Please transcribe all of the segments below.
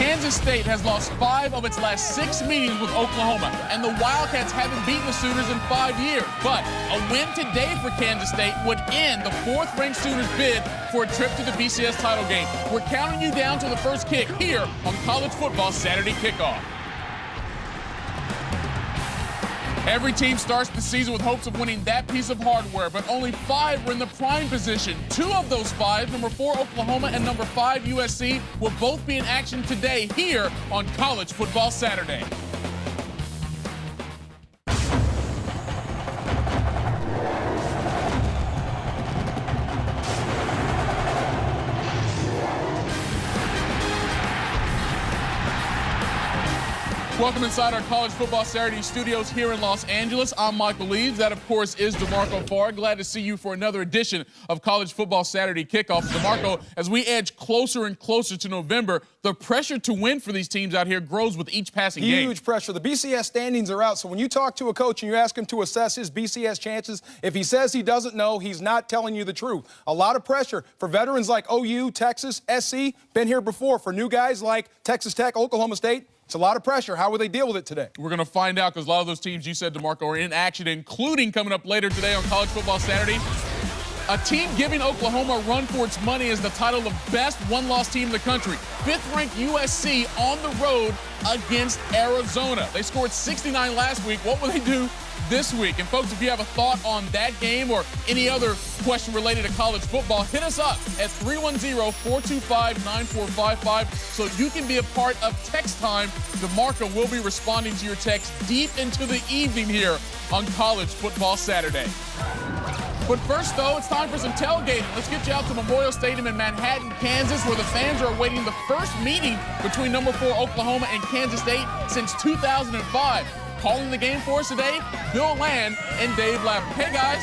Kansas State has lost 5 of its last 6 meetings with Oklahoma, and the Wildcats haven't beaten the Sooners in 5 years. But a win today for Kansas State would end the 4th-ranked Sooners bid for a trip to the BCS title game. We're counting you down to the first kick here on College Football Saturday Kickoff. Every team starts the season with hopes of winning that piece of hardware, but only 5 were in the prime position. 2 of those 5, number 4 Oklahoma and number 5 USC, will both be in action today here on College Football Saturday. Welcome inside our College Football Saturday studios here in Los Angeles. I'm Michael Leeds. That, of course, is DeMarco Farr. Glad to see you for another edition of College Football Saturday Kickoff. DeMarco, as we edge closer and closer to November, the pressure to win for these teams out here grows with each passing game. Huge pressure. The BCS standings are out, so when you talk to a coach and you ask him to assess his BCS chances, if he says he doesn't know, he's not telling you the truth. A lot of pressure for veterans like OU, Texas, SC, been here before. For new guys like Texas Tech, Oklahoma State, it's a lot of pressure. How will they deal with it today? We're going to find out because a lot of those teams you said, DeMarco, are in action, including coming up later today on College Football Saturday. A team giving Oklahoma a run for its money is the title of best one-loss team in the country. 5th-ranked USC on the road against Arizona. They scored 69 last week. What will they do this week? And, folks, if you have a thought on that game or any other question related to college football, hit us up at 310-425-9455 so you can be a part of text time. DeMarco will be responding to your text deep into the evening here on College Football Saturday. But first, though, it's time for some tailgating. Let's get you out to Memorial Stadium in Manhattan, Kansas, where the fans are awaiting the first meeting between number 4 Oklahoma and Kansas State since 2005. Calling the game for us today, Bill Land and Dave Lapham. Hey, guys.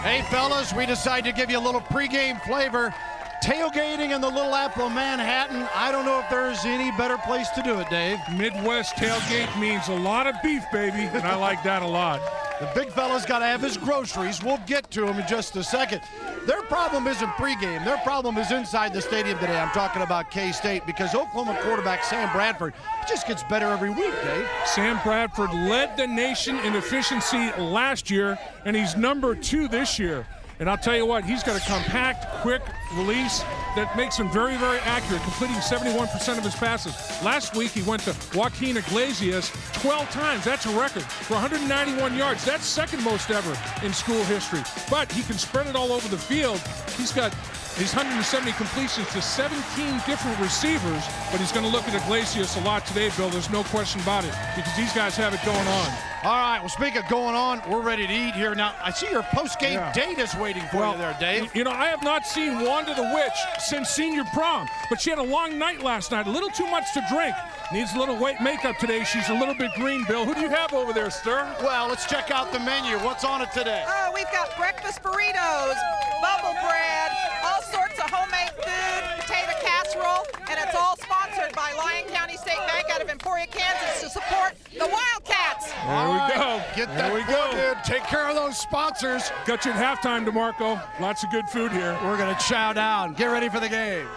Hey, fellas, we decided to give you a little pregame flavor. Tailgating in the Little Apple of Manhattan. I don't know if there's any better place to do it, Dave. Midwest tailgate means a lot of beef, baby, and I like that a lot. The big fella's got to have his groceries. We'll get to him in just a second. Their problem isn't pregame. Their problem is inside the stadium today. I'm talking about K-State because Oklahoma quarterback Sam Bradford just gets better every week, Dave. Sam Bradford led the nation in efficiency last year, and he's number 2 this year. And I'll tell you what, he's got a compact, quick release that makes him very, very accurate, completing 71% of his passes. Last week, he went to Joaquin Iglesias 12 times. That's a record for 191 yards. That's second most ever in school history. But he can spread it all over the field. He's got his 170 completions to 17 different receivers, but he's going to look at Iglesias a lot today, Bill. There's no question about it, because these guys have it going on. All right, well, speaking of going on, we're ready to eat here. Now, I see your post-game date is waiting for you there, Dave. You know, I have not seen Wanda the Witch since senior prom, but she had a long night last night, a little too much to drink. Needs a little white makeup today. She's a little bit green, Bill. Who do you have over there, sir? Well, let's check out the menu. What's on it today? Oh, we've got breakfast burritos, bubble bread, all sorts of homemade food, potato casserole, and it's all sponsored by Lyon County State Bank out of Emporia, Kansas to support the Wildcats. There we go. Get that food in. Take care of those sponsors. Got you at halftime, DeMarco. Lots of good food here. We're going to chow down. Get ready for the game.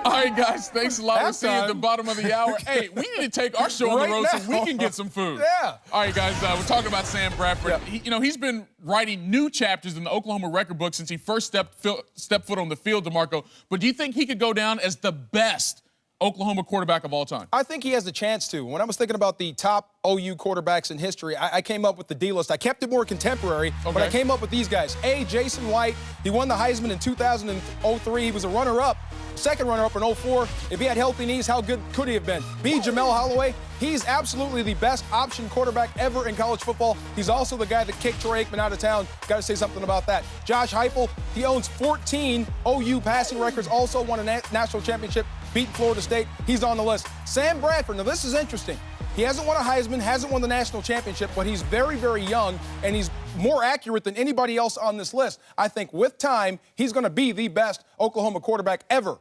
All right, guys, thanks a lot. We'll see you at the bottom of the hour. Hey, we need to take our show on the road so we can get some food. Yeah. All right, guys, we're talking about Sam Bradford. Yeah. He's been writing new chapters in the Oklahoma record book since he first stepped foot on the field, DeMarco. But do you think he could go down as the best Oklahoma quarterback of all time? I think he has the chance to. When I was thinking about the top OU quarterbacks in history, I came up with the D list. I kept it more contemporary, but I came up with these guys. A, Jason White. He won the Heisman in 2003. He was a runner-up, second runner-up in 04. If he had healthy knees, how good could he have been? B, Jamel Holloway. He's absolutely the best option quarterback ever in college football. He's also the guy that kicked Troy Aikman out of town. Got to say something about that. Josh Heupel, he owns 14 OU passing records, also won a national championship, beat Florida State. He's on the list. Sam Bradford, now this is interesting. He hasn't won a Heisman, hasn't won the national championship, but he's very, very young, and he's more accurate than anybody else on this list. I think with time, he's going to be the best Oklahoma quarterback ever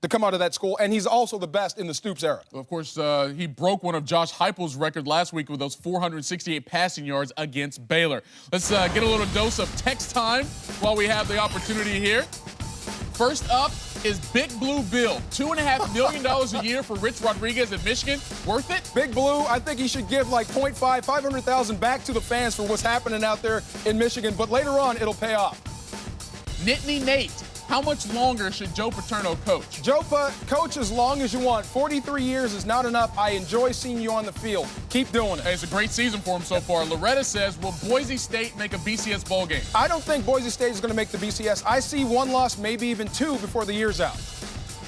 to come out of that school, and he's also the best in the Stoops era. Well, of course, he broke one of Josh Heupel's record last week with those 468 passing yards against Baylor. Let's get a little dose of text time while we have the opportunity here. First up, Is Big Blue Bill, $2.5 million a year for Rich Rodriguez at Michigan, worth it? Big Blue, I think he should give like 500,000 back to the fans for what's happening out there in Michigan, but later on, it'll pay off. Nittany Nate, how much longer should Joe Paterno coach? Joe, coach as long as you want. 43 years is not enough. I enjoy seeing you on the field. Keep doing it. Hey, it's a great season for him so far. Loretta says, will Boise State make a BCS bowl game? I don't think Boise State is going to make the BCS. I see one loss, maybe even two before the year's out.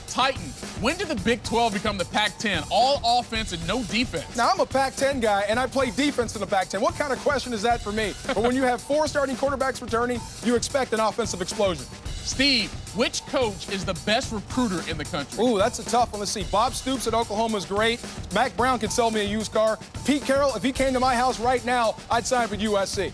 Titan, when did the Big 12 become the Pac-10? All offense and no defense. Now, I'm a Pac-10 guy, and I play defense in the Pac-10. What kind of question is that for me? But when you have 4 starting quarterbacks returning, you expect an offensive explosion. Steve, which coach is the best recruiter in the country? Ooh, that's a tough one. Let's see. Bob Stoops at Oklahoma is great. Mac Brown can sell me a used car. Pete Carroll, if he came to my house right now, I'd sign with USC.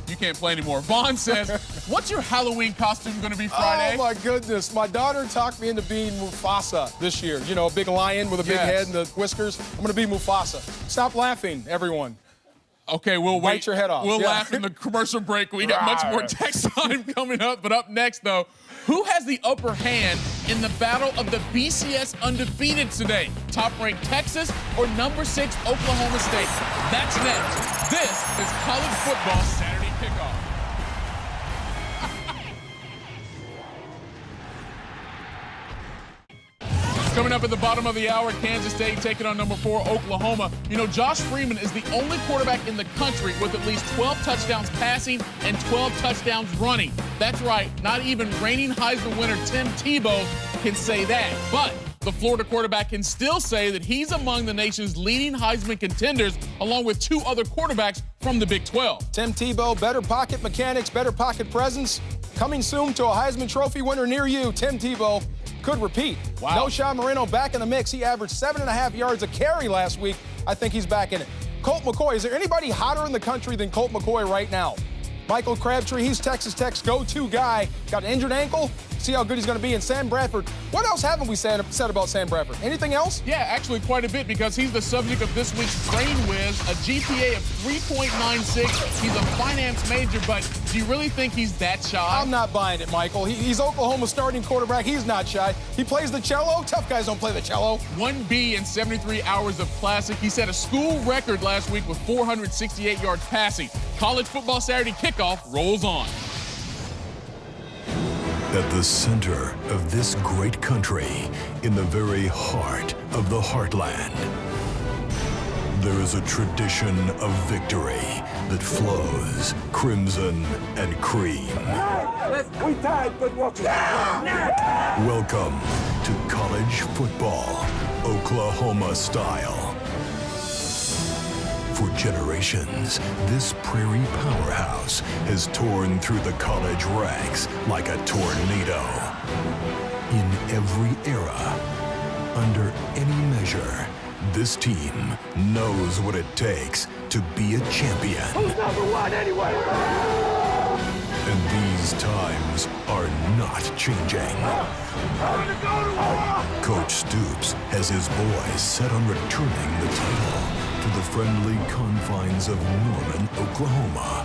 You can't play anymore. Vaughn says, what's your Halloween costume going to be Friday? Oh, my goodness. My daughter talked me into being Mufasa this year. You know, a big lion with a big head and the whiskers. I'm going to be Mufasa. Stop laughing, everyone. Okay, we'll wait. Bite your head off. We'll laugh in the commercial break. We got much more text time coming up. But up next, though, who has the upper hand in the battle of the BCS undefeated today? Top-ranked Texas or number 6 Oklahoma State? That's next. This is College Football Saturday Kickoff. Coming up at the bottom of the hour, Kansas State taking on number 4, Oklahoma. You know, Josh Freeman is the only quarterback in the country with at least 12 touchdowns passing and 12 touchdowns running. That's right, not even reigning Heisman winner Tim Tebow can say that. But the Florida quarterback can still say that he's among the nation's leading Heisman contenders, along with 2 other quarterbacks from the Big 12. Tim Tebow, better pocket mechanics, better pocket presence. Coming soon to a Heisman Trophy winner near you, Tim Tebow could repeat. Wow. No Sean Marino back in the mix. He averaged 7.5 yards a carry last week. I think he's back in it. Colt McCoy, is there anybody hotter in the country than Colt McCoy right now? Michael Crabtree, he's Texas Tech's go-to guy. Got an injured ankle. See how good he's going to be. And Sam Bradford, what else haven't we said about Sam Bradford? Anything else? Yeah, actually quite a bit, because he's the subject of this week's Brain Whiz, a GPA of 3.96. He's a finance major, but do you really think he's that shy? I'm not buying it, Michael. He's Oklahoma's starting quarterback. He's not shy. He plays the cello. Tough guys don't play the cello. 1B in 73 hours of classic. He set a school record last week with 468 yards passing. College Football Saturday Kickoff rolls on. At the center of this great country, in the very heart of the heartland, there is a tradition of victory that flows crimson and cream. We tied, but watch it. Welcome to college football, Oklahoma style. For generations, this prairie powerhouse has torn through the college ranks like a tornado. In every era, under any measure, this team knows what it takes to be a champion. Who's number 1 anyway? And these times are not changing. Coach Stoops has his boys set on returning the title to the friendly confines of Norman, Oklahoma.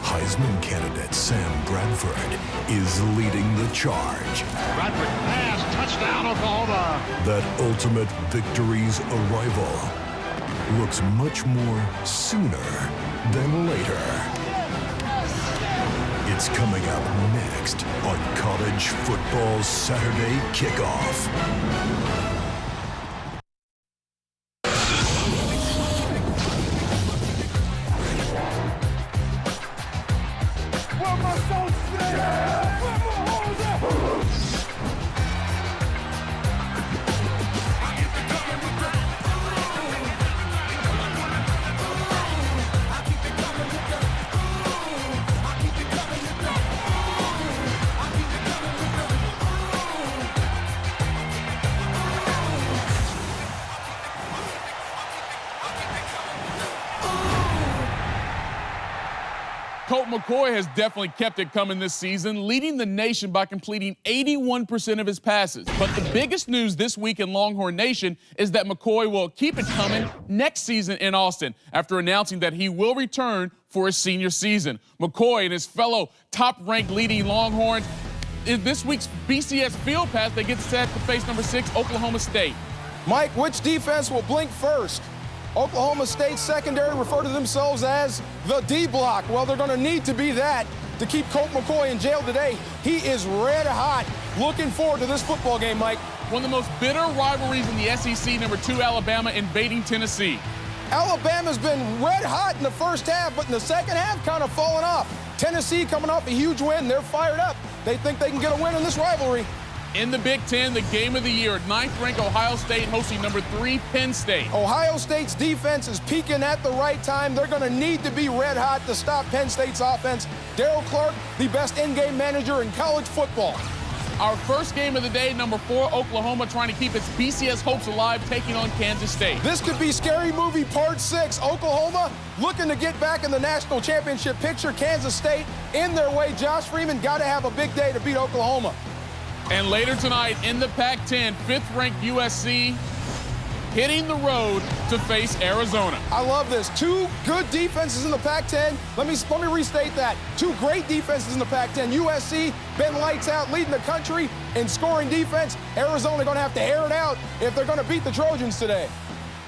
Heisman candidate Sam Bradford is leading the charge. Bradford pass, touchdown, Oklahoma. That ultimate victory's arrival looks much more sooner than later. It's coming up next on College Football Saturday Kickoff. Colt McCoy has definitely kept it coming this season, leading the nation by completing 81% of his passes. But the biggest news this week in Longhorn Nation is that McCoy will keep it coming next season in Austin after announcing that he will return for his senior season. McCoy and his fellow top-ranked leading Longhorns in this week's BCS Field Pass, they get set to face number 6, Oklahoma State. Mike, which defense will blink first? Oklahoma State's secondary refer to themselves as the D block. Well, they're going to need to be that to keep Colt McCoy in jail today. He is red hot. Looking forward to this football game, Mike. One of the most bitter rivalries in the SEC, number 2 Alabama invading Tennessee. Alabama's been red hot in the first half, but in the second half, kind of fallen off. Tennessee coming off a huge win. They're fired up. They think they can get a win in this rivalry. In the Big Ten, the game of the year, 9th-ranked Ohio State hosting number 3 Penn State. Ohio State's defense is peaking at the right time. They're going to need to be red hot to stop Penn State's offense. Darryl Clark, the best in-game manager in college football. Our first game of the day, number 4 Oklahoma trying to keep its BCS hopes alive, taking on Kansas State. This could be Scary Movie Part 6. Oklahoma looking to get back in the national championship picture. Kansas State in their way. Josh Freeman got to have a big day to beat Oklahoma. And later tonight in the Pac-10, 5th-ranked USC hitting the road to face Arizona. I love this. 2 good defenses in the Pac-10. Let me restate that. 2 great defenses in the Pac-10. USC been lights out, leading the country in scoring defense. Arizona going to have to air it out if they're going to beat the Trojans today.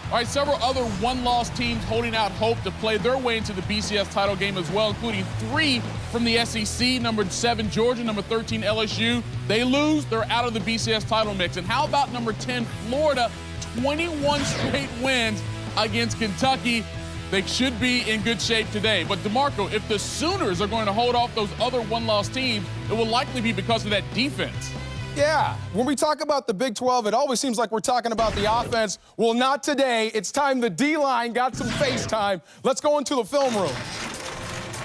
All right, several other one-loss teams holding out hope to play their way into the BCS title game as well, including 3 from the SEC, number 7 Georgia, number 13 LSU. They lose, they're out of the BCS title mix. And how about number 10 Florida, 21 straight wins against Kentucky? They should be in good shape today. But DeMarco, if the Sooners are going to hold off those other one-loss teams, it will likely be because of that defense. Yeah, when we talk about the Big 12, it always seems like we're talking about the offense. Well, not today. It's time the D-line got some face time. Let's go into the film room.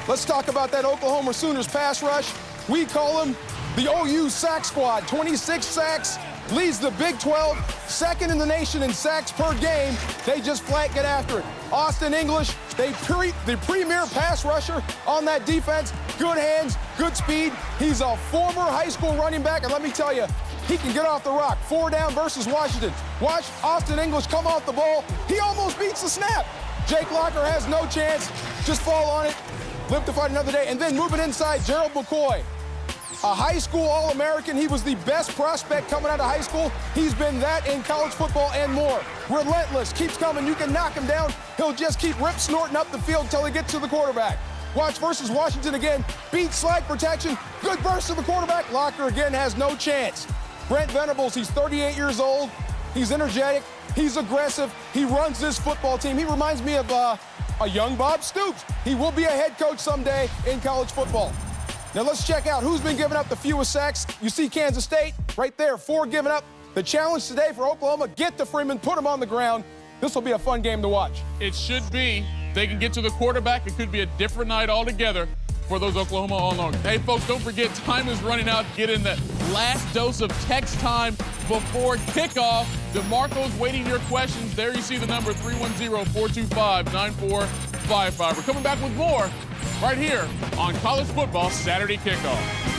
Let's talk about that Oklahoma Sooners pass rush. We call them the OU sack squad. 26 sacks, leads the Big 12, second in the nation in sacks per game. They just flat get after it. Austin English, the premier pass rusher on that defense. Good hands, good speed. He's a former high school running back, and let me tell you, he can get off the rock. 4 down versus Washington. Watch Austin English come off the ball. He almost beats the snap. Jake Locker has no chance. Just fall on it. Live to fight another day. And then moving inside, Gerald McCoy. A high school All-American. He was the best prospect coming out of high school. He's been that in college football and more. Relentless, keeps coming. You can knock him down. He'll just keep snorting up the field until he gets to the quarterback. Watch versus Washington again. Beat slide protection. Good burst to the quarterback. Locker again has no chance. Brent Venables, he's 38 years old. He's energetic. He's aggressive. He runs this football team. He reminds me of a young Bob Stoops. He will be a head coach someday in college football. Now let's check out who's been giving up the fewest sacks. You see Kansas State right there, 4 giving up. The challenge today for Oklahoma, get to Freeman, put him on the ground. This will be a fun game to watch. It should be. They can get to the quarterback. It could be a different night altogether for those Oklahoma All-Americans. Hey, folks, don't forget, time is running out. Get in the last dose of text time before kickoff. DeMarco's waiting your questions. There you see the number, 310-425-9455. We're coming back with more right here on College Football Saturday Kickoff.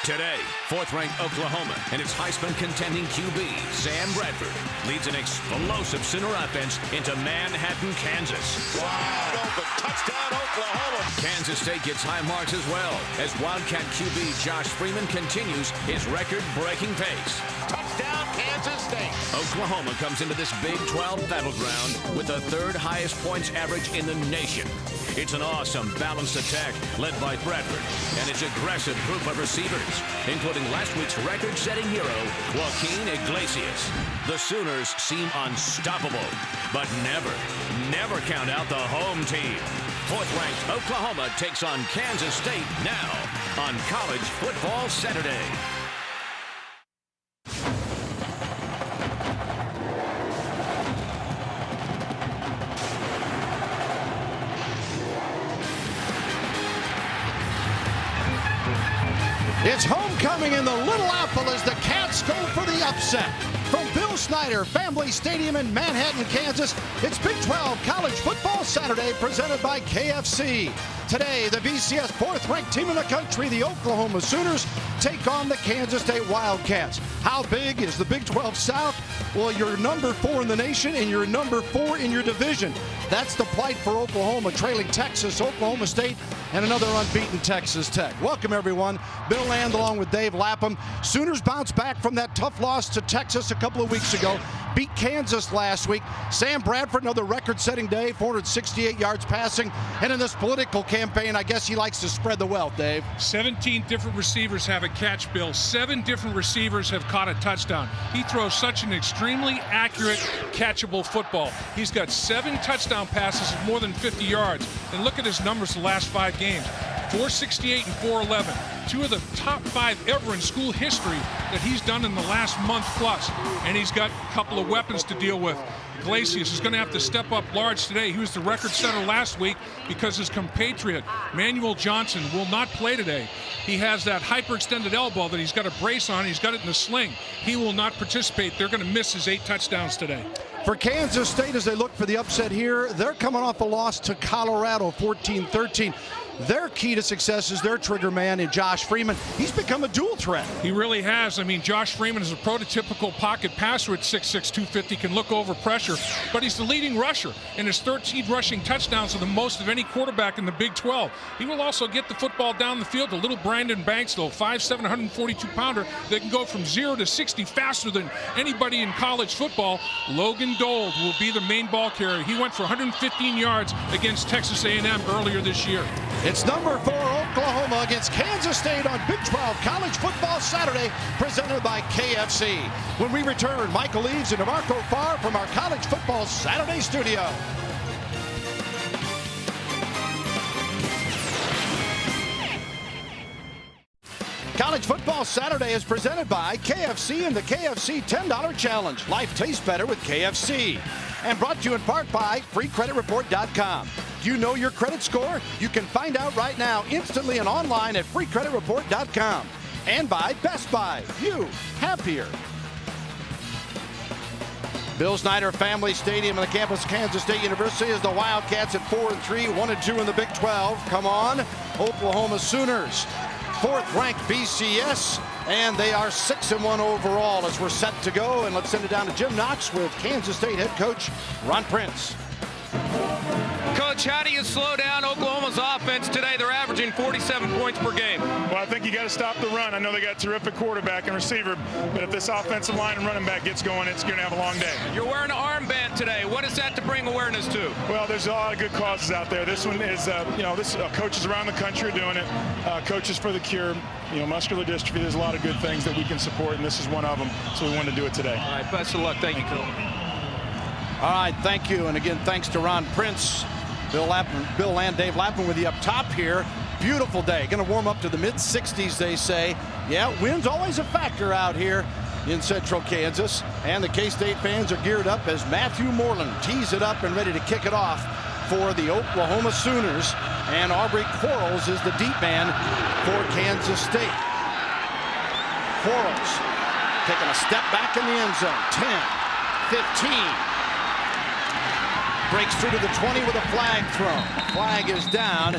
Today, 4th-ranked Oklahoma and its Heisman contending QB, Sam Bradford, leads an explosive Sooner offense into Manhattan, Kansas. Wide open, touchdown Oklahoma. Kansas State gets high marks as well as Wildcat QB Josh Freeman continues his record-breaking pace. Touchdown Kansas State. Oklahoma comes into this Big 12 battleground with the 3rd highest points average in the nation. It's an awesome, balanced attack led by Bradford and its aggressive group of receivers, including last week's record-setting hero, Joaquin Iglesias. The Sooners seem unstoppable, but never count out the home team. 4th-ranked Oklahoma takes on Kansas State now on College Football Saturday. It's homecoming in the Little Apple as the Cats go for the upset. From Bill Snyder Family Stadium in Manhattan, Kansas. It's Big 12 College Football Saturday presented by KFC. Today, the BCS fourth-ranked team in the country, the Oklahoma Sooners, take on the Kansas State Wildcats. How big is the Big 12 South? Well, you're number 4 in the nation and you're number 4 in your division. That's the plight for Oklahoma, trailing Texas, Oklahoma State, and another unbeaten Texas Tech. Welcome, everyone. Bill Land along with Dave Lapham. Sooners bounce back from that tough loss to Texas a couple of weeks ago. Beat Kansas last week. Sam Bradford, another record-setting day, 468 yards passing. And in this political campaign, I guess he likes to spread the wealth, Dave. 17 different receivers have a catch, Bill. 7 different receivers have caught a touchdown. He throws such an extremely accurate, catchable football. He's got 7 touchdown passes of more than 50 yards. And look at his numbers the last 5 games. 468 and 411. 2 of the top 5 ever in school history that he's done in the last month plus. And he's got a couple of weapons to deal with. Iglesias is going to have to step up large today. He was the record setter last week because his compatriot, Manuel Johnson, will not play today. He has that hyperextended elbow that he's got a brace on. He's got it in the sling. He will not participate. They're going to miss his 8 touchdowns today. For Kansas State, as they look for the upset here, they're coming off a loss to Colorado, 14-13. Their key to success is their trigger man in Josh Freeman. He's become a dual threat. He really has. I mean, Josh Freeman is a prototypical pocket passer at 6'6", 250, can look over pressure, but he's the leading rusher, and his 13 rushing touchdowns are the most of any quarterback in the Big 12. He will also get the football down the field. The little Brandon Banks, though, 5'7", 142-pounder, that can go from 0 to 60 faster than anybody in college football. Logan Dold will be the main ball carrier. He went for 115 yards against Texas A&M earlier this year. It's number 4 Oklahoma against Kansas State on Big 12 College Football Saturday, presented by KFC. When we return, Michael Eaves and DeMarco Farr from our College Football Saturday studio. College Football Saturday is presented by KFC and the KFC $10 Challenge. Life tastes better with KFC. And brought to you in part by FreeCreditReport.com. Do you know your credit score? You can find out right now, instantly and online at FreeCreditReport.com. And by Best Buy. You happier. Bill Snyder Family Stadium on the campus of Kansas State University is the Wildcats at 4-3, 1-2 in the Big 12. Come on, Oklahoma Sooners. 4th-ranked BCS, and they are 6-1 overall as we're set to go. And let's send it down to Jim Knox with Kansas State head coach Ron Prince. Coach, how do you slow down Oklahoma's offense today? They're averaging 47 points per game. Well, I think you got to stop the run. I know they got a terrific quarterback and receiver, but if this offensive line and running back gets going, it's going to have a long day. You're wearing an armband today. What is that to bring awareness to? Well, there's a lot of good causes out there. This one is, coaches around the country are doing it. Coaches for the Cure, muscular dystrophy. There's a lot of good things that we can support, and this is one of them. So we wanted to do it today. All right, best of luck. Thank you, Coach. All right, thank you. And again, thanks to Ron Prince. Bill Land, Dave Lapham with you up top here. Beautiful day. Going to warm up to the mid-60s, they say. Yeah, wind's always a factor out here in central Kansas. And the K-State fans are geared up as Matthew Moreland tees it up and ready to kick it off for the Oklahoma Sooners. And Aubrey Quarles is the deep man for Kansas State. Quarles taking a step back in the end zone. 10, 15. Breaks through to the 20 with a flag thrown. Flag is down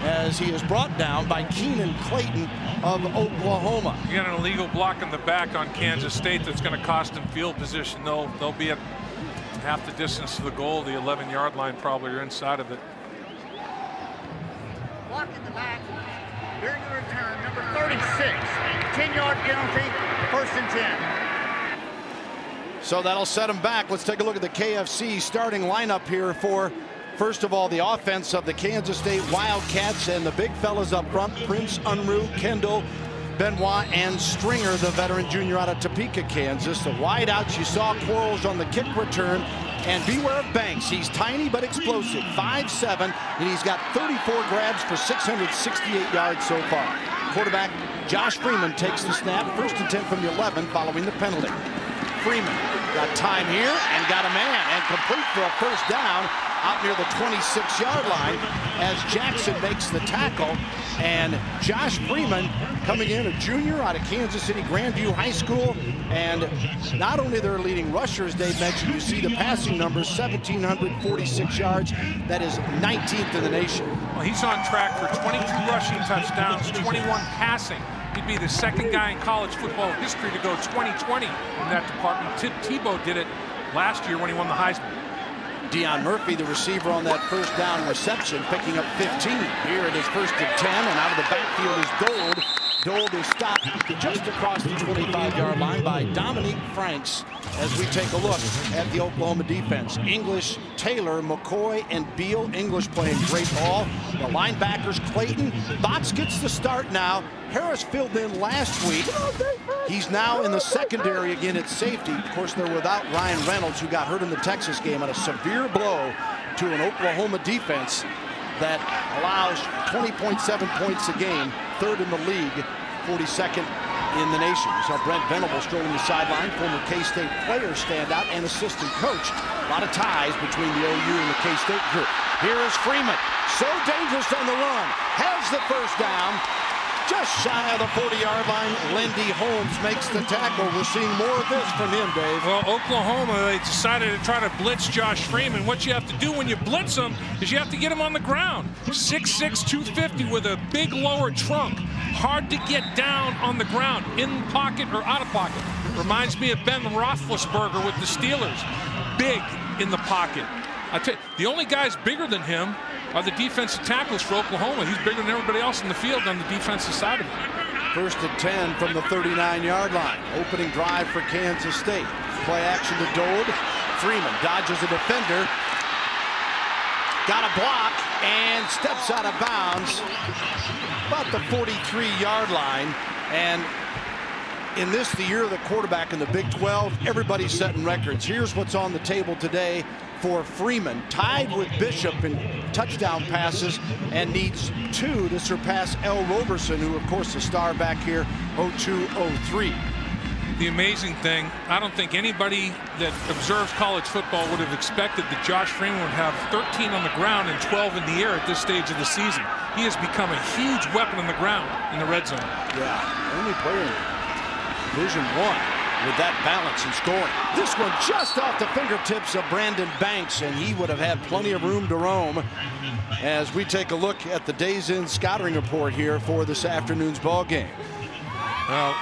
as he is brought down by Keenan Clayton of Oklahoma. You got an illegal block in the back on Kansas State that's going to cost them field position. They'll be at half the distance to the goal, the 11-yard line probably, or inside of it. Block in the back during the return, number 36. 10-yard penalty, 1st and 10. So that'll set them back. Let's take a look at the KFC starting lineup here for, first of all, the offense of the Kansas State Wildcats and the big fellas up front, Prince, Unruh, Kendall, Benoit, and Stringer, the veteran junior out of Topeka, Kansas. The wideouts, you saw Quarles on the kick return, and beware of Banks. He's tiny but explosive, 5'7", and he's got 34 grabs for 668 yards so far. Quarterback Josh Freeman takes the snap, 1st and 10 from the 11 following the penalty. Freeman got time here and got a man and complete for a 1st down out near the 26-yard line as Jackson makes the tackle. And Josh Freeman, coming in, a junior out of Kansas City Grandview High School. And not only their leading rusher, as Dave mentioned, you see the passing numbers, 1,746 yards. That is 19th in the nation. Well, he's on track for 22 rushing touchdowns, 21 passing. He'd be the second guy in college football history to go 20-20 in that department. Tebow did it last year when he won the Heisman. Deion Murphy, the receiver on that first down reception, picking up 15. Here it is 1st and 10, and out of the backfield is Dold. Dold is stopped just across the 25-yard line by Dominique Franks as we take a look at the Oklahoma defense. English, Taylor, McCoy, and Beal. English playing great ball. The linebackers, Clayton. Botts gets the start now. Harris filled in last week. He's now in the secondary again at safety. Of course, they're without Ryan Reynolds, who got hurt in the Texas game on a severe blow to an Oklahoma defense that allows 20.7 points a game, 3rd in the league, 42nd in the nation. We saw Brent Venable strolling the sideline, former K-State player standout and assistant coach. A lot of ties between the OU and the K-State group. Here is Freeman, so dangerous on the run, has the first down. Just shy of the 40-yard line, Lindy Holmes makes the tackle. We're seeing more of this from him, Dave. Well, Oklahoma, they decided to try to blitz Josh Freeman. What you have to do when you blitz him is you have to get him on the ground. 6'6", 250 with a big lower trunk. Hard to get down on the ground, in pocket or out of pocket. Reminds me of Ben Roethlisberger with the Steelers. Big in the pocket. I tell you, the only guys bigger than him are the defensive tackles for Oklahoma. He's bigger than everybody else in the field on the defensive side of it. 1st and 10 from the 39-yard line. Opening drive for Kansas State. Play action to Dold. Freeman dodges a defender. Got a block and steps out of bounds. About the 43-yard line. And in this, the year of the quarterback in the Big 12, everybody's setting records. Here's what's on the table today for Freeman, tied with Bishop in touchdown passes and needs 2 to surpass L. Roberson, who, of course, the star back here, 02-03. The amazing thing, I don't think anybody that observes college football would have expected that Josh Freeman would have 13 on the ground and 12 in the air at this stage of the season. He has become a huge weapon on the ground in the red zone. Yeah, only player in Division I with that balance and scoring. This one just off the fingertips of Brandon Banks, and he would have had plenty of room to roam as we take a look at the Days In scouting report here for this afternoon's ball game. Well,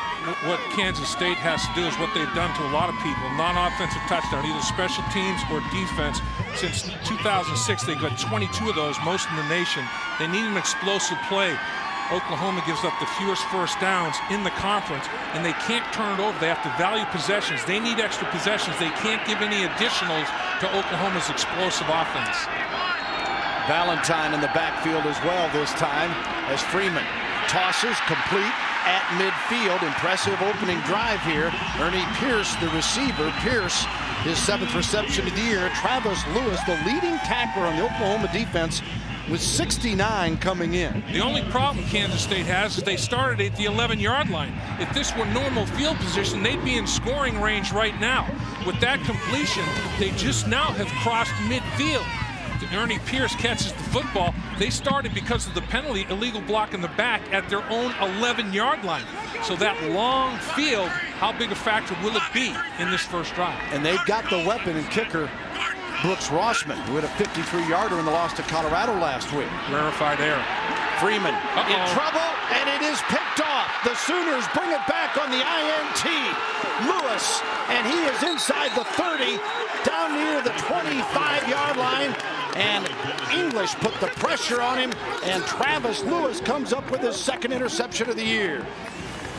what Kansas State has to do is what they've done to a lot of people. Non-offensive touchdown, either special teams or defense. Since 2006, they've got 22 of those, most in the nation. They need an explosive play. Oklahoma gives up the fewest first downs in the conference, and they can't turn it over. They have to value possessions. They need extra possessions. They can't give any additionals to Oklahoma's explosive offense. Valentine in the backfield as well this time as Freeman tosses complete at midfield. Impressive opening drive here. Ernie Pierce, the receiver. Pierce, his 7th reception of the year. Travis Lewis, the leading tackler on the Oklahoma defense, with 69 coming in. The only problem Kansas State has is they started at the 11-yard line. If this were normal field position, they'd be in scoring range right now. With that completion, they just now have crossed midfield. Ernie Pierce catches the football. They started because of the penalty, illegal block in the back at their own 11-yard line. So that long field, how big a factor will it be in this first drive? And they've got the weapon and kicker, Brooks Rossman, who had a 53-yarder in the loss to Colorado last week. Rarefied air. Freeman in trouble, and it is picked off. The Sooners bring it back on the INT. Lewis, and he is inside the 30, down near the 25-yard line. And English put the pressure on him, and Travis Lewis comes up with his 2nd interception of the year.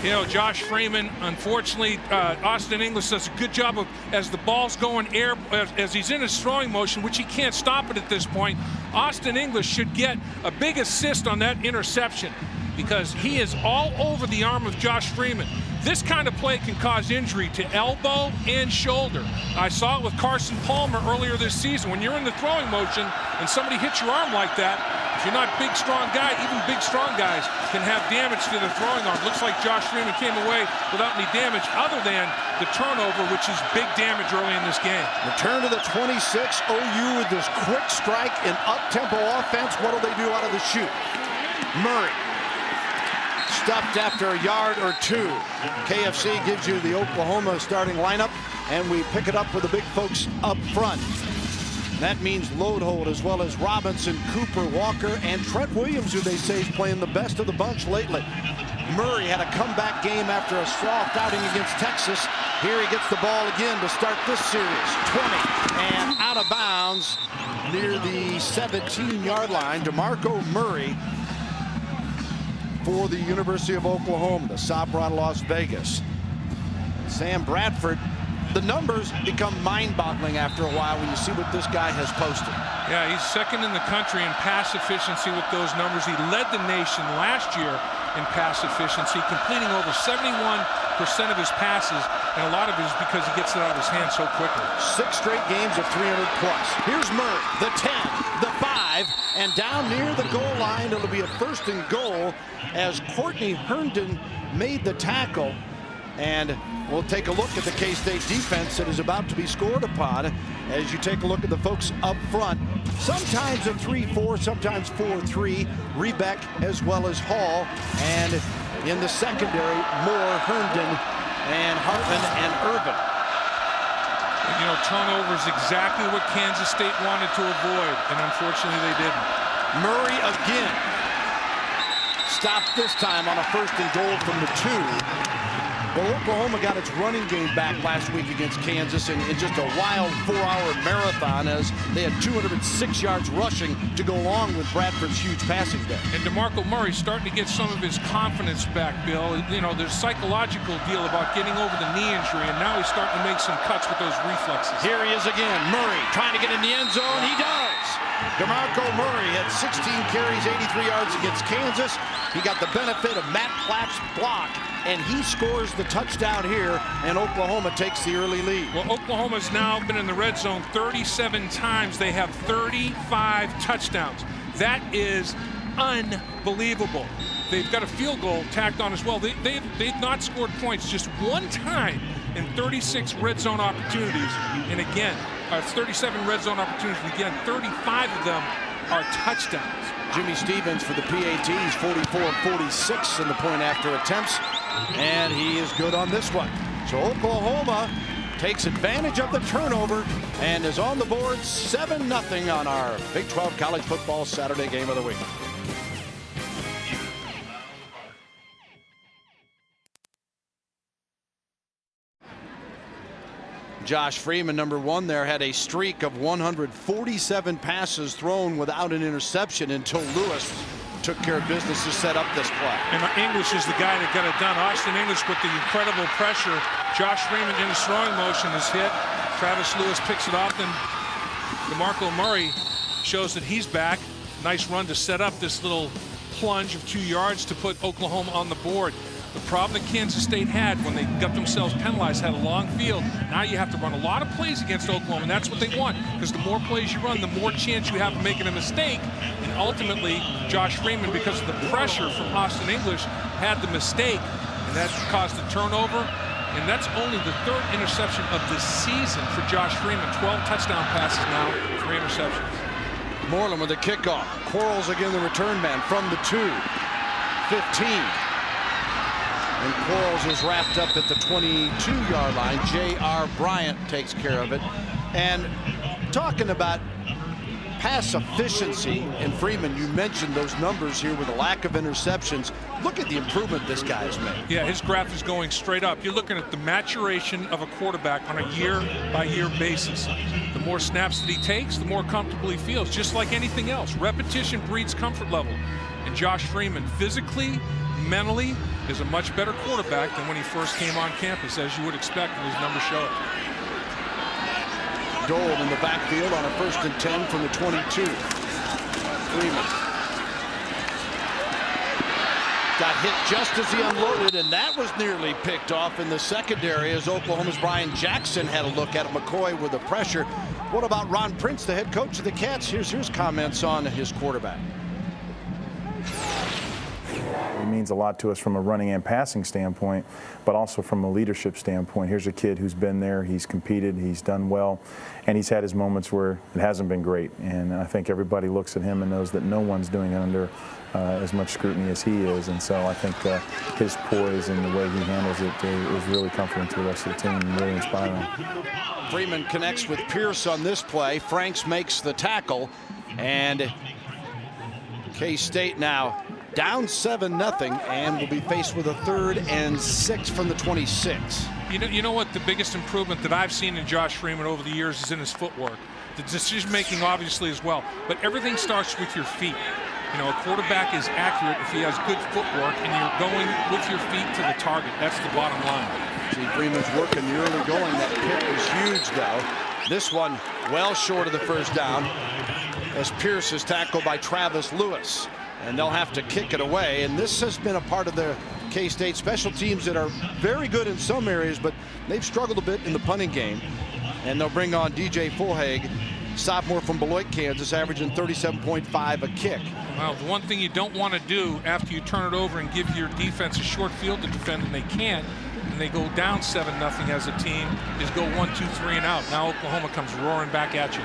You know, Josh Freeman, unfortunately, Austin English does a good job of, as the ball's going air, as he's in his throwing motion, which he can't stop it at this point, Austin English should get a big assist on that interception because he is all over the arm of Josh Freeman. This kind of play can cause injury to elbow and shoulder. I saw it with Carson Palmer earlier this season. When you're in the throwing motion and somebody hits your arm like that, You're not big, strong guy. Even big, strong guys can have damage to their throwing arm. Looks like Josh Freeman came away without any damage other than the turnover, which is big damage early in this game. Return to the 26. OU with this quick strike and up-tempo offense. What do they do out of the chute? Murray. Stuffed after a yard or two. KFC gives you the Oklahoma starting lineup, and we pick it up with the big folks up front. That means Lodehold as well as Robinson, Cooper, Walker, and Trent Williams, who they say is playing the best of the bunch lately. Murray had a comeback game after a soft outing against Texas. Here he gets the ball again to start this series. 20 and out of bounds near the 17-yard line. DeMarco Murray for the University of Oklahoma, the Sabra Las Vegas. Sam Bradford, the numbers become mind-boggling after a while when you see what this guy has posted. Yeah, he's second in the country in pass efficiency with those numbers. He led the nation last year in pass efficiency, completing over 71% of his passes, and a lot of it is because he gets it out of his hands so quickly. 6 straight games of 300 plus. Here's Murray, the 10, the 5, and down near the goal line, it'll be a 1st and goal as Courtney Herndon made the tackle. And we'll take a look at the K-State defense that is about to be scored upon as you take a look at the folks up front. Sometimes a 3-4, sometimes 4-3. Rebeck as well as Hall. And in the secondary, Moore, Herndon, and Hartman and Urban. And, you know, turnover is exactly what Kansas State wanted to avoid, and unfortunately they didn't. Murray again. Stopped this time on a 1st and goal from the 2. Well, Oklahoma got its running game back last week against Kansas in just a wild 4-hour marathon as they had 206 yards rushing to go along with Bradford's huge passing day. And DeMarco Murray's starting to get some of his confidence back, Bill. You know, there's a psychological deal about getting over the knee injury, and now he's starting to make some cuts with those reflexes. Here he is again. Murray trying to get in the end zone. He does. DeMarco Murray had 16 carries, 83 yards against Kansas. He got the benefit of Matt Platt's block, and he scores the touchdown here, and Oklahoma takes the early lead. Well, Oklahoma's now been in the red zone 37 times. They have 35 touchdowns. That is unbelievable. They've got a field goal tacked on as well. They've not scored points just one time in 36 red zone opportunities. And again, 37 red zone opportunities. And again, 35 of them are touchdowns. Jimmy Stevens for the PATs, 44-46 in the point after attempts. And he is good on this one. So Oklahoma takes advantage of the turnover and is on the board 7-0 on our Big 12 College Football Saturday game of the week. Josh Freeman, number 1 there, had a streak of 147 passes thrown without an interception until Lewis took care of business to set up this play. And English is the guy that got it done. Austin English with the incredible pressure. Josh Freeman in his throwing motion is hit. Travis Lewis picks it off, and DeMarco Murray shows that he's back. Nice run to set up this little plunge of 2 yards to put Oklahoma on the board. The problem that Kansas State had when they got themselves penalized, had a long field. Now you have to run a lot of plays against Oklahoma, and that's what they want, because the more plays you run, the more chance you have of making a mistake. And ultimately, Josh Freeman, because of the pressure from Austin English, had the mistake, and that caused the turnover. And that's only the 3rd interception of the season for Josh Freeman. 12 touchdown passes now, 3 interceptions. Moreland with the kickoff. Quarles again, the return man from the 2. 15. And Quarles is wrapped up at the 22-yard line. J.R. Bryant takes care of it. And talking about pass efficiency, and Freeman, you mentioned those numbers here with a lack of interceptions. Look at the improvement this guy has made. Yeah, his graph is going straight up. You're looking at the maturation of a quarterback on a year-by-year basis. The more snaps that he takes, the more comfortable he feels, just like anything else. Repetition breeds comfort level. And Josh Freeman, physically, mentally, is a much better quarterback than when he first came on campus, as you would expect, and his numbers show it. Dole in the backfield on a 1st and 10 from the 22. Freeman got hit just as he unloaded, and that was nearly picked off in the secondary as Oklahoma's Brian Jackson had a look at it. McCoy with the pressure. What about Ron Prince, the head coach of the Cats? Here's his comments on his quarterback. It means a lot to us from a running and passing standpoint, but also from a leadership standpoint. Here's a kid who's been there, he's competed, he's done well, and he's had his moments where it hasn't been great. And I think everybody looks at him and knows that no one's doing it under as much scrutiny as he is. And so I think his poise and the way he handles it is really comforting to the rest of the team and really inspiring. Freeman connects with Pierce on this play. Franks makes the tackle, and K-State now down 7-0 and will be faced with a 3rd and 6 from the 26. You know what the biggest improvement that I've seen in Josh Freeman over the years is in his footwork. The decision making obviously as well, but everything starts with your feet. You know, a quarterback is accurate if he has good footwork and you're going with your feet to the target. That's the bottom line. See, Freeman's working the early going. That pick is huge, though. This one well short of the first down as Pierce is tackled by Travis Lewis. And they'll have to kick it away. And this has been a part of the K-State special teams that are very good in some areas, but they've struggled a bit in the punting game. And they'll bring on DJ Fulhag, sophomore from Beloit, Kansas, averaging 37.5 a kick. Well, the one thing you don't want to do after you turn it over and give your defense a short field to defend, and they can't, and they go down 7-0 as a team, is go 1, 2, 3 and out. Now Oklahoma comes roaring back at you.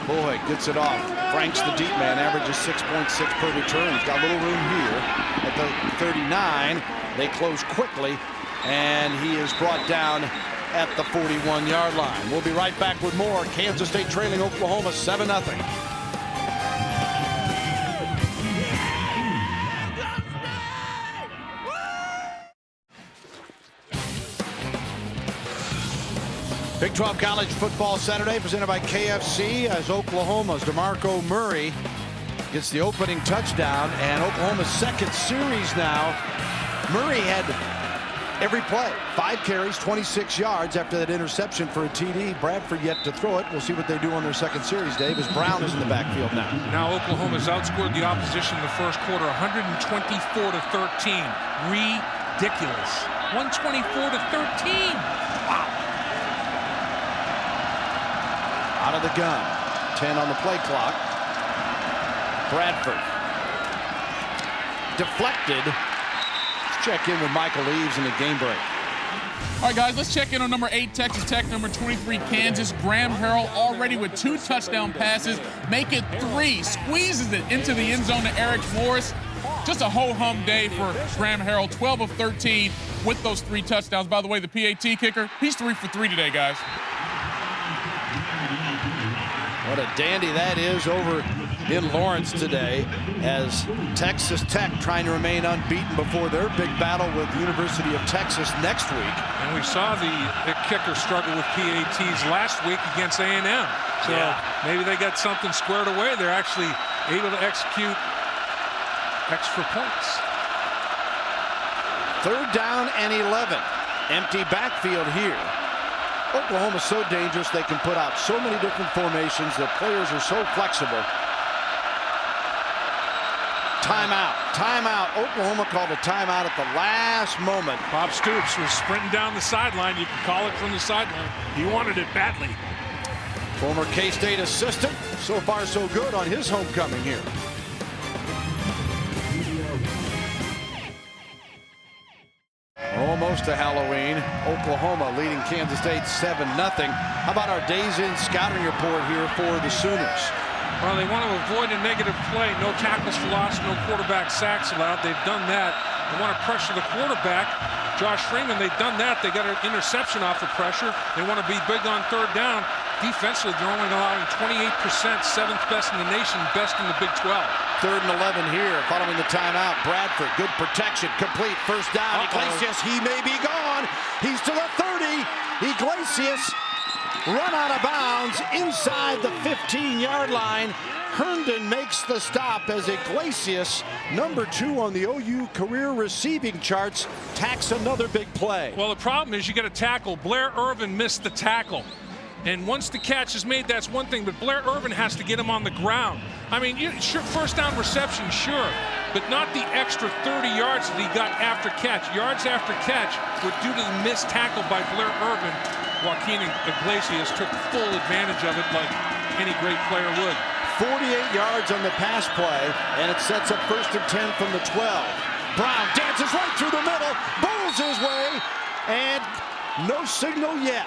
Boy, gets it off. Franks, the deep man, averages 6.6 per return. He's got a little room here at the 39. They close quickly, and he is brought down at the 41-yard line. We'll be right back with more. Kansas State trailing Oklahoma 7-0. Big 12 College Football Saturday presented by KFC as Oklahoma's DeMarco Murray gets the opening touchdown, and Oklahoma's second series now. Murray had every play, 5 carries, 26 yards after that interception for a TD. Bradford yet to throw it. We'll see what they do on their second series. Davis Brown is in the backfield now. Now Oklahoma's outscored the opposition in the first quarter 124-13. Ridiculous. 124-13. Wow. Out of the gun. 10 on the play clock. Bradford. Deflected. Let's check in with Michael Eaves in the game break. All right, guys, let's check in on number 8, Texas Tech, number 23, Kansas. Graham Harrell already with 2 touchdown passes. Make it 3. Squeezes it into the end zone to Eric Morris. Just a ho-hum day for Graham Harrell. 12 of 13 with those 3 touchdowns. By the way, the PAT kicker, he's 3 for 3 today, guys. What a dandy that is over in Lawrence today, as Texas Tech trying to remain unbeaten before their big battle with the University of Texas next week. And we saw the kicker struggle with PATs last week against A&M. So maybe they got something squared away. They're actually able to execute extra points. 3rd down and 11. Empty backfield here. Oklahoma's so dangerous, they can put out so many different formations. The players are so flexible. Timeout. Timeout. Oklahoma called a timeout at the last moment. Bob Stoops was sprinting down the sideline. You can call it from the sideline. He wanted it badly. Former K-State assistant. So far, so good on his homecoming here. Almost to Halloween. Oklahoma leading Kansas State 7-0. How about our days in scouting report here for the Sooners? Well, they want to avoid a negative play. No tackles for loss, no quarterback sacks allowed. They've done that. They want to pressure the quarterback. Josh Freeman, they've done that. They got an interception off the pressure. They want to be big on 3rd down. Defensively, they're only allowing 28%, 7th best in the nation, best in the Big 12. 3rd and 11 here, following the timeout. Bradford, good protection, complete, first down. Iglesias, he may be gone. He's to the 30. Iglesias run out of bounds inside the 15-yard line. Herndon makes the stop as Iglesias, number 2 on the OU career receiving charts, tacks another big play. Well, the problem is you got a tackle. Blair Irvin missed the tackle. And once the catch is made, that's one thing, but Blair Irvin has to get him on the ground. I mean, sure, first down reception, sure, but not the extra 30 yards that he got after catch. Yards after catch were due to the missed tackle by Blair Irvin. Joaquin Iglesias took full advantage of it like any great player would. 48 yards on the pass play, and it sets up 1st and 10 from the 12. Brown dances right through the middle, bowls his way, and no signal yet.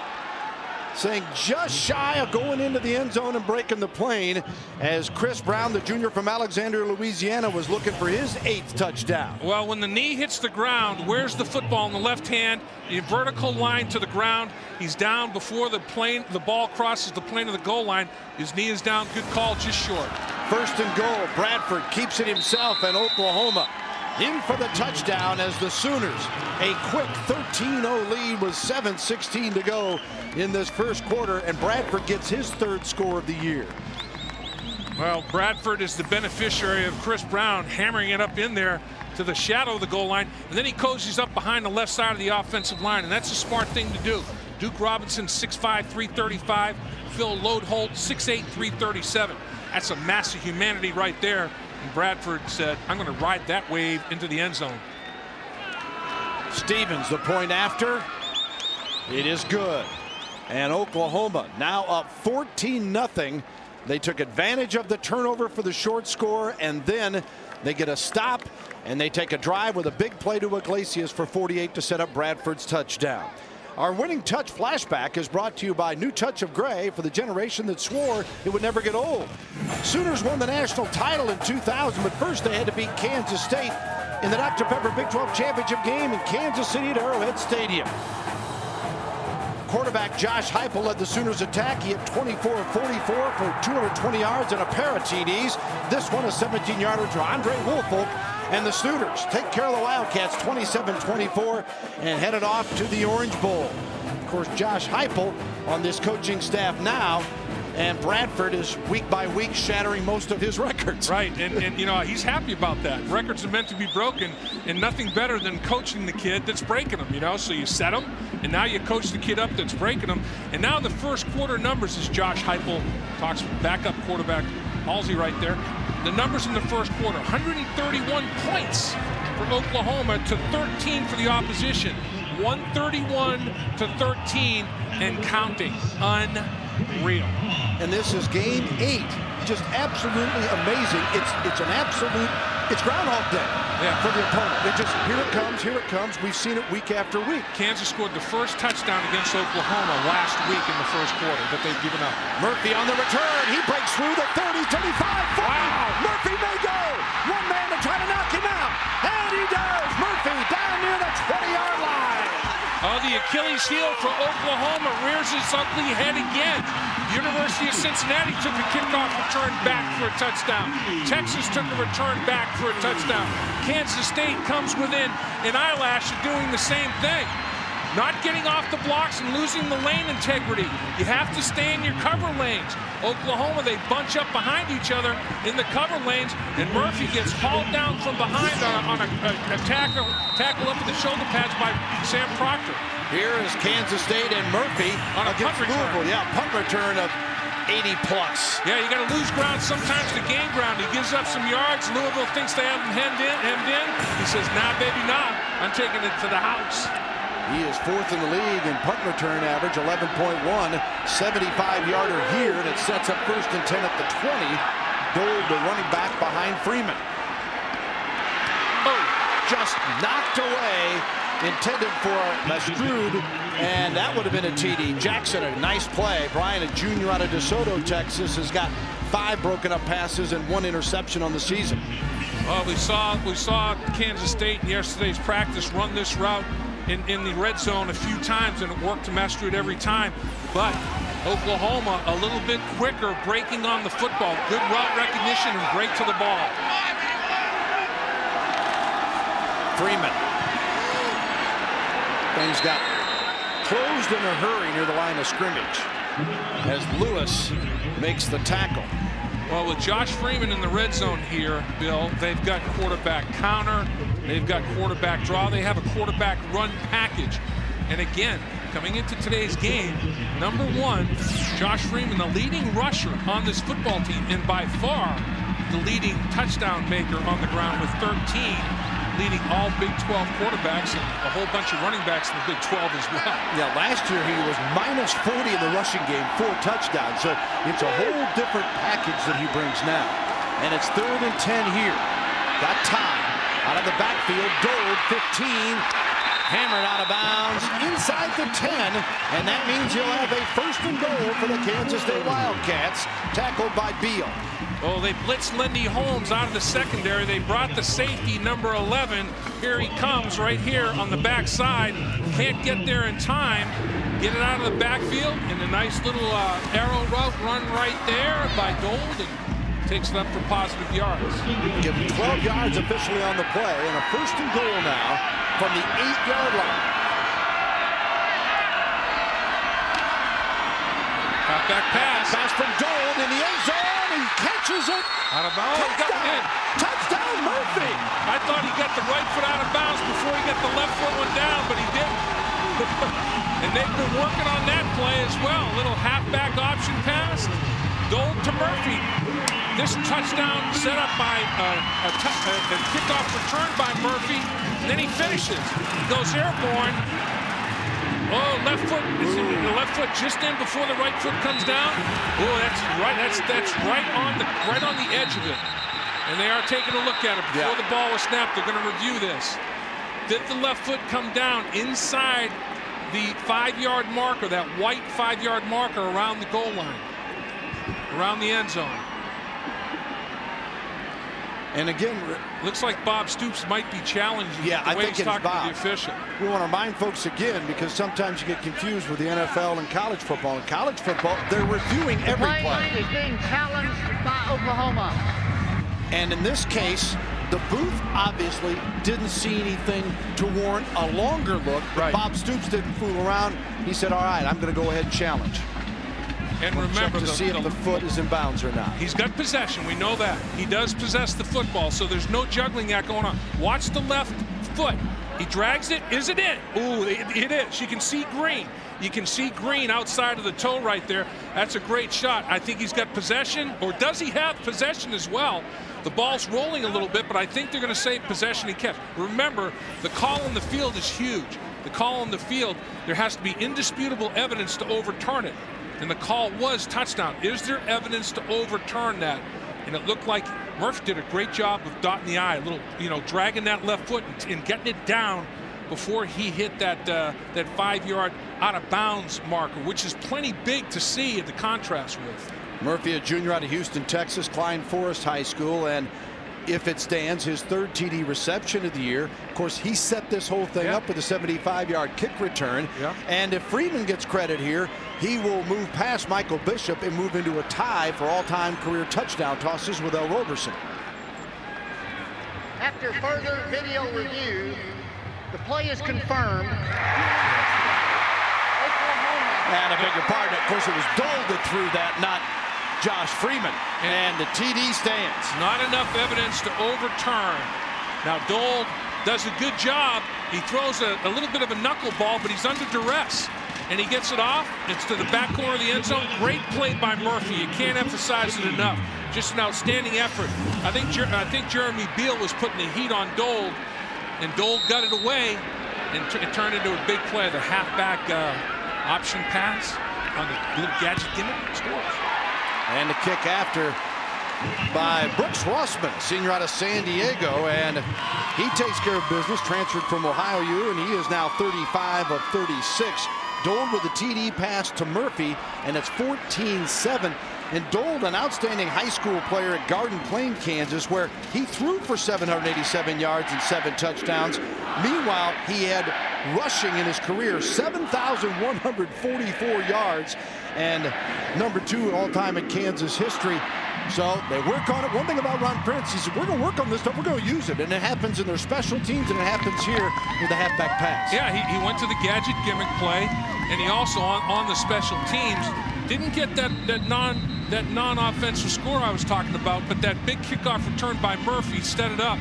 Saying just shy of going into the end zone and breaking the plane, as Chris Brown, the junior from Alexandria, Louisiana, was looking for his 8th touchdown. Well, when the knee hits the ground, where's the football in the left hand? The vertical line to the ground. He's down before the ball crosses the plane of the goal line. His knee is down. Good call, just short. 1st and goal. Bradford keeps it himself, and Oklahoma in for the touchdown as the Sooners, a quick 13-0 lead with 7:16 to go in this first quarter, and Bradford gets his 3rd score of the year. Well, Bradford is the beneficiary of Chris Brown hammering it up in there to the shadow of the goal line, and then he cozies up behind the left side of the offensive line, and that's a smart thing to do. Duke Robinson, 6'5", 335. Phil Lodeholt, 6'8", 337. That's a massive humanity right there. And Bradford said, I'm going to ride that wave into the end zone. Stevens, the point after. It is good. And Oklahoma now up 14-0. They took advantage of the turnover for the short score, and then they get a stop, and they take a drive with a big play to Iglesias for 48 to set up Bradford's touchdown. Our winning touch flashback is brought to you by New Touch of Gray, for the generation that swore it would never get old. Sooners won the national title in 2000, but first they had to beat Kansas State in the Dr. Pepper Big 12 championship game in Kansas City at Arrowhead Stadium. Quarterback Josh Heupel led the Sooners attack. He had 24 of 44 for 220 yards and a pair of TDs. This one a 17-yarder to Andre Woolfolk. And the Sooners take care of the Wildcats 27-24 and headed off to the Orange Bowl. Of course, Josh Heupel on this coaching staff now, and Bradford is week by week shattering most of his records. Right, and you know, he's happy about that. Records are meant to be broken, and nothing better than coaching the kid that's breaking them, you know. So you set them, and now you coach the kid up that's breaking them. And now the first quarter numbers, as Josh Heupel talks, backup quarterback Halsey right there. The numbers in the first quarter, 131 points for Oklahoma to 13 for the opposition. 131 to 13 and counting. Unreal. And this is game 8. Just absolutely amazing. It's Groundhog Day for the opponent. It just, here it comes. We've seen it week after week. Kansas scored the first touchdown against Oklahoma last week in the first quarter that they've given up. Murphy on the return. He breaks through the 30, 35, 40. Wow. Murphy may go. One man to try to knock him out. And he does. Murphy down near the 20-yard line. Oh, the Achilles heel for Oklahoma rears its ugly head again. University of Cincinnati took a kickoff return back for a touchdown. Texas took a return back for a touchdown. Kansas State comes within an eyelash of doing the same thing. Not getting off the blocks and losing the lane integrity. You have to stay in your cover lanes. Oklahoma, they bunch up behind each other in the cover lanes, and Murphy gets hauled down from behind on a tackle up at the shoulder pads by Sam Proctor. Here is Kansas State and Murphy on a punt return. Punt return of 80 plus. Yeah, you got to lose ground sometimes to gain ground. He gives up some yards. Louisville thinks they have him hemmed in. He says, nah, baby, nah. I'm taking it to the house. He is 4th in the league in punt return average, 11.1. 75-yarder here, and it sets up 1st and 10 at the 20. Gold, the running back behind Freeman. Oh, just knocked away. Intended for Lestrud, and that would have been a TD. Jackson, a nice play. Brian, a junior out of DeSoto, Texas, has got 5 broken up passes and 1 interception on the season. Well, we saw Kansas State in yesterday's practice run this route in the red zone a few times, and it worked to Lestrud every time. But Oklahoma a little bit quicker, breaking on the football. Good route recognition and break to the ball. Freeman. Things got closed in a hurry near the line of scrimmage as Lewis makes the tackle. Well, with Josh Freeman in the red zone here, Bill, they've got quarterback counter, they've got quarterback draw, they have a quarterback run package. And again, coming into today's game, number 1, Josh Freeman, the leading rusher on this football team, and by far the leading touchdown maker on the ground with 13. Leading all Big 12 quarterbacks and a whole bunch of running backs in the Big 12 as well. Yeah, last year he was minus 40 in the rushing game, 4 touchdowns. So it's a whole different package that he brings now. And it's 3rd and 10 here. Got time. Out of the backfield, Dole, 15. Hammered out of bounds inside the 10, and that means you'll have a 1st and goal for the Kansas State Wildcats, tackled by Beal. Oh, they blitzed Lindy Holmes out of the secondary. They brought the safety, number 11. Here he comes right here on the backside. Can't get there in time. Get it out of the backfield, and a nice little arrow route run right there by Gold, and takes it up for positive yards. Give him 12 yards officially on the play, and a 1st and goal now from the 8-yard line. Back pass. Pass from Dole in the end zone. He catches it. Out of bounds. Touchdown. Touchdown, Murphy. I thought he got the right foot out of bounds before he got the left foot one down, but he didn't. And they've been working on that play as well. A little halfback option pass. Dole to Murphy. This touchdown set up by a kickoff return by Murphy. And then he finishes. He goes airborne. Oh, left foot. The left foot just in before the right foot comes down. Oh, that's right. That's right on the edge of it. And they are taking a look at it before the ball was snapped. They're going to review this. Did the left foot come down inside the 5-yard marker, that white 5-yard marker around the goal line, around the end zone? And again, looks like Bob Stoops might be challenging I the way think he's talking Bob. to the official. We want to remind folks again, because sometimes you get confused with the NFL and college football. In college football, they're reviewing every play. Is being challenged by Oklahoma. And in this case, the booth obviously didn't see anything to warrant a longer look. But Bob Stoops didn't fool around. He said, all right, I'm going to go ahead and challenge. And remember, to see if the foot is in bounds or not. He's got possession. We know that. He does possess the football, so there's no juggling act going on. Watch the left foot. He drags it. Is it in? Ooh, it is. You can see green. You can see green outside of the toe right there. That's a great shot. I think he's got possession, or does he have possession as well? The ball's rolling a little bit, but I think they're going to say possession and catch. Remember, the call on the field is huge. The call on the field, there has to be indisputable evidence to overturn it. And the call was touchdown. Is there evidence to overturn that? And it looked like Murphy did a great job of dotting the I, a little, dragging that left foot and getting it down before he hit that 5-yard out of bounds marker, which is plenty big to see at the contrast with. Murphy, a junior out of Houston, Texas, Klein Forest High School, and if it stands, his 3rd TD reception of the year. Of course, he set this whole thing up with a 75-yard kick return. And if Freeman gets credit here, he will move past Michael Bishop and move into a tie for all-time career touchdown tosses with L. Roberson. After further video review, the play is confirmed. And I beg your pardon, of course, it was Dole that threw that, not Josh Freeman. And the TD stands. Not enough evidence to overturn. Now Dole does a good job. He throws a little bit of a knuckleball, but he's under duress. And he gets it off. It's to the back corner of the end zone. Great play by Murphy. You can't emphasize it enough. Just an outstanding effort. I think Jeremy Beal was putting the heat on Dole, and Dole got it away, and it turned into a big play. The halfback option pass on the little gadget gimmick scores. And the kick after by Brooks Rossman, senior out of San Diego, and he takes care of business, transferred from Ohio U, and he is now 35 of 36. Dole with the TD pass to Murphy, and it's 14-7. And Dole, an outstanding high school player at Garden Plain, Kansas, where he threw for 787 yards and 7 touchdowns. Meanwhile, he had rushing in his career, 7,144 yards, and number 2 all-time in Kansas history. So they work on it. One thing about Ron Prince, he said, we're going to work on this stuff. We're going to use it. And it happens in their special teams, and it happens here with the halfback pass. Yeah, he went to the gadget gimmick play, and he also, on the special teams, didn't get that non-offensive score I was talking about, but that big kickoff return by Murphy set it up.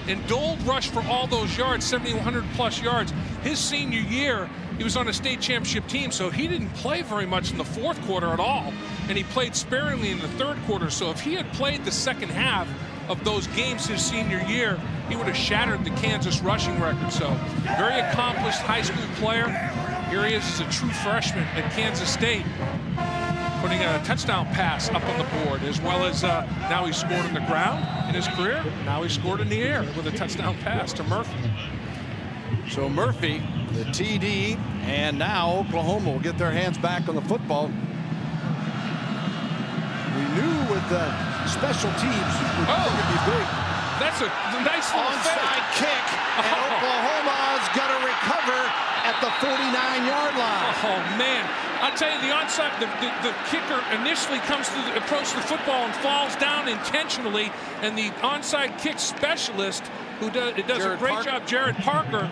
And Dole rushed for all those yards, 7,100-plus yards. His senior year, he was on a state championship team, so he didn't play very much in the 4th quarter at all, and he played sparingly in the 3rd quarter. So if he had played the second half of those games his senior year, he would have shattered the Kansas rushing record. So very accomplished high school player. Here he is as a true freshman at Kansas State. putting a touchdown pass up on the board, as well as now he scored on the ground in his career. Now he scored in the air with a touchdown pass to Murphy. So Murphy, the TD, and now Oklahoma will get their hands back on the football. We knew with the special teams it would be big. That's a nice onside kick, and Oklahoma's got to recover at the 49-yard line. Oh man, I'll tell you, the onside, the kicker initially comes to approach the football and falls down intentionally, and the onside kick specialist, who does a great job, Jared Parker.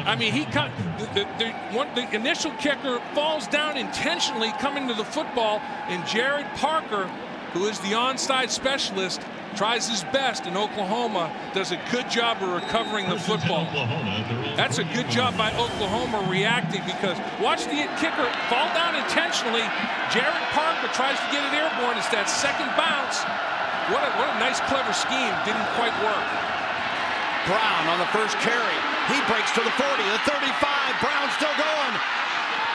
I mean, he cut the initial kicker falls down intentionally coming to the football, and Jared Parker, who is the onside specialist, tries his best, and Oklahoma does a good job of recovering the football. That's a good job by Oklahoma reacting, because watch the kicker fall down intentionally. Jared Parker tries to get it airborne. It's that second bounce. What a nice, clever scheme. Didn't quite work. Brown on the first carry. He breaks to the 40, the 35. Brown still going.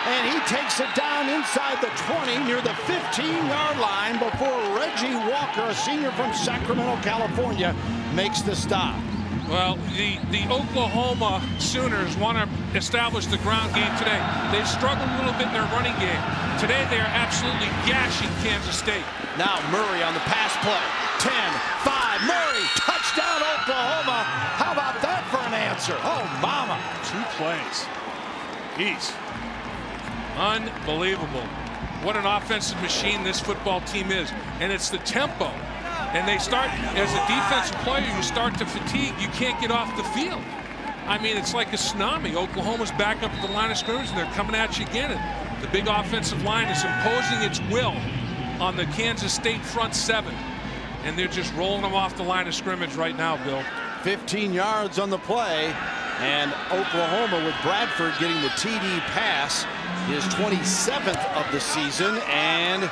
And he takes it down inside the 20 near the 15-yard line before Reggie Walker, a senior from Sacramento, California, makes the stop. Well, the Oklahoma Sooners want to establish the ground game today. They've struggled a little bit in their running game. Today they are absolutely gashing Kansas State. Now Murray on the pass play. 10, 5, Murray, touchdown Oklahoma. How about that for an answer? Oh, mama. 2 plays. Jeez. Unbelievable. What an offensive machine this football team is. And it's the tempo. And they start, as a defensive player, you start to fatigue. You can't get off the field. I mean, it's like a tsunami. Oklahoma's back up at the line of scrimmage, and they're coming at you again. And the big offensive line is imposing its will on the Kansas State front 7. And they're just rolling them off the line of scrimmage right now, Bill. 15 yards on the play. And Oklahoma, with Bradford getting the TD pass, his 27th of the season, and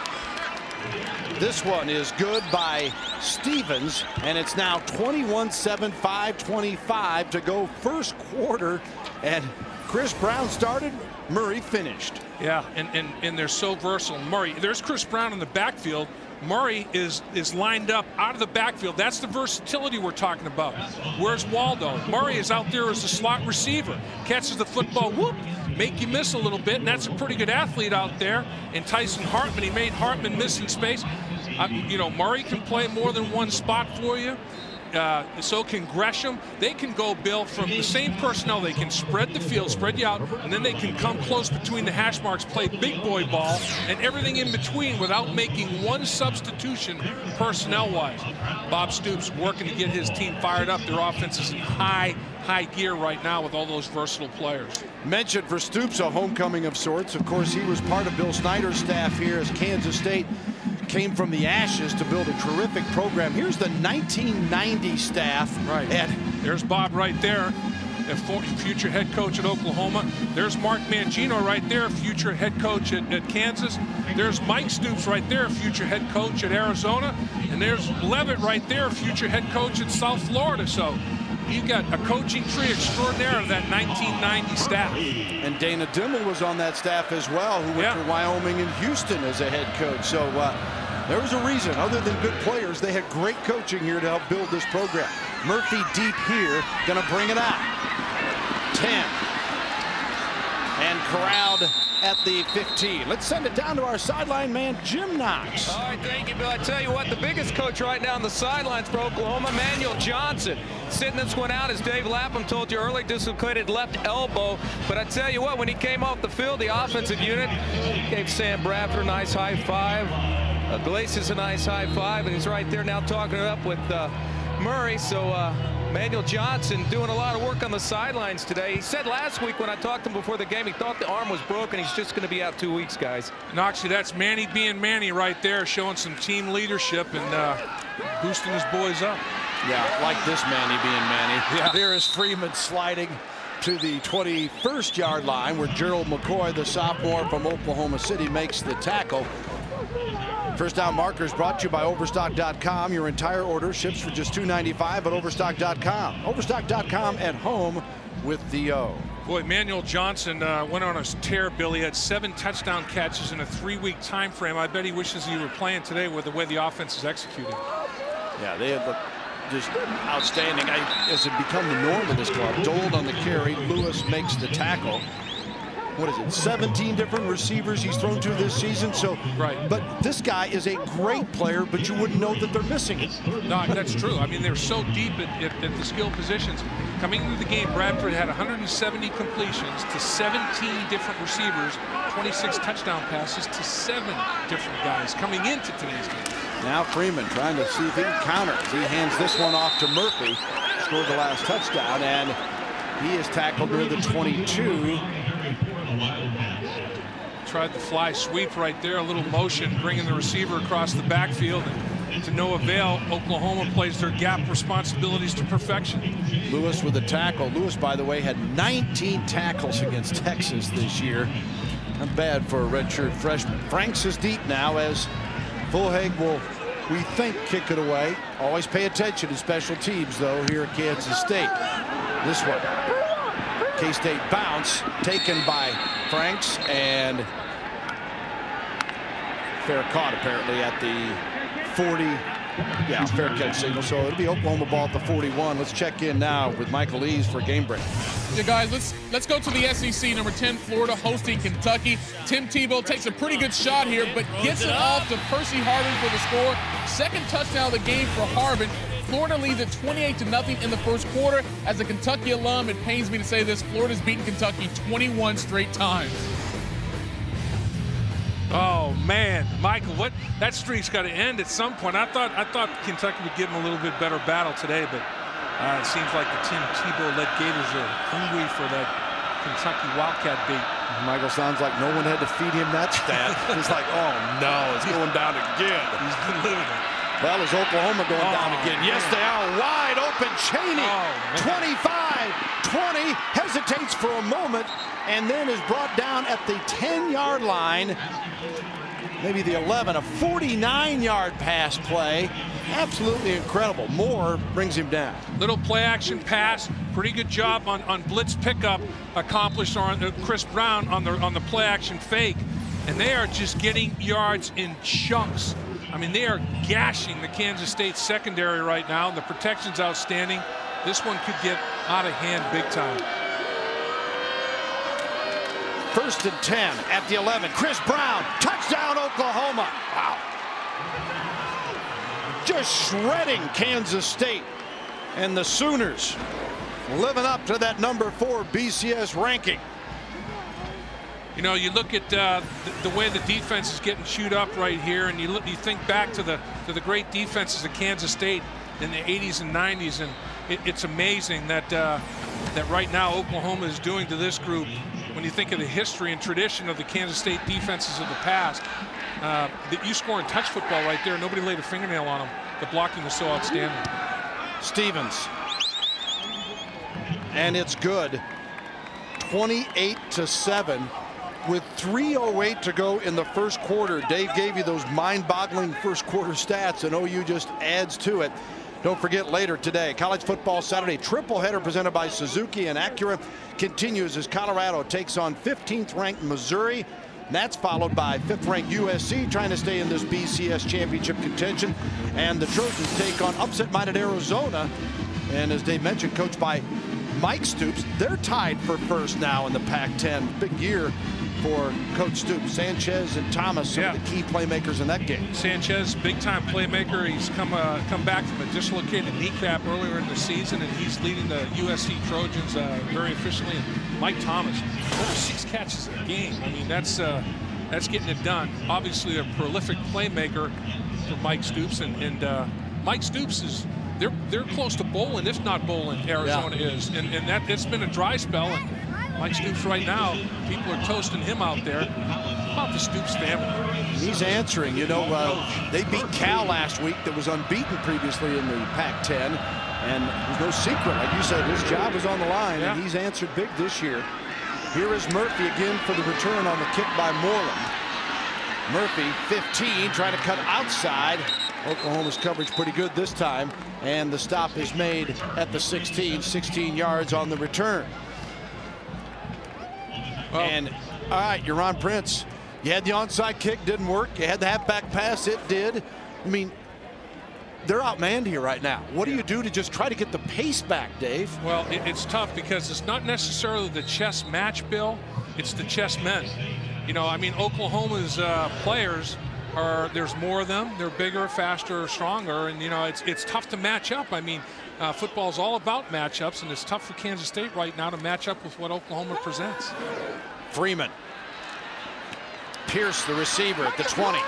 this one is good by Stevens, and it's now 21-7, 5:25 to go first quarter, and Chris Brown started, Murray finished. Yeah, and they're so versatile. Murray, there's Chris Brown in the backfield. Murray is lined up out of the backfield. That's the versatility we're talking about. Where's Waldo? Murray is out there as a slot receiver. Catches the football, whoop, make you miss a little bit, and that's a pretty good athlete out there. And Tyson Hartman, he made Hartman miss in space. You know, Murray can play more than one spot for you. So can Gresham. They can go, Bill, from the same personnel. They can spread the field, spread you out, and then they can come close between the hash marks, play big boy ball, and everything in between without making one substitution personnel-wise. Bob Stoops working to get his team fired up. Their offense is in high gear right now with all those versatile players. Mentioned for Stoops, a homecoming of sorts. Of course, he was part of Bill Snyder's staff here as Kansas State came from the ashes to build a terrific program. Here's the 1990 staff. Right. And there's Bob right there, a future head coach at Oklahoma. There's Mark Mangino right there, future head coach at Kansas. There's Mike Stoops right there, future head coach at Arizona. And there's Levitt right there, future head coach at South Florida. So you got a coaching tree extraordinaire of that 1990 staff. And Dana Dimmel was on that staff as well, who went to Wyoming and Houston as a head coach. So there was a reason. Other than good players, they had great coaching here to help build this program. Murphy deep here, gonna bring it out. 10. And corralled at the 15. Let's send it down to our sideline man, Jim Knox. All right, thank you, Bill. I tell you what, the biggest coach right now on the sidelines for Oklahoma, Manuel Johnson. Sitting this one out, as Dave Lapham told you earlier, dislocated left elbow. But I tell you what, when he came off the field, the offensive unit gave Sam Bradford a nice high five. Glacius a nice high five, and he's right there now talking it up with Murray. So Manuel Johnson doing a lot of work on the sidelines today. He said last week when I talked to him before the game, he thought the arm was broken. He's just going to be out 2 weeks, guys. Noxie, that's Manny being Manny right there, showing some team leadership and boosting his boys up. Yeah, like this Manny being Manny. Yeah. There is Freeman sliding to the 21st yard line, where Gerald McCoy, the sophomore from Oklahoma City, makes the tackle. First down markers brought to you by Overstock.com. Your entire order ships for just $2.95 at Overstock.com. Overstock.com, at home with the O. Boy, Manuel Johnson went on a tear, Billy. He had 7 touchdown catches in a 3-week time frame. I bet he wishes he were playing today with the way the offense is executing. Yeah, they have looked just outstanding. As it become the norm of this club, Dold on the carry, Lewis makes the tackle. What is it, 17 different receivers he's thrown to this season? So, right. But this guy is a great player, but you wouldn't know that they're missing it. No, that's true. I mean, they're so deep at the skill positions. Coming into the game, Bradford had 170 completions to 17 different receivers, 26 touchdown passes to 7 different guys coming into today's game. Now Freeman trying to see if he can counter. He hands this one off to Murphy, scored the last touchdown, and he is tackled near the 22. Tried the fly sweep right there, a little motion, bringing the receiver across the backfield. And to no avail, Oklahoma plays their gap responsibilities to perfection. Lewis with a tackle. Lewis, by the way, had 19 tackles against Texas this year. Not bad for a redshirt freshman. Franks is deep now as Fulhag will, we think, kick it away. Always pay attention to special teams, though, here at Kansas State. This one, K-State bounce taken by Franks, and fair caught apparently at the 40. Yeah, fair catch signal. So it'll be Oklahoma ball at the 41. Let's check in now with Michael Eaves for Game Break. Yeah, guys, let's go to the SEC. Number 10, Florida hosting Kentucky. Tim Tebow takes a pretty good shot here, but gets it off to Percy Harvin for the score. Second touchdown of the game for Harvin. Florida leads at 28-0 in the first quarter. As a Kentucky alum, it pains me to say this, Florida's beaten Kentucky 21 straight times. Oh man, Michael, that streak's got to end at some point. I thought Kentucky would give them a little bit better battle today, but it seems like the Tim Tebow-led Gators are hungry for that Kentucky Wildcat beat. Michael, sounds like no one had to feed him that stat. It's like, oh no, it's going down again. He's been living it. Well, is Oklahoma going down again? Yes, they are. Wide open. Cheney, 25-20, hesitates for a moment, and then is brought down at the 10-yard line. Maybe the 11, a 49-yard pass play. Absolutely incredible. Moore brings him down. Little play-action pass. Pretty good job on blitz pickup accomplished on Chris Brown on the play-action fake. And they are just getting yards in chunks. I mean, they are gashing the Kansas State secondary right now. The protection's outstanding. This one could get out of hand big time. 1st and 10 at the 11. Chris Brown, touchdown Oklahoma. Wow. Just shredding Kansas State. And the Sooners living up to that number 4 BCS ranking. You know, you look at the way the defense is getting chewed up right here, and you think back to the great defenses of Kansas State in the 80s and 90s, and it's amazing that right now Oklahoma is doing to this group. When you think of the history and tradition of the Kansas State defenses of the past, that you score in touch football right there, nobody laid a fingernail on them. The blocking was so outstanding. Stevens, and it's good. 28-7. With 3:08 to go in the first quarter. Dave gave you those mind-boggling first quarter stats, and OU just adds to it. Don't forget, later today, College Football Saturday triple header presented by Suzuki and Acura continues as Colorado takes on 15th ranked Missouri. And that's followed by 5th ranked USC trying to stay in this BCS championship contention. And the Trojans take on upset-minded Arizona. And as Dave mentioned, coached by Mike Stoops, they're tied for first now in the Pac-10. Big year for Coach Stoops. Sanchez and Thomas, some of the key playmakers in that game. Sanchez, big-time playmaker. He's come back from a dislocated kneecap earlier in the season, and he's leading the USC Trojans very efficiently. And Mike Thomas, over 6 catches a game. I mean, that's getting it done. Obviously, a prolific playmaker for Mike Stoops, and Mike Stoops is. They're close to bowling, if not bowling. Arizona is, and that it's been a dry spell. And Mike Stoops right now, people are toasting him out there. How about the Stoops family? He's answering. You know, they beat Cal last week, that was unbeaten previously in the Pac-10, and there's no secret. Like you said, his job is on the line, and he's answered big this year. Here is Murphy again for the return on the kick by Moreland. Murphy, 15, trying to cut outside. Oklahoma's coverage pretty good this time, and the stop is made at the 16 yards on the return. Well, and all right, you're Ron Prince. You had the onside kick, didn't work. You had the halfback pass, it did. I mean, they're outmanned here right now. What do you do to just try to get the pace back, Dave? Well, it's tough because it's not necessarily the chess match, Bill. It's the chess men. You know, I mean, Oklahoma's players there's more of them. They're bigger, faster, stronger, and you know it's tough to match up. I mean, football's all about matchups, and it's tough for Kansas State right now to match up with what Oklahoma presents. Freeman. Pierce, the receiver, at the 20.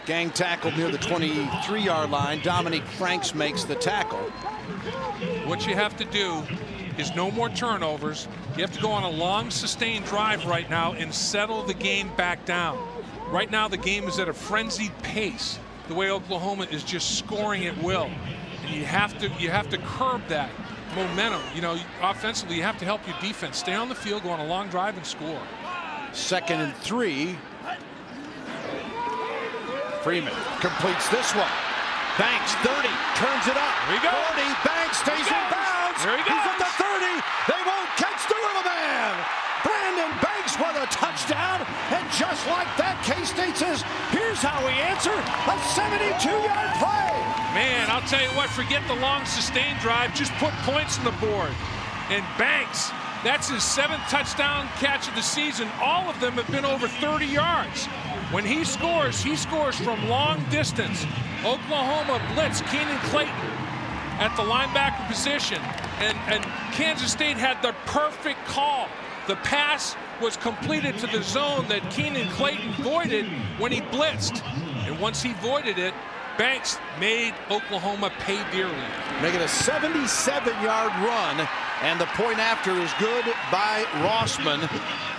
Gang tackle near the 23-yard line. Dominique Franks makes the tackle. What you have to do is no more turnovers. You have to go on a long, sustained drive right now and settle the game back down. Right now, the game is at a frenzied pace. The way Oklahoma is just scoring at will, and you have to curb that momentum. You know, offensively, you have to help your defense stay on the field, go on a long drive, and score. 2nd and 3. Freeman completes this one. Banks, 30, turns it up. Here he goes. 40, Banks stays in bounds. Here he goes. He's at the 30. They won't catch the little man. Brandon Banks with a touchdown. And just like that, K-State says, here's how we answer a 72-yard play. Man, I'll tell you what, forget the long sustained drive. Just put points on the board. And Banks, that's his 7th touchdown catch of the season. All of them have been over 30 yards. When he scores from long distance. Oklahoma blitz Keenan Clayton at the linebacker position. And Kansas State had the perfect call. The pass was completed to the zone that Keenan Clayton voided when he blitzed. And once he voided it, Banks made Oklahoma pay dearly. Make it a 77-yard run, and the point after is good by Rossman.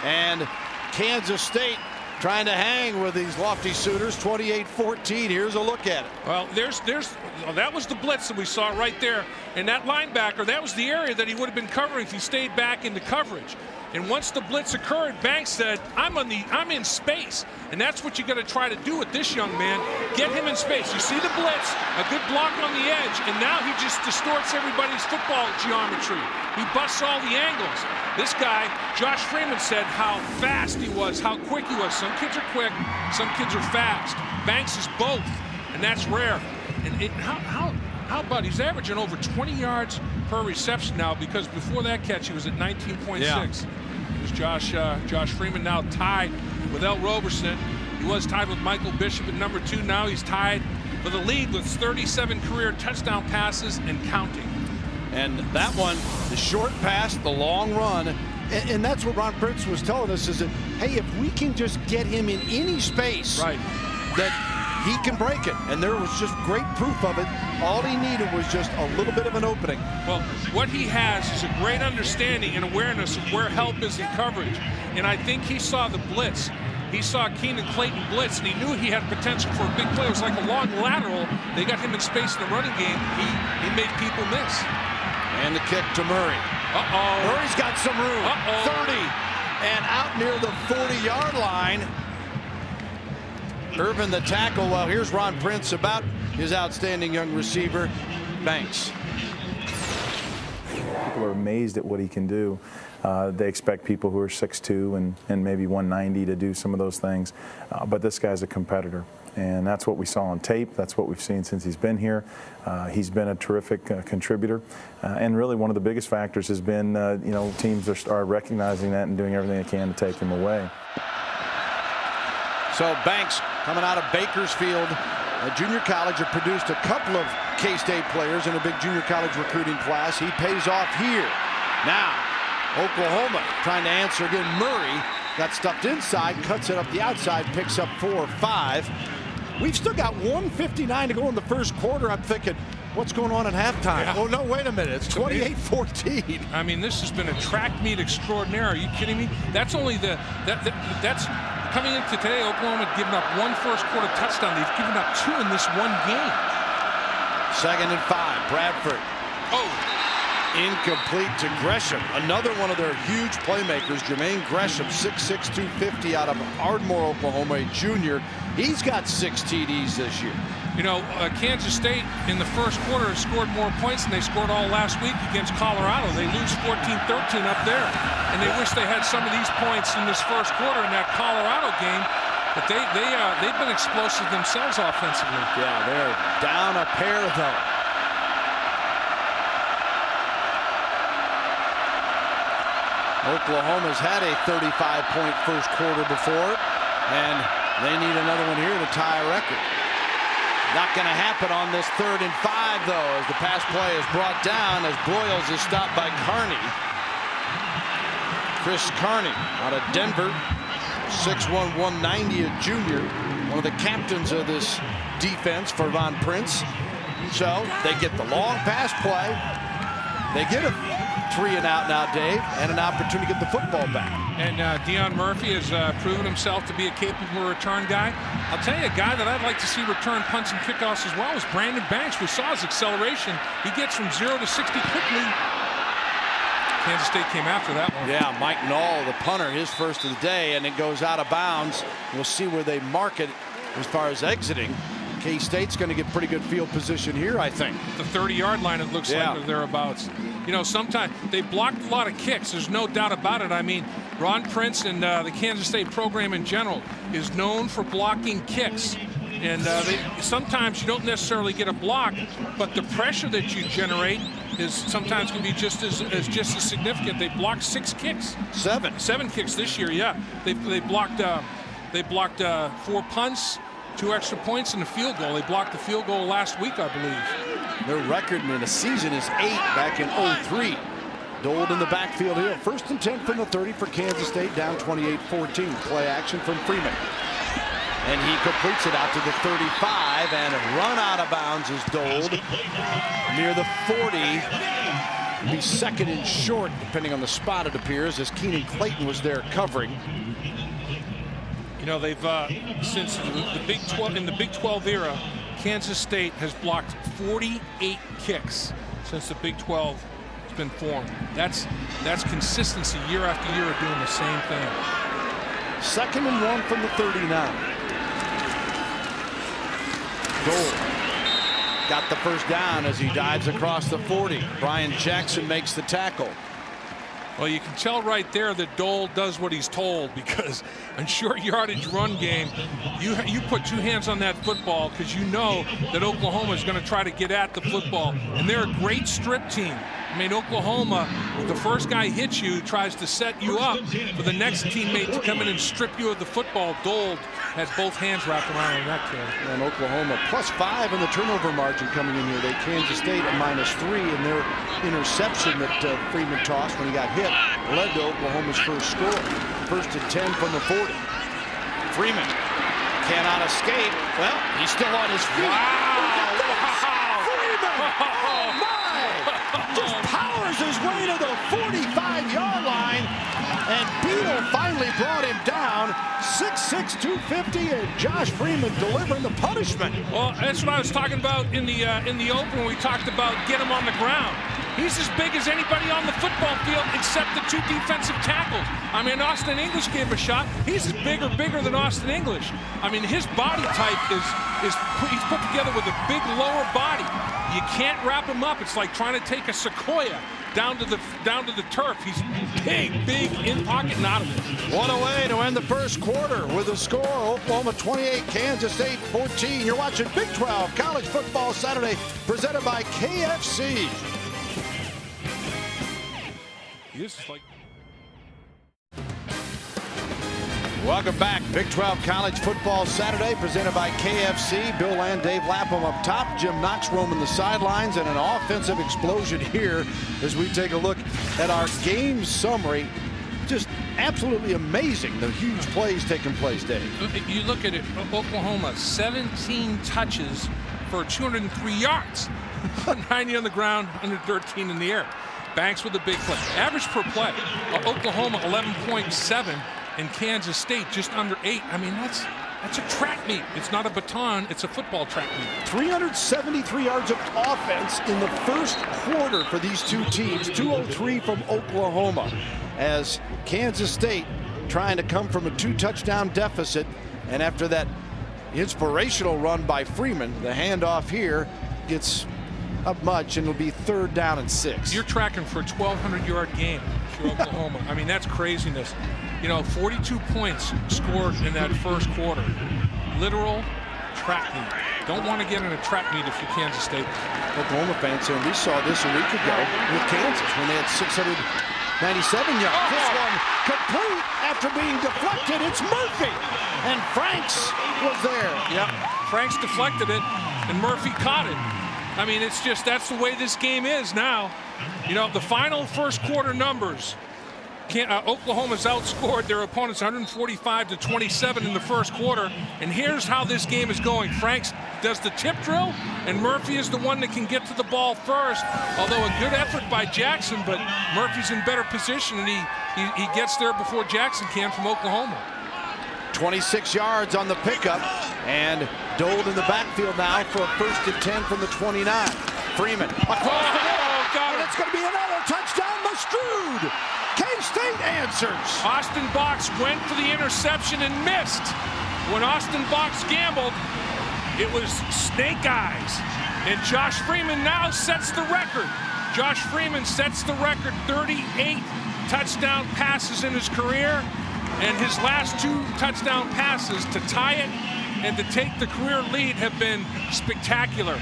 And Kansas State trying to hang with these lofty Sooners. 28-14. Here's a look at it. Well, that was the blitz that we saw right there. And that linebacker, that was the area that he would have been covering if he stayed back into coverage. And once the blitz occurred, Banks said, I'm in space. And that's what you got to try to do with this young man. Get him in space. You see the blitz, a good block on the edge, and now he just distorts everybody's football geometry. He busts all the angles. This guy, Josh Freeman, said how fast he was, how quick he was. Some kids are quick, some kids are fast. Banks is both, and that's rare. And how about he's averaging over 20 yards per reception now, because before that catch he was at 19.6. Yeah. It was Josh Freeman now tied with El Roberson. He was tied with Michael Bishop at number 2. Now he's tied for the lead with 37 career touchdown passes and counting. And that one, the short pass, the long run, and that's what Ron Prince was telling us, is that, hey, if we can just get him in any space, right, that he can break it. And there was just great proof of it. All he needed was just a little bit of an opening. Well, what he has is a great understanding and awareness of where help is in coverage. And I think he saw the blitz. He saw Keenan Clayton blitz, and he knew he had potential for a big play. It was like a long lateral. They got him in space in the running game. He made people miss. And the kick to Murray. Murray's got some room. 30. And out near the 40-yard line. Irvin the tackle. Well, here's Ron Prince about his outstanding young receiver, Banks. People are amazed at what he can do. They expect people who are 6'2" and maybe 190 to do some of those things. But this guy's a competitor. And that's what we saw on tape. That's what we've seen since he's been here. He's been a terrific contributor. And really one of the biggest factors has been, teams are recognizing that and doing everything they can to take him away. So Banks, coming out of Bakersfield, a junior college, have produced a couple of K-State players in a big junior college recruiting class. He pays off here. Now, Oklahoma trying to answer again. Murray got stuffed inside, cuts it up the outside, picks up 4 or 5. We've still got 1:59 to go in the first quarter. I'm thinking, what's going on at halftime? Yeah. Oh, no, wait a minute. It's 28-14. I mean, this has been a track meet extraordinaire. Are you kidding me? That's only that's coming into today. Oklahoma had given up 1 first quarter touchdown. They've given up 2 in this one game. 2nd and 5. Bradford. Incomplete to Gresham. Another one of their huge playmakers, Jermaine Gresham, 6'6", 250 out of Ardmore, Oklahoma, a junior. He's got 6 TDs this year. You know, Kansas State in the first quarter has scored more points than they scored all last week against Colorado. They lose 14-13 up there, and they wish they had some of these points in this first quarter in that Colorado game. But they've been explosive themselves offensively. Yeah, they're down a pair though. Oklahoma's had a 35-point first quarter before, and they need another one here to tie a record. Not going to happen on this 3rd and 5, though, as the pass play is brought down as Broyles is stopped by Carney. Chris Carney out of Denver, 6'1", 190, a junior, one of the captains of this defense for Von Prince. So they get the long pass play. They get a 3-and-out now, Dave, and an opportunity to get the football back. And Deion Murphy has proven himself to be a capable return guy. I'll tell you, a guy that I'd like to see return punts and kickoffs as well is Brandon Banks. We saw his acceleration. He gets from 0 to 60 quickly. Kansas State came after that one. Yeah, Mike Knoll, the punter, his first of the day, and it goes out of bounds. We'll see where they mark it as far as exiting. K-State's going to get pretty good field position here, I think. The 30-yard line, it looks like, or thereabouts. You know, sometimes they blocked a lot of kicks. There's no doubt about it. I mean, Ron Prince and the Kansas State program in general is known for blocking kicks. And sometimes you don't necessarily get a block, but the pressure that you generate is sometimes can be just as significant. They blocked 6 kicks. 7 kicks this year. Yeah, they blocked 4 punts, 2 extra points, and a field goal. They blocked the field goal last week, I believe. Their record in a season is 8 back in 03. Dold in the backfield here. 1st and 10 from the 30 for Kansas State, down 28-14. Play action from Freeman. And he completes it out to the 35, and run out of bounds is Dold near the 40. Be 2nd and short, depending on the spot, it appears, as Keenan Clayton was there covering. You know, they've since the Big 12, in the Big 12 era, Kansas State has blocked 48 kicks since the Big 12 has been formed. That's consistency year after year of doing the same thing. 2nd and 1 from the 39. Dold got the first down as he dives across the 40. Brian Jackson makes the tackle. Well, you can tell right there that Dold does what he's told, because in short yardage run game, you put 2 hands on that football because you know that Oklahoma is going to try to get at the football, and they're a great strip team. I mean, Oklahoma, if the first guy hits you, tries to set you up for the next teammate to come in and strip you of the football. Dold has both hands wrapped around in that kid. And Oklahoma +5 in the turnover margin coming in here. They Kansas State a -3, and their interception that Freeman tossed when he got hit led to Oklahoma's first score. 1st and 10 from the 40. Freeman cannot escape. Well, he's still on his feet. Freeman! Oh my! Just powers his way to the 45-yard line, and Beadle finally brought him down. 6'6", 250, and Josh Freeman delivering the punishment. Well, that's what I was talking about in the open when we talked about get him on the ground. He's as big as anybody on the football field except the 2 defensive tackles. I mean, Austin English gave him a shot. He's as bigger than Austin English. I mean, his body type is he's put together with a big lower body. You can't wrap him up. It's like trying to take a sequoia down to the turf. He's big in pocket and out of it. One away to end the first quarter with a score: Oklahoma 28, Kansas State 14. You're watching Big 12 College Football Saturday, presented by KFC. This is like. Welcome back. Big 12 College Football Saturday, presented by KFC. Bill Land, Dave Lapham up top. Jim Knox roaming the sidelines, and an offensive explosion here as we take a look at our game summary. Just absolutely amazing, the huge plays taking place, Dave. You look at it, Oklahoma, 17 touches for 203 yards. 90 on the ground, 113 in the air. Banks with a big play. Average per play, Oklahoma 11.7, and Kansas State just under 8. I mean, that's a track meet. It's not a baton, it's a football track meet. 373 yards of offense in the first quarter for these 2 teams. 203 from Oklahoma, as Kansas State trying to come from a 2-touchdown deficit, and after that inspirational run by Freeman. The handoff here gets up much, and it'll be 3rd down and 6. You're tracking for a 1,200-yard game for Oklahoma. I mean, that's craziness. You know, 42 points scored in that first quarter. Literal trap meet. Don't want to get in a trap meet if you're Kansas State. Oklahoma fans saying we saw this a week ago with Kansas when they had 697 yards. This one complete after being deflected. It's Murphy, and Franks was there. Yep, Franks deflected it, and Murphy caught it. I mean, it's just, that's the way this game is now. You know, the final first quarter numbers, Oklahoma's outscored their opponents 145-27 in the first quarter. And here's how this game is going. Franks does the tip drill, and Murphy is the one that can get to the ball first. Although a good effort by Jackson, but Murphy's in better position, and he gets there before Jackson can from Oklahoma. 26 yards on the pickup, and Dold in the backfield now for a 1st and 10 from the 29. Freeman across the middle, and it's going to be another touchdown. Mastrud. K-State answers. Austin Box went for the interception and missed. When Austin Box gambled, it was snake eyes. And Josh Freeman now sets the record. Josh Freeman sets the record, 38 touchdown passes in his career. And his last 2 touchdown passes to tie it and to take the career lead have been spectacular.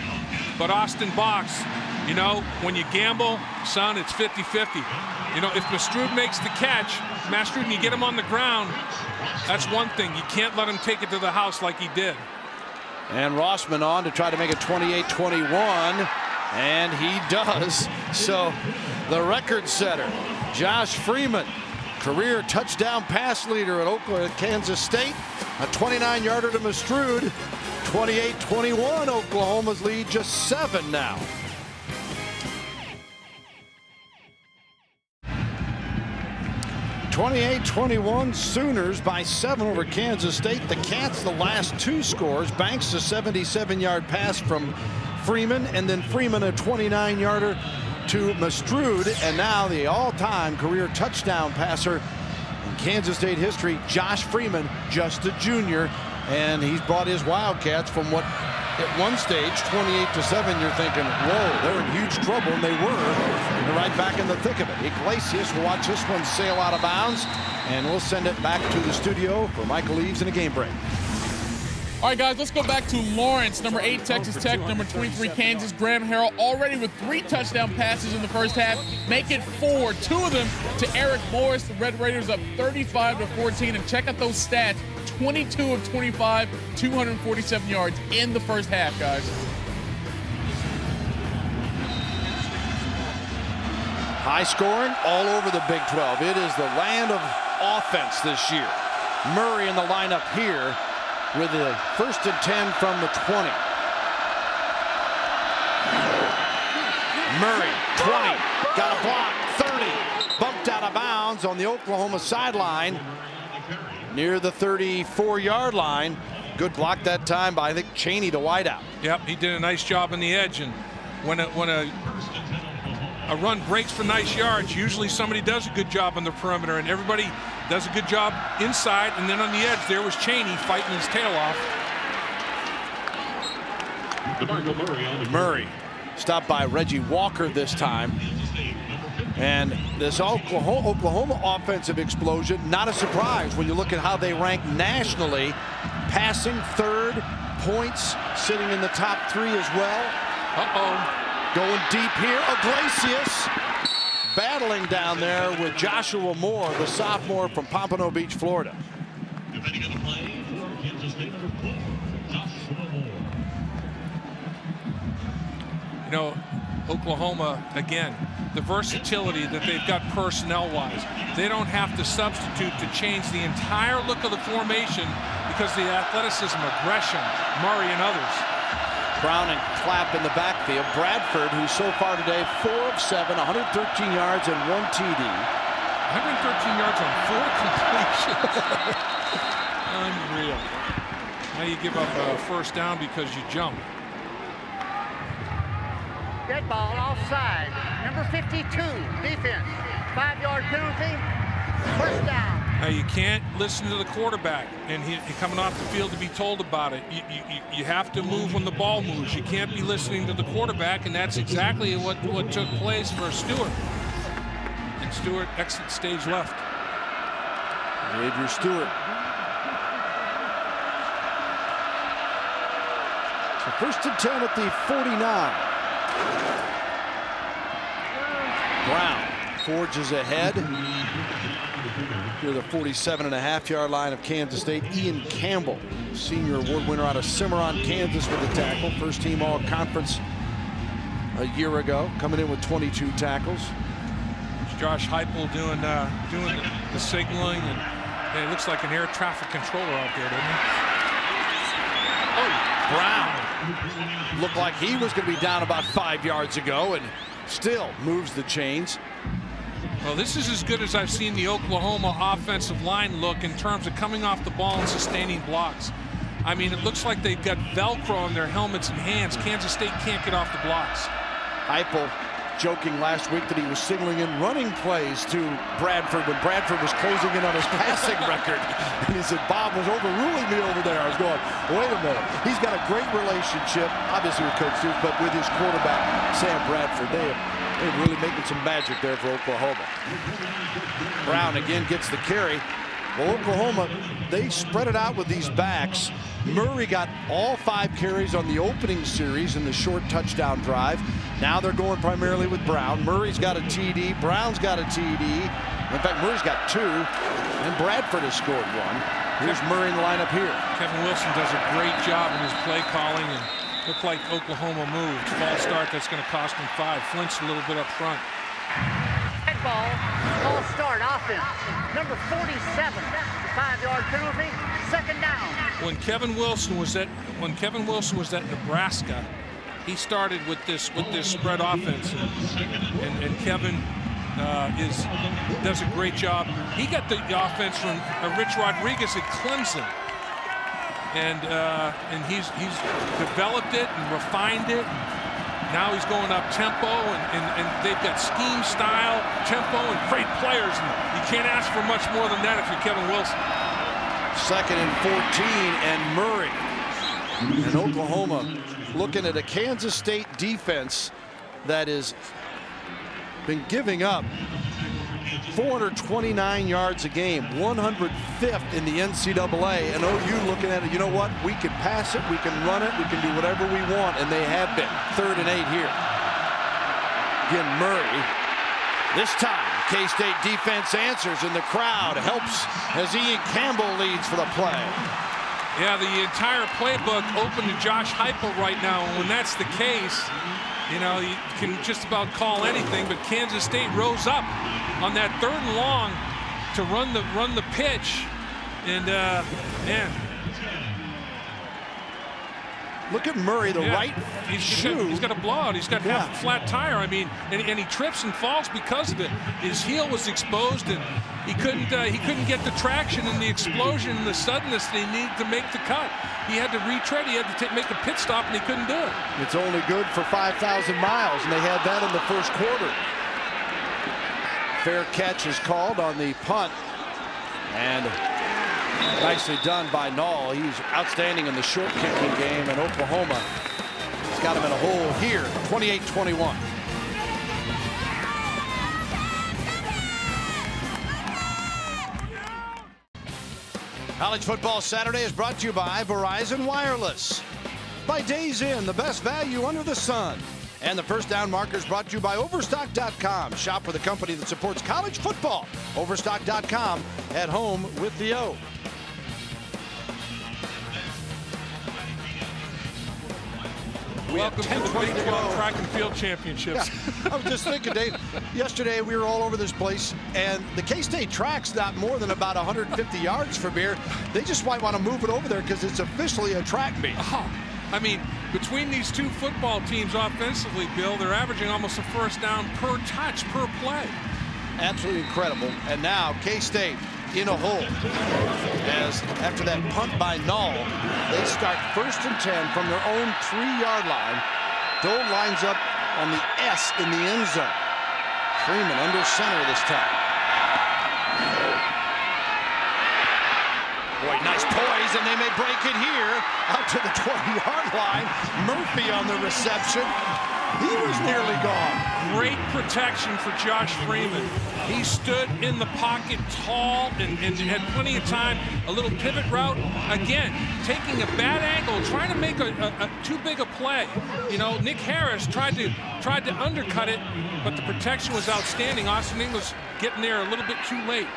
But Austin Box, you know, when you gamble, son, it's 50-50. You know, if Mastrud makes the catch, Mastrud, and you get him on the ground, that's one thing. You can't let him take it to the house like he did. And Rossman on to try to make it 28-21, and he does. So the record setter, Josh Freeman, career touchdown pass leader at Kansas State, a 29-yarder to Mastrud. 28-21, Oklahoma's lead just 7 now. (28-21) Sooners by 7 over Kansas State. The Cats the last 2 scores. Banks a 77-yard pass from Freeman, and then Freeman a 29-yarder to Mastrud, and now the all-time career touchdown passer in Kansas State history, Josh Freeman, just a junior, and he's brought his Wildcats from what at one stage 28-7 you're thinking, whoa, they're in huge trouble, and they were. And they're right back in the thick of it. Iglesias will watch this one sail out of bounds, and we'll send it back to the studio for Michael Eaves in a game break. All right, guys, let's go back to Lawrence, number 8 Texas Tech, number 23 Kansas. Graham Harrell already with 3 touchdown passes in the first half. Make it 4, 2 of them to Eric Morris. The Red Raiders up 35-14. And check out those stats, 22 of 25, 247 yards in the first half, guys. High scoring all over the Big 12. It is the land of offense this year. Murray in the lineup here with the 1st and 10 from the 20. Murray, 20, got a block, 30, bumped out of bounds on the Oklahoma sideline near the 34-yard line. Good block that time by, I think, Chaney to wideout. Yep, he did a nice job in the edge, and when a run breaks for nice yards, usually somebody does a good job on the perimeter, and everybody does a good job inside, and then on the edge there was Chaney fighting his tail off. Murray stopped by Reggie Walker this time. And this Oklahoma offensive explosion, not a surprise when you look at how they rank nationally. Passing 3rd, points sitting in the top 3 as well. Going deep here, Iglesias battling down there with Joshua Moore, the sophomore from Pompano Beach, Florida. You know, Oklahoma, again, the versatility that they've got personnel-wise. They don't have to substitute to change the entire look of the formation because the athleticism, aggression, Murray and others. Brown and Clapp in the backfield. Bradford, who's so far today 4 of 7, 113 yards and 1 TD. 113 yards on 4 completions. Unreal. Now you give up a first down because you jump. Dead ball offside. Number 52, defense. 5-yard penalty. First down. Now, you can't listen to the quarterback and he coming off the field to be told about it. You have to move when the ball moves. You can't be listening to the quarterback, and that's exactly what took place for Stewart. And Stewart exits stage left. Xavier Stewart. So 1st and 10 at the 49. Brown forges ahead. Near the 47.5-yard line of Kansas State. Ian Campbell, senior award winner out of Cimarron, Kansas, with a tackle. First team all-conference a year ago, coming in with 22 tackles. It's Josh Heupel doing the signaling, and it looks like an air traffic controller out there, doesn't it? Oh, Brown looked like he was going to be down about 5 yards ago, and still moves the chains. Well, this is as good as I've seen the Oklahoma offensive line look in terms of coming off the ball and sustaining blocks. I mean, it looks like they've got Velcro on their helmets and hands. Kansas State can't get off the blocks. Heupel joking last week that he was signaling in running plays to Bradford when Bradford was closing in on his passing record. And he said, Bob was overruling me over there. I was going, wait a minute. He's got a great relationship, obviously with Coach Stewart, but with his quarterback, Sam Bradford. They're really making some magic there for Oklahoma. Brown again gets the carry. Well, Oklahoma, they spread it out with these backs. Murray got all 5 carries on the opening series in the short touchdown drive. Now they're going primarily with Brown. Murray's got a TD. Brown's got a TD. In fact, Murray's got 2. And Bradford has scored 1. Here's Murray in the lineup here. Kevin Wilson does a great job in his play calling, and looked like Oklahoma moved. False start, that's going to cost him 5. Flinched a little bit up front. Head ball, false start, offense. Number 47, 5-yard penalty, 2nd down. When Kevin Wilson was at Nebraska, he started with this spread offense, and Kevin does a great job. He got the offense from Rich Rodriguez at Clemson. And he's developed it and refined it. Now he's going up tempo, and they've got scheme, style, tempo, and great players. And you can't ask for much more than that if you're Kevin Wilson. 2nd and 14, and Murray. And Oklahoma looking at a Kansas State defense that has been giving up 429 yards a game, 105th in the NCAA, and OU looking at it, you know what, we can pass it, we can run it, we can do whatever we want, and they have been. 3rd and 8 here. Again, Murray. This time, K-State defense answers, and the crowd helps as Ian Campbell leads for the play. Yeah, the entire playbook open to Josh Heupel right now, and when that's the case, you know, you can just about call anything, but Kansas State rose up on that 3rd and long to run the pitch, and man, look at Murray, the right shoe. He's got a blowout. He's got half a flat tire. I mean, and he trips and falls because of it. His heel was exposed, and he couldn't get the traction and the explosion and the suddenness that he needed to make the cut. He had to retread. He had to make a pit stop, and he couldn't do it. It's only good for 5,000 miles, and they had that in the 1st quarter. Fair catch is called on the punt, and nicely done by Nall. He's outstanding in the short kicking game, and Oklahoma has got him in a hole here, 28-21. College Football Saturday is brought to you by Verizon Wireless, by Days Inn, the best value under the sun, and the First Down Markers brought to you by Overstock.com. Shop for the company that supports college football. Overstock.com, at home with the O. Welcome to the Big 12 Track and Field Championships. Yeah, I was just thinking, Dave, yesterday we were all over this place, and the K-State track's not more than about 150 yards from here. They just might want to move it over there because it's officially a track meet. Oh, I mean, between these 2 football teams offensively, Bill, they're averaging almost a first down per touch, per play. Absolutely incredible. And now K-State in a hole, as after that punt by Nall, they start 1st and 10 from their own 3-yard line. Dole lines up on the S in the end zone. Freeman under center this time. Boy, nice poise, and they may break it here. Out to the 20-yard line. Murphy on the reception. He was nearly gone. Great protection for Josh Freeman. He stood in the pocket tall and had plenty of time. A little pivot route. Again, taking a bad angle, trying to make a too big a play. You know, Nick Harris tried to undercut it, but the protection was outstanding. Austin English getting there a little bit too late.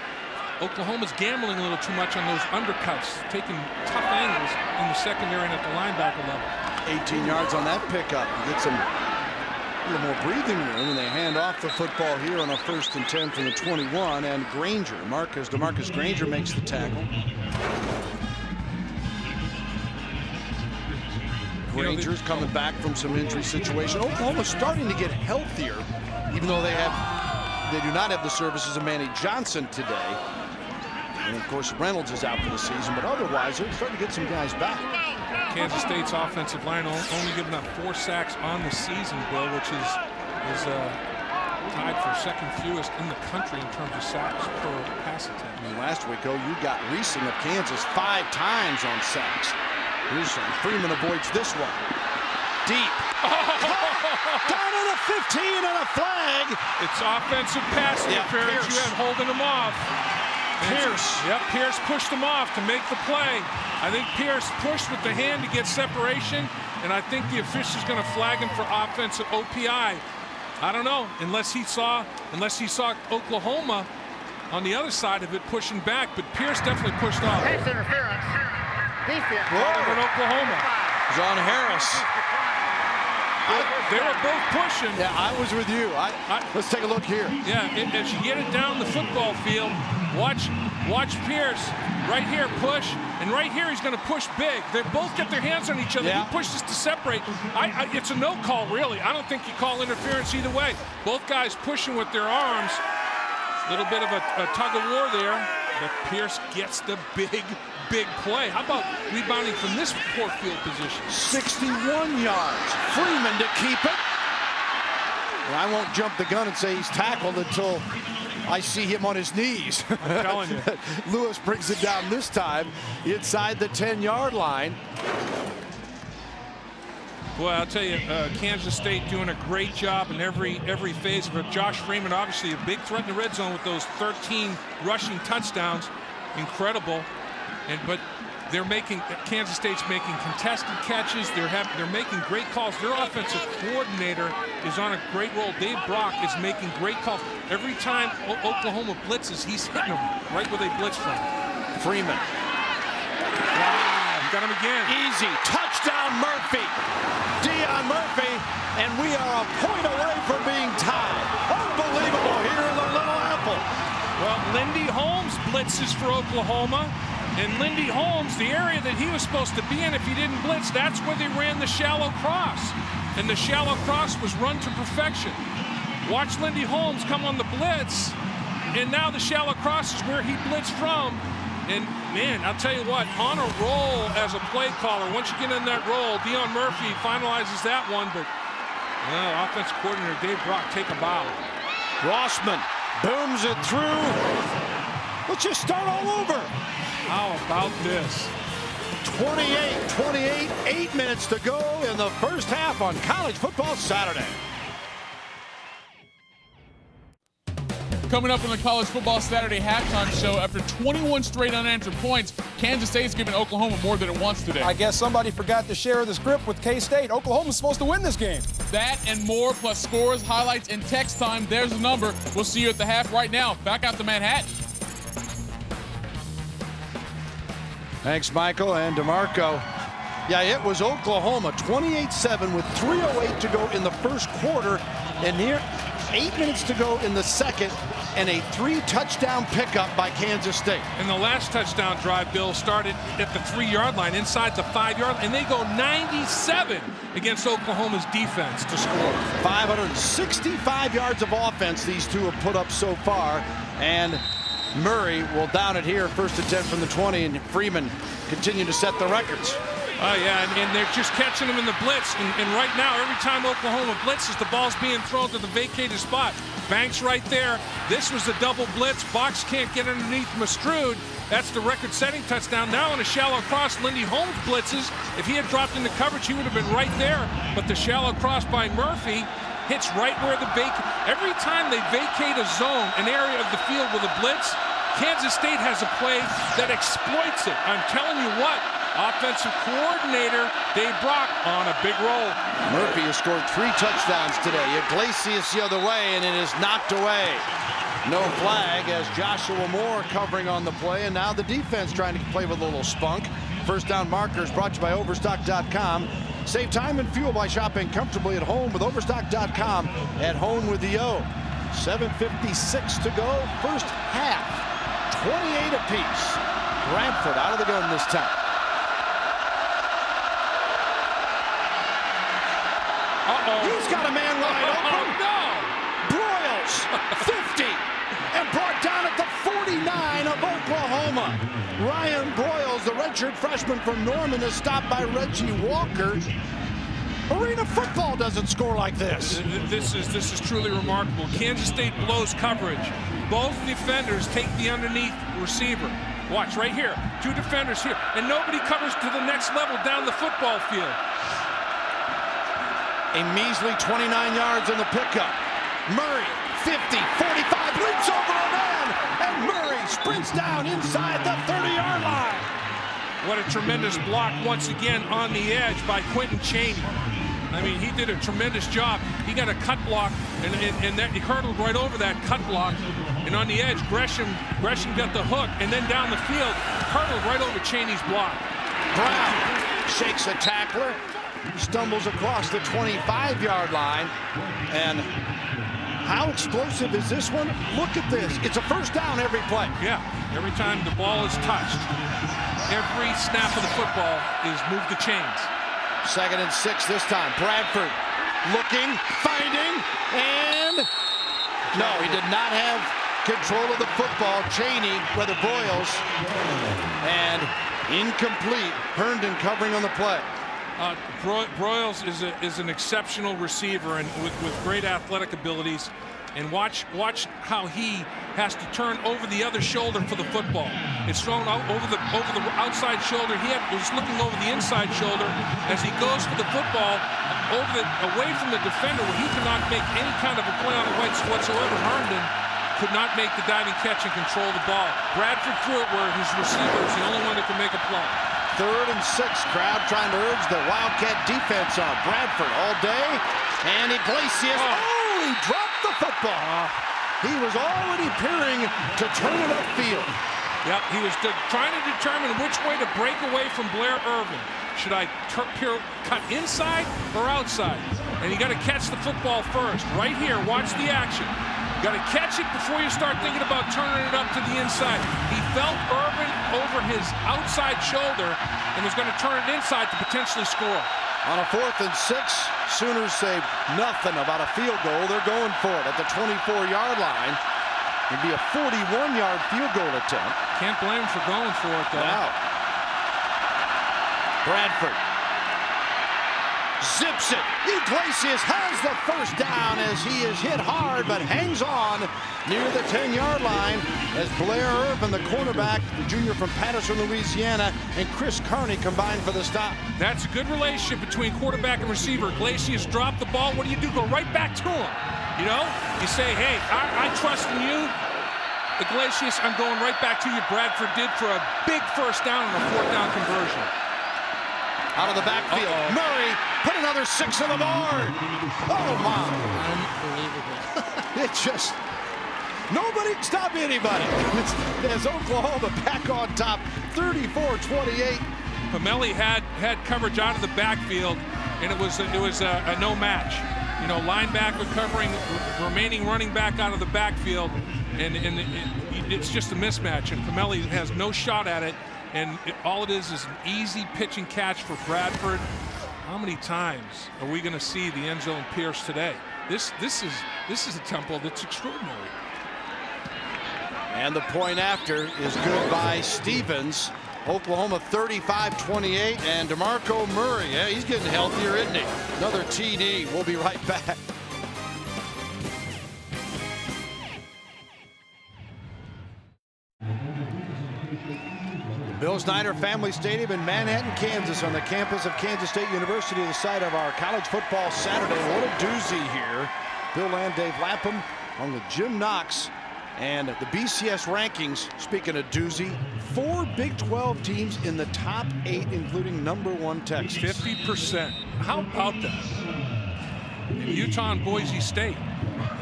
Oklahoma's gambling a little too much on those undercuts, taking tough angles in the secondary and at the linebacker level. 18 yards on that pickup. Get some a little more breathing room, and they hand off the football here on a 1st and 10 from the 21. And Granger, DeMarcus Granger makes the tackle. Granger's coming back from some injury situation. Oklahoma's starting to get healthier, even though they do not have the services of Manny Johnson today. And of course Reynolds is out for the season, but otherwise they're starting to get some guys back. Kansas State's offensive line only giving up 4 sacks on the season, Bill, which is tied for second fewest in the country in terms of sacks per pass attempt. And last week, you got Reesing of Kansas 5 times on sacks. Freeman avoids this one. Deep. Down at a 15 and a flag. It's offensive pass interference. You had holding him off. Pierce. Yep, Pierce pushed him off to make the play. I think Pierce pushed with the hand to get separation, and I think the official's going to flag him for offensive OPI. I don't know, unless he saw Oklahoma on the other side of it pushing back, but Pierce definitely pushed off. Pass interference. Defense. Over Oklahoma. John Harris. They were both pushing. Yeah, I was with you. Let's take a look here. Yeah, as you get it down the football field, watch Pierce right here push, and right here he's going to push big. They both get their hands on each other. Yeah. He pushes to separate. It's a no call, really. I don't think you call interference either way. Both guys pushing with their arms. A little bit of a tug of war there, but Pierce gets the big play. How about rebounding from this poor field position? 61 yards. Freeman to keep it. Well, I won't jump the gun and say he's tackled until I see him on his knees. I'm telling you. Lewis brings it down this time inside the 10-yard line. Boy, I'll tell you, Kansas State doing a great job in every phase of it. Josh Freeman, obviously a big threat in the red zone with those 13 rushing touchdowns. Incredible. But Kansas State's making contested catches. They're making great calls. Their offensive coordinator is on a great roll. Dave Brock is making great calls. Every time Oklahoma blitzes, he's hitting them right where they blitz from. Freeman. Got him again. Easy. Touchdown, Murphy. Deion Murphy, and we are a point away from being tied. Unbelievable here in the Little Apple. Well, Lindy Holmes blitzes for Oklahoma. And Lindy Holmes, the area that he was supposed to be in if he didn't blitz, that's where they ran the shallow cross. And the shallow cross was run to perfection. Watch Lindy Holmes come on the blitz, and now the shallow cross is where he blitzed from. And, man, I'll tell you what, on a roll as a play caller, once you get in that roll, Deion Murphy finalizes that one, but offensive coordinator Dave Brock take a bow. Rossman booms it through. Let's just start all over. How about this? 28-28, 8 minutes to go in the first half on College Football Saturday. Coming up on the College Football Saturday halftime show, after 21 straight unanswered points, Kansas State's giving Oklahoma more than it wants today. I guess somebody forgot to share the script with K-State. Oklahoma's supposed to win this game. That and more, plus scores, highlights, and text time. There's the number. We'll see you at the half right now. Back out to Manhattan. Thanks, Michael and DeMarco. Yeah, it was Oklahoma 28-7 with 3:08 to go in the first quarter, and here 8 minutes to go in the second, and a 3-touchdown pickup by Kansas State. And the last touchdown drive, Bill, started at the 3-yard line, inside the 5-yard line, and they go 97 against Oklahoma's defense to score. 565 yards of offense these two have put up so far, and Murray will down it here, 1st and 10 from the 20, and Freeman continue to set the records. Oh, yeah, and they're just catching them in the blitz. And right now, every time Oklahoma blitzes, the ball's being thrown to the vacated spot. Banks right there. This was the double blitz. Box can't get underneath Mastrud. That's the record-setting touchdown. Now on a shallow cross, Lindy Holmes blitzes. If he had dropped into coverage, he would have been right there. But the shallow cross by Murphy hits right where the every time they vacate a zone, an area of the field with a blitz, Kansas State has a play that exploits it. I'm telling you what, offensive coordinator Dave Brock on a big roll. Murphy has scored 3 touchdowns today. Iglesias the other way, and it is knocked away. No flag as Joshua Moore covering on the play, and now the defense trying to play with a little spunk. First down markers brought to you by Overstock.com. Save time and fuel by shopping comfortably at home with Overstock.com. At home with the O. 7:56 to go, first half. 28 apiece. Bradford out of the gun this time. He's got a man wide open. No! Broyles, 50, and brought down at the 49 of Oklahoma. Ryan Broyles, the redshirt freshman from Norman, is stopped by Reggie Walker. Arena football doesn't score like this. This is truly remarkable. Kansas State blows coverage. Both defenders take the underneath receiver. Watch right here. 2 defenders here, and nobody covers to the next level down the football field. A measly 29 yards in the pickup. Murray, 50, 45, leaps over a man, and Murray sprints down inside the 30-yard line. What a tremendous block once again on the edge by Quentin Chaney. I mean, he did a tremendous job. He got a cut block, and he hurdled right over that cut block. And on the edge, Gresham got the hook, and then down the field, hurdled right over Chaney's block. Brown shakes a tackler, stumbles across the 25-yard line, and how explosive is this one? Look at this. It's a first down every play. Yeah, every time the ball is touched, every snap of the football is move the chains. 2nd and 6 this time. Bradford looking, finding, and no, he did not have control of the football. Broyles, and incomplete. Herndon covering on the play. Broyles is an exceptional receiver and with great athletic abilities. And watch how he has to turn over the other shoulder for the football. It's thrown out over the outside shoulder. He was looking over the inside shoulder as he goes for the football away from the defender, where he cannot make any kind of a play on it whatsoever. Herndon could not make the diving catch and control the ball. Bradford threw it where his receiver is the only one that can make a play. 3rd and 6. Crowd trying to urge the Wildcat defense on. Bradford all day, and Iglesias. He dropped the football. He was already peering to turn it upfield. Yep, he was trying to determine which way to break away from Blair Irvin. Should I cut inside or outside? And you got to catch the football first. Right here, watch the action. You got to catch it before you start thinking about turning it up to the inside. He felt Irvin over his outside shoulder and was going to turn it inside to potentially score. On a 4th and 6, Sooners say nothing about a field goal. They're going for it at the 24-yard line. It'd be a 41-yard field goal attempt. Can't blame him for going for it, though. Now, Bradford zips it. Iglesias has the first down as he is hit hard, but hangs on near the 10-yard line as Blair Irvin, the cornerback, the junior from Patterson, Louisiana, and Chris Carney combined for the stop. That's a good relationship between quarterback and receiver. Iglesias dropped the ball. What do? Go right back to him. You know, you say, hey, I trust in you. Iglesias, I'm going right back to you. Bradford did for a big first down and a 4th down conversion. Out of the backfield, Murray put another 6 on the board. Oh, my. Unbelievable. It just, nobody can stop anybody. As Oklahoma back on top, 34-28. Pamelli had coverage out of the backfield, and it was a no match. You know, linebacker covering remaining running back out of the backfield, and it's just a mismatch, and Pamelli has no shot at it. And all it is an easy pitch and catch for Bradford. How many times are we going to see the end zone pierced today? This is a tempo that's extraordinary. And the point after is good by Stevens. Oklahoma 35-28, and DeMarco Murray, yeah, he's getting healthier, isn't he? Another TD. We'll be right back. Bill Snyder Family Stadium in Manhattan, Kansas, on the campus of Kansas State University, the site of our college football Saturday. What a doozy here. Bill and Dave Lapham along with Jim Knox. And the BCS rankings, speaking of doozy, 4 Big 12 teams in the top 8, including #1 Texas. 50%. How about that? In Utah and Boise State.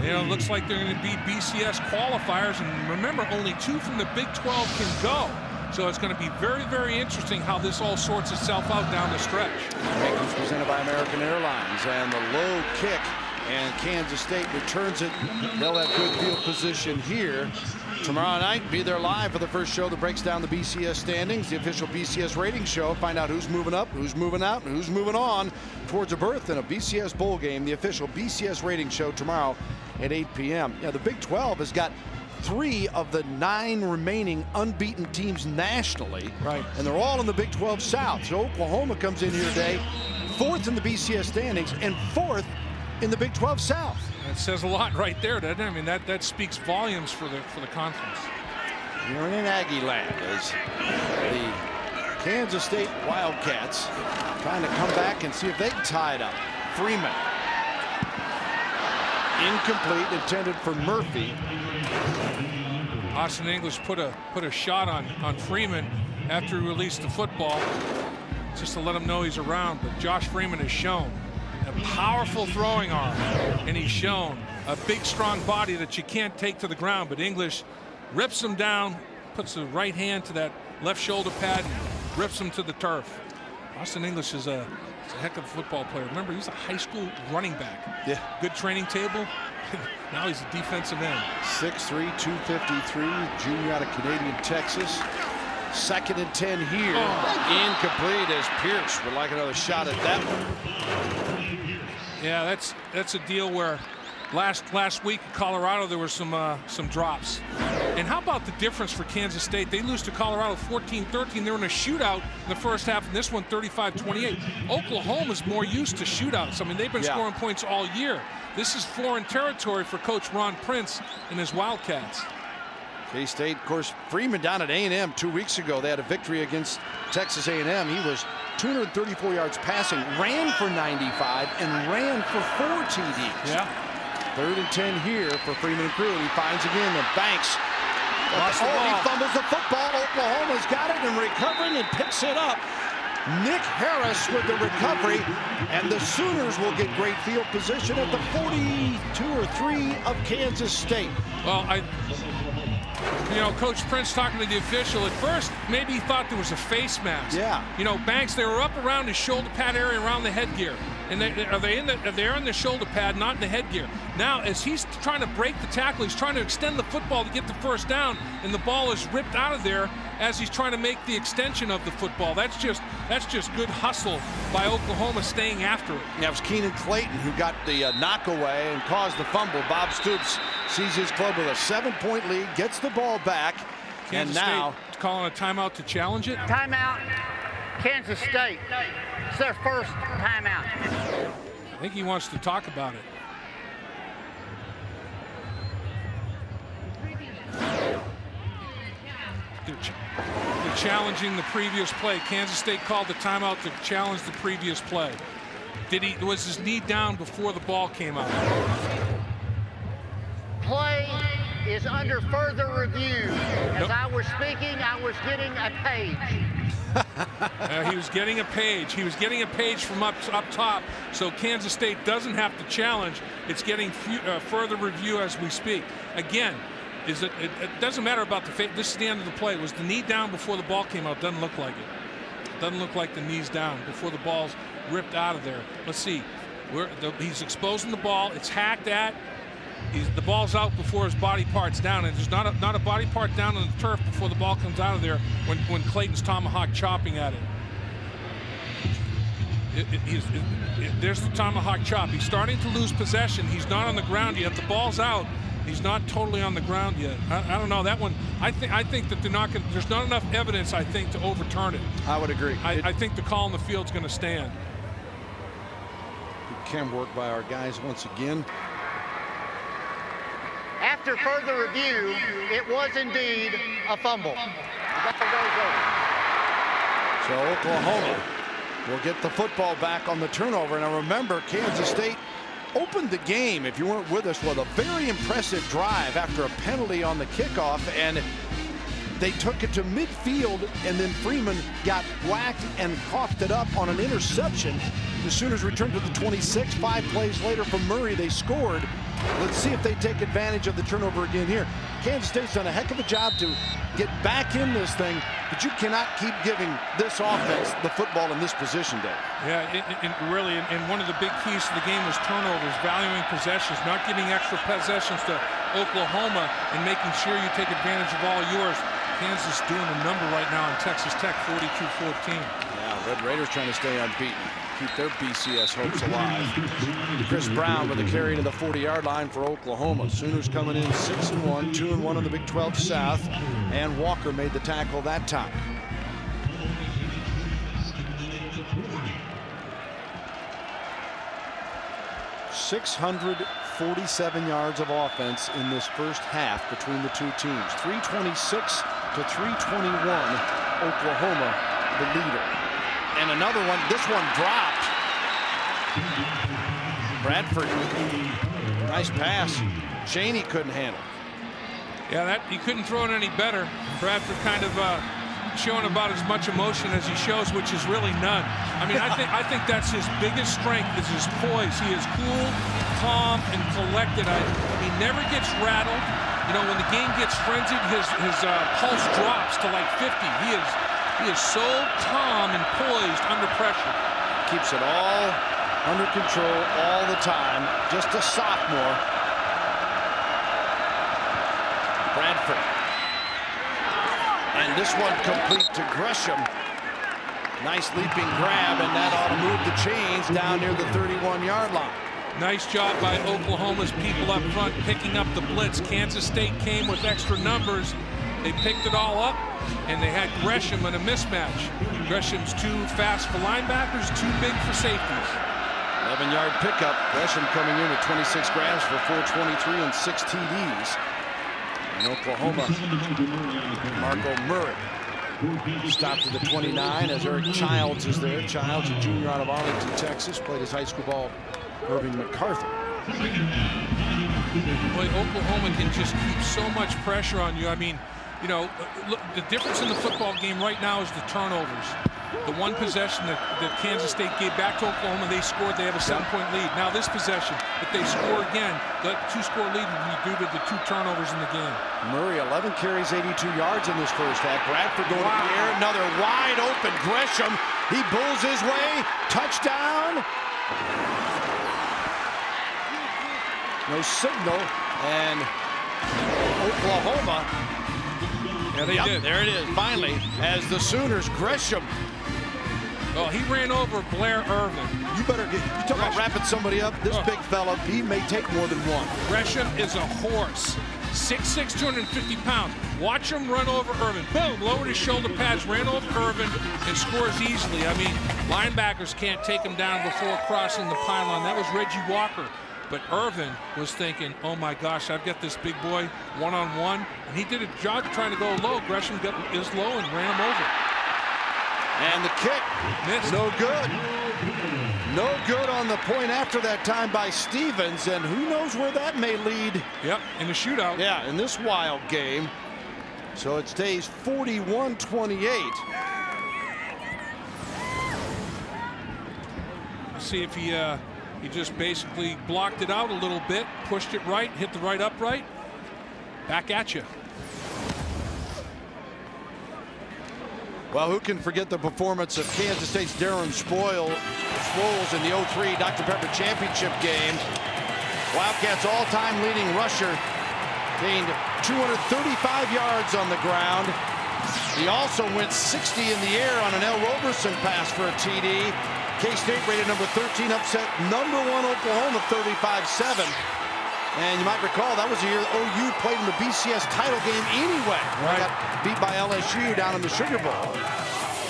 You know, it looks like they're going to be BCS qualifiers. And remember, only 2 from the Big 12 can go. So it's going to be very, very interesting how this all sorts itself out down the stretch. Rankings presented by American Airlines, and the low kick, and Kansas State returns it. They'll have good field position here. Tomorrow night, be there live for the first show that breaks down the BCS standings, the official BCS rating show. Find out who's moving up, who's moving out, and who's moving on towards a berth in a BCS bowl game. The official BCS rating show tomorrow at 8 p.m. Yeah, the Big 12 has got 3 of the 9 remaining unbeaten teams nationally. Right. And they're all in the Big 12 South. So Oklahoma comes in here today, 4th in the BCS standings and 4th in the Big 12 South. That says a lot right there, doesn't it? I mean, that speaks volumes for the conference. You're in Aggie land as the Kansas State Wildcats trying to come back and see if they can tie it up. Freeman. Incomplete, intended for Murphy. Austin English put a shot on Freeman after he released the football, just to let him know he's around. But Josh Freeman has shown a powerful throwing arm, and he's shown a big, strong body that you can't take to the ground. But English rips him down, puts the right hand to that left shoulder pad, and rips him to the turf. Austin English is a heck of a football player. Remember, he's a high school running back. Yeah. Good training table. Now he's a defensive end. 6'3", 253, junior out of Canadian, Texas. 2nd and 10 here. Incomplete as Pierce would like another shot at that one. Yeah, that's a deal where last week in Colorado there were some drops. And how about the difference for Kansas State? They lose to Colorado 14-13. They're in a shootout in the first half, and this one 35-28. Oklahoma's more used to shootouts. I mean, they've been scoring points all year. This is foreign territory for Coach Ron Prince and his Wildcats. K-State, of course, Freeman down at A&M 2 weeks ago. They had a victory against Texas A&M. He was 234 yards passing, ran for 95, and ran for 4 TDs. Yeah. 3rd and 10 here for Freeman and crew. He finds again the Banks. He fumbles the football. Oklahoma's got it and recovering and picks it up. Nick Harris with the recovery, and the Sooners will get great field position at the 42 or 3 of Kansas State. Well, Coach Prince talking to the official. At first, maybe he thought there was a face mask. Yeah. You know, Banks, they were up around his shoulder pad area, around the headgear. And they're in the shoulder pad, not in the headgear. Now, as he's trying to break the tackle, he's trying to extend the football to get the first down, and the ball is ripped out of there as he's trying to make the extension of the football. That's just good hustle by Oklahoma staying after it. That was Keenan Clayton who got the knock away and caused the fumble. Bob Stoops sees his club with a 7-point lead, gets the ball back, Kansas and now State calling a timeout to challenge it. Timeout, Kansas State. It's their first timeout. I think he wants to talk about it. They're challenging the previous play. Kansas State called the timeout to challenge the previous play. Was his knee down before the ball came out? Play is under further review. As I was speaking, I was getting a page. He was getting a page. He was getting a page from up top. So Kansas State doesn't have to challenge. It's getting further review as we speak. Again, it doesn't matter about the this is the end of the play. Was the knee down before the ball came out? Doesn't look like it. Doesn't look like the knee's down before the ball's ripped out of there. Let's see. He's exposing the ball. It's hacked at. The ball's out before his body part's down, and there's not a body part down on the turf before the ball comes out of there when Clayton's tomahawk chopping at it. There's the tomahawk chop. He's starting to lose possession. He's not on the ground yet. The ball's out. He's not totally on the ground yet. I don't know that one. I think that they're not going. There's not enough evidence, I think, to overturn it. I would agree. I think the call in the field's going to stand. Good chem work by our guys once again. After further review, it was indeed a fumble. The ball goes over. So Oklahoma will get the football back on the turnover. Now remember, Kansas State opened the game, if you weren't with us, with a very impressive drive after a penalty on the kickoff, and they took it to midfield, and then Freeman got whacked and coughed it up on an interception. The Sooners returned to the 26. 5 plays later from Murray, they scored. Let's see if they take advantage of the turnover again here. Kansas State's done a heck of a job to get back in this thing, but you cannot keep giving this offense the football in this position, Dave. Yeah, really, and one of the big keys to the game was turnovers, valuing possessions, not giving extra possessions to Oklahoma, and making sure you take advantage of all yours. Kansas doing a number right now in Texas Tech, 42-14. Yeah, Red Raiders trying to stay unbeaten, keep their BCS hopes alive. Chris Brown with a carry to the 40-yard line for Oklahoma. Sooners coming in 6-1, 2-1 in the Big 12 South, and Walker made the tackle that time. .647 yards of offense in this first half between the two teams. 326 to 321. Oklahoma, the leader. And another one, this one dropped. Bradford, nice pass. Cheney couldn't handle. Yeah, he couldn't throw it any better. Bradford kind of showing about as much emotion as he shows, which is really none. I mean, I think that's his biggest strength, is his poise. He is cool, calm, and collected. He never gets rattled. You know, when the game gets frenzied, his pulse drops to like 50. He is so calm and poised under pressure. Keeps it all under control all the time. Just a sophomore. Bradford. And this one complete to Gresham. Nice leaping grab, and that ought to move the chains down near the 31-yard line. Nice job by Oklahoma's people up front picking up the blitz. Kansas State came with extra numbers. They picked it all up, and they had Gresham in a mismatch. Gresham's too fast for linebackers, too big for safeties. 11-yard pickup. Gresham coming in with 26 grabs for 423 and 6 TDs. And Oklahoma, Marco Murray stopped at the 29 as Eric Childs is there. Childs, a junior out of Arlington, Texas, played his high school ball Irving MacArthur. Boy, Oklahoma can just keep so much pressure on you. I mean, you know, look, the difference in the football game right now is the turnovers. The one possession that Kansas State gave back to Oklahoma, they scored. They have a 7-point lead. Now this possession, if they score again, that 2-score lead would be due to the 2 turnovers in the game. Murray, 11 carries, 82 yards in this first half. Bradford going in the air. Another wide open Gresham. He bulls his way. Touchdown. No signal, and Oklahoma. Yeah, they did. There it is, finally, as the Sooners, Gresham. Oh, he ran over Blair Irvin. You better get, you talk about wrapping somebody up. This big fella, he may take more than one. Gresham is a horse. 6'6", 250 pounds. Watch him run over Irvin. Boom, lowered his shoulder pads, ran over Irvin, and scores easily. I mean, linebackers can't take him down before crossing the pylon. That was Reggie Walker. But Irvin was thinking, oh my gosh, I've got this big boy one-on-one. And he did a job trying to go low. Gresham is low and ran him over. And the kick, missed. No good. No good on the point after that time by Stevens. And who knows where that may lead. Yep, in the shootout. Yeah, in this wild game. So it stays 41-28. Let's see if he just basically blocked it out a little bit, pushed it right, hit the right upright. Back at you. Well, who can forget the performance of Kansas State's Darren Sproles in the 03 Dr. Pepper Championship game. Wildcats' all-time leading rusher gained 235 yards on the ground. He also went 60 in the air on an L. Roberson pass for a TD. K-State rated number 13, upset number 1 Oklahoma 35-7. And you might recall that was the year OU played in the BCS title game anyway. Right. Got beat by LSU down in the Sugar Bowl.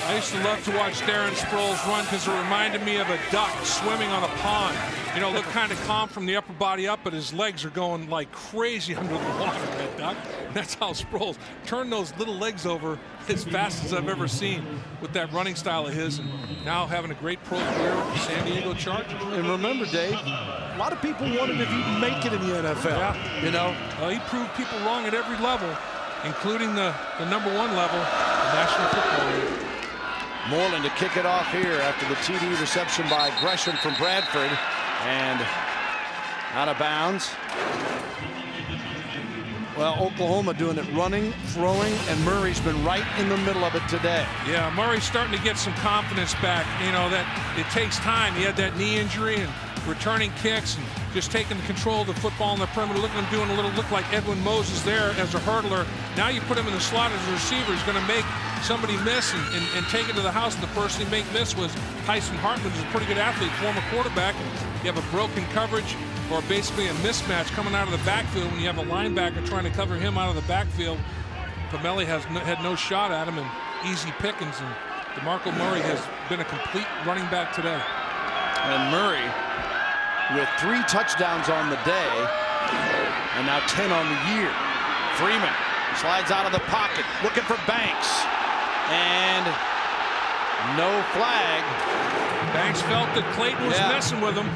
I used to love to watch Darren Sproles run because it reminded me of a duck swimming on a pond. you know, look kind of calm from the upper body up, but his legs are going like crazy under the water, that duck. That's how Sproles turned those little legs over as fast as I've ever seen with that running style of his, and now having a great pro career with the San Diego Chargers. And remember, Dave, a lot of people wondered if he'd make it in the NFL. Yeah. You know? Well, he proved people wrong at every level, including the #1 level, the National Football League. Moreland to kick it off here after the TD reception by Gresham from Bradford, and out of bounds. Well, Oklahoma doing it running, throwing, and Murray's been right in the middle of it today. Yeah, Murray's starting to get some confidence back. You know, that it takes time. He had that knee injury, and returning kicks and just taking control of the football on the perimeter. Look at him doing a little look like Edwin Moses there as a hurdler. Now you put him in the slot as a receiver. He's going to make somebody miss and take it to the house. And the person he made miss was Tyson Hartman, who's a pretty good athlete, former quarterback. You have a broken coverage or basically a mismatch coming out of the backfield when you have a linebacker trying to cover him out of the backfield. Pamelli had no shot at him, and easy pickings. And DeMarco Murray has been a complete running back today. And Murray with 3 touchdowns on the day and now 10 on the year. Freeman slides out of the pocket looking for Banks, and no flag. Banks felt that Clayton was messing with him.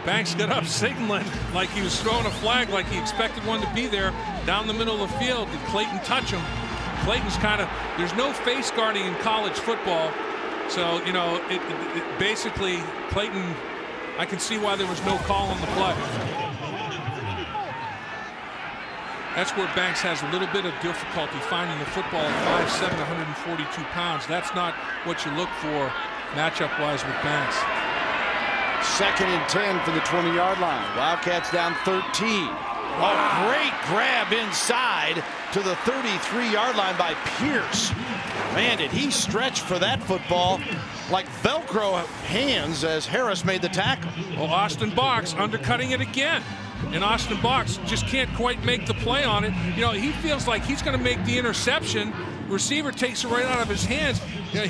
Banks got up signaling like he was throwing a flag, like he expected one to be there down the middle of the field. Did Clayton touch him? Clayton's kind of, there's no face guarding in college football. So, you know, basically Clayton, I can see why there was no call on the play. That's where Banks has a little bit of difficulty finding the football at 5'7", 142 pounds. That's not what you look for matchup-wise with Banks. 2nd and 10 for the 20-yard line. Wildcats down 13. A great grab inside to the 33-yard line by Pierce. Man, did he stretch for that football like Velcro hands as Harris made the tackle. Well, Austin Box undercutting it again. And Austin Box just can't quite make the play on it. You know, he feels like he's going to make the interception. Receiver takes it right out of his hands. You know,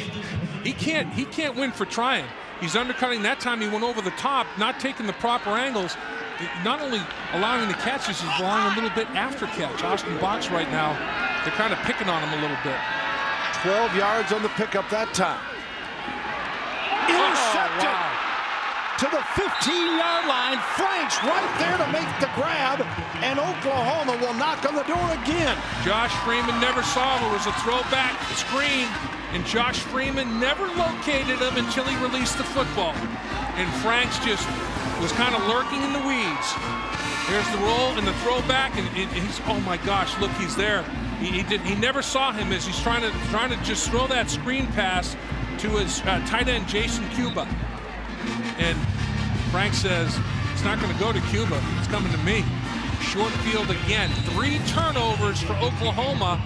he can't win for trying. He's undercutting. That time he went over the top, not taking the proper angles. Not only allowing the catches, he's allowing a little bit after catch. Austin Box right now, they're kind of picking on him a little bit. 12 yards on the pickup that time. Intercepted. Oh, wow. To the 15-yard line. Franks right there to make the grab, and Oklahoma will knock on the door again. Josh Freeman never saw him. It was a throwback screen, and Josh Freeman never located him until he released the football. And Franks just was kind of lurking in the weeds. There's the roll and the throwback, and he's, oh my gosh, look, he's there. He never saw him as he's trying to just throw that screen pass to his tight end Jason Cuba. And Frank says, it's not going to go to Cuba, it's coming to me. Short field again. 3 turnovers for Oklahoma,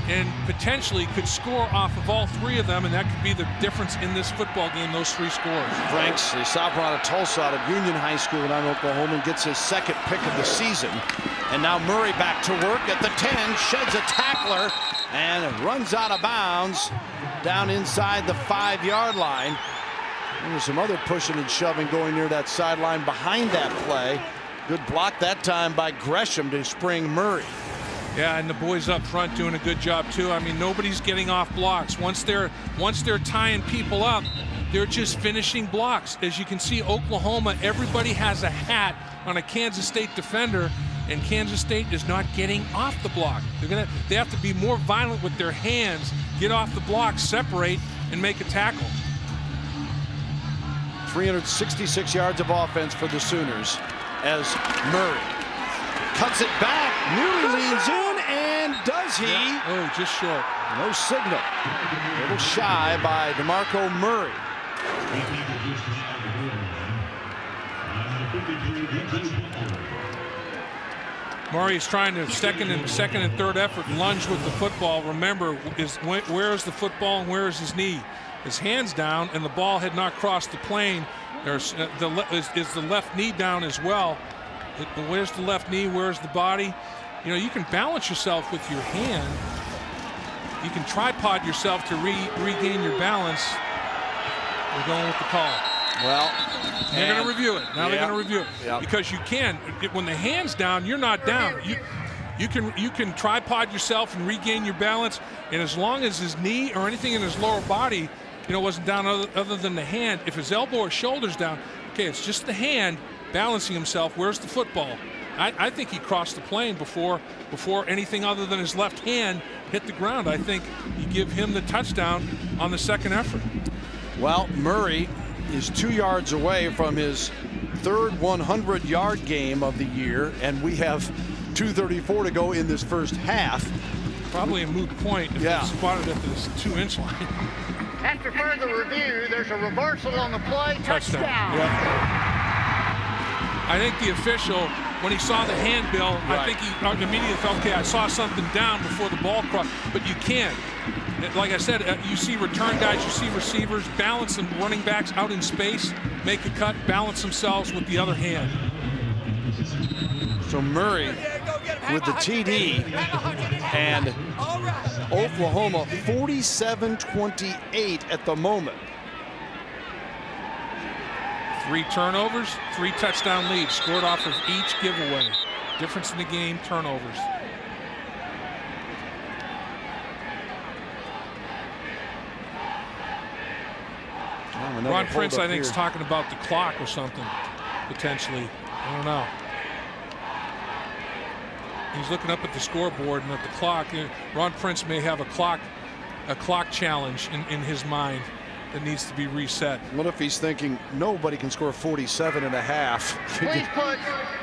and potentially could score off of all 3 of them, and that could be the difference in this football game, those 3 scores. Franks, the sophomore out of Tulsa, out of Union High School down in Oklahoma, gets his 2nd pick of the season. And now Murray back to work at the 10, sheds a tackler, and runs out of bounds down inside the 5-yard line. There's some other pushing and shoving going near that sideline behind that play. Good block that time by Gresham to spring Murray. Yeah, and the boys up front doing a good job too. I mean, nobody's getting off blocks. Once they're tying people up, they're just finishing blocks. As you can see, Oklahoma, everybody has a hat on a Kansas State defender, and Kansas State is not getting off the block. They have to be more violent with their hands, get off the block, separate, and make a tackle. 366 yards of offense for the Sooners as Murray cuts it back, nearly leans in, and does he? Yeah. Oh, just short. No signal. A little shy by DeMarco Murray. Murray's trying to second and third effort lunge with the football. Remember, where is the football and where is his knee? His hand's down, and the ball had not crossed the plane. There's is the left knee down as well. Where's the left knee? Where's the body? You know, you can balance yourself with your hand. You can tripod yourself to regain your balance. We're going with the call. Well, they're going to review it. Now they're going to review it. Yep. Because you can, when the hand's down, you're not down. You can tripod yourself and regain your balance, and as long as his knee or anything in his lower body, wasn't down other than the hand, if his elbow or shoulder's down, okay, it's just the hand balancing himself. Where's the football? I think he crossed the plane before anything other than his left hand hit the ground. I think you give him the touchdown on the second effort. Well, Murray is 2 yards away from his third 100-yard game of the year, and we have 2:34 to go in this first half. Probably a moot point if it's spotted at this 2-inch line. After further review, there's a reversal on the play. Touchdown. Yep. I think the official, when he saw the handbill, I think he immediately thought, okay, I saw something down before the ball crossed. But you can't. Like I said, you see return guys, you see receivers balance and running backs out in space, make a cut, balance themselves with the other hand. So Murray with the TD, and Oklahoma 47-28 at the moment. 3 turnovers, 3 touchdown leads scored off of each giveaway. Difference in the game, turnovers. Ron Prince, I think, is talking about the clock or something, potentially. I don't know. He's looking up at the scoreboard and at the clock. Ron Prince may have a clock challenge in his mind that needs to be reset. What if he's thinking nobody can score 47 and a half? Please put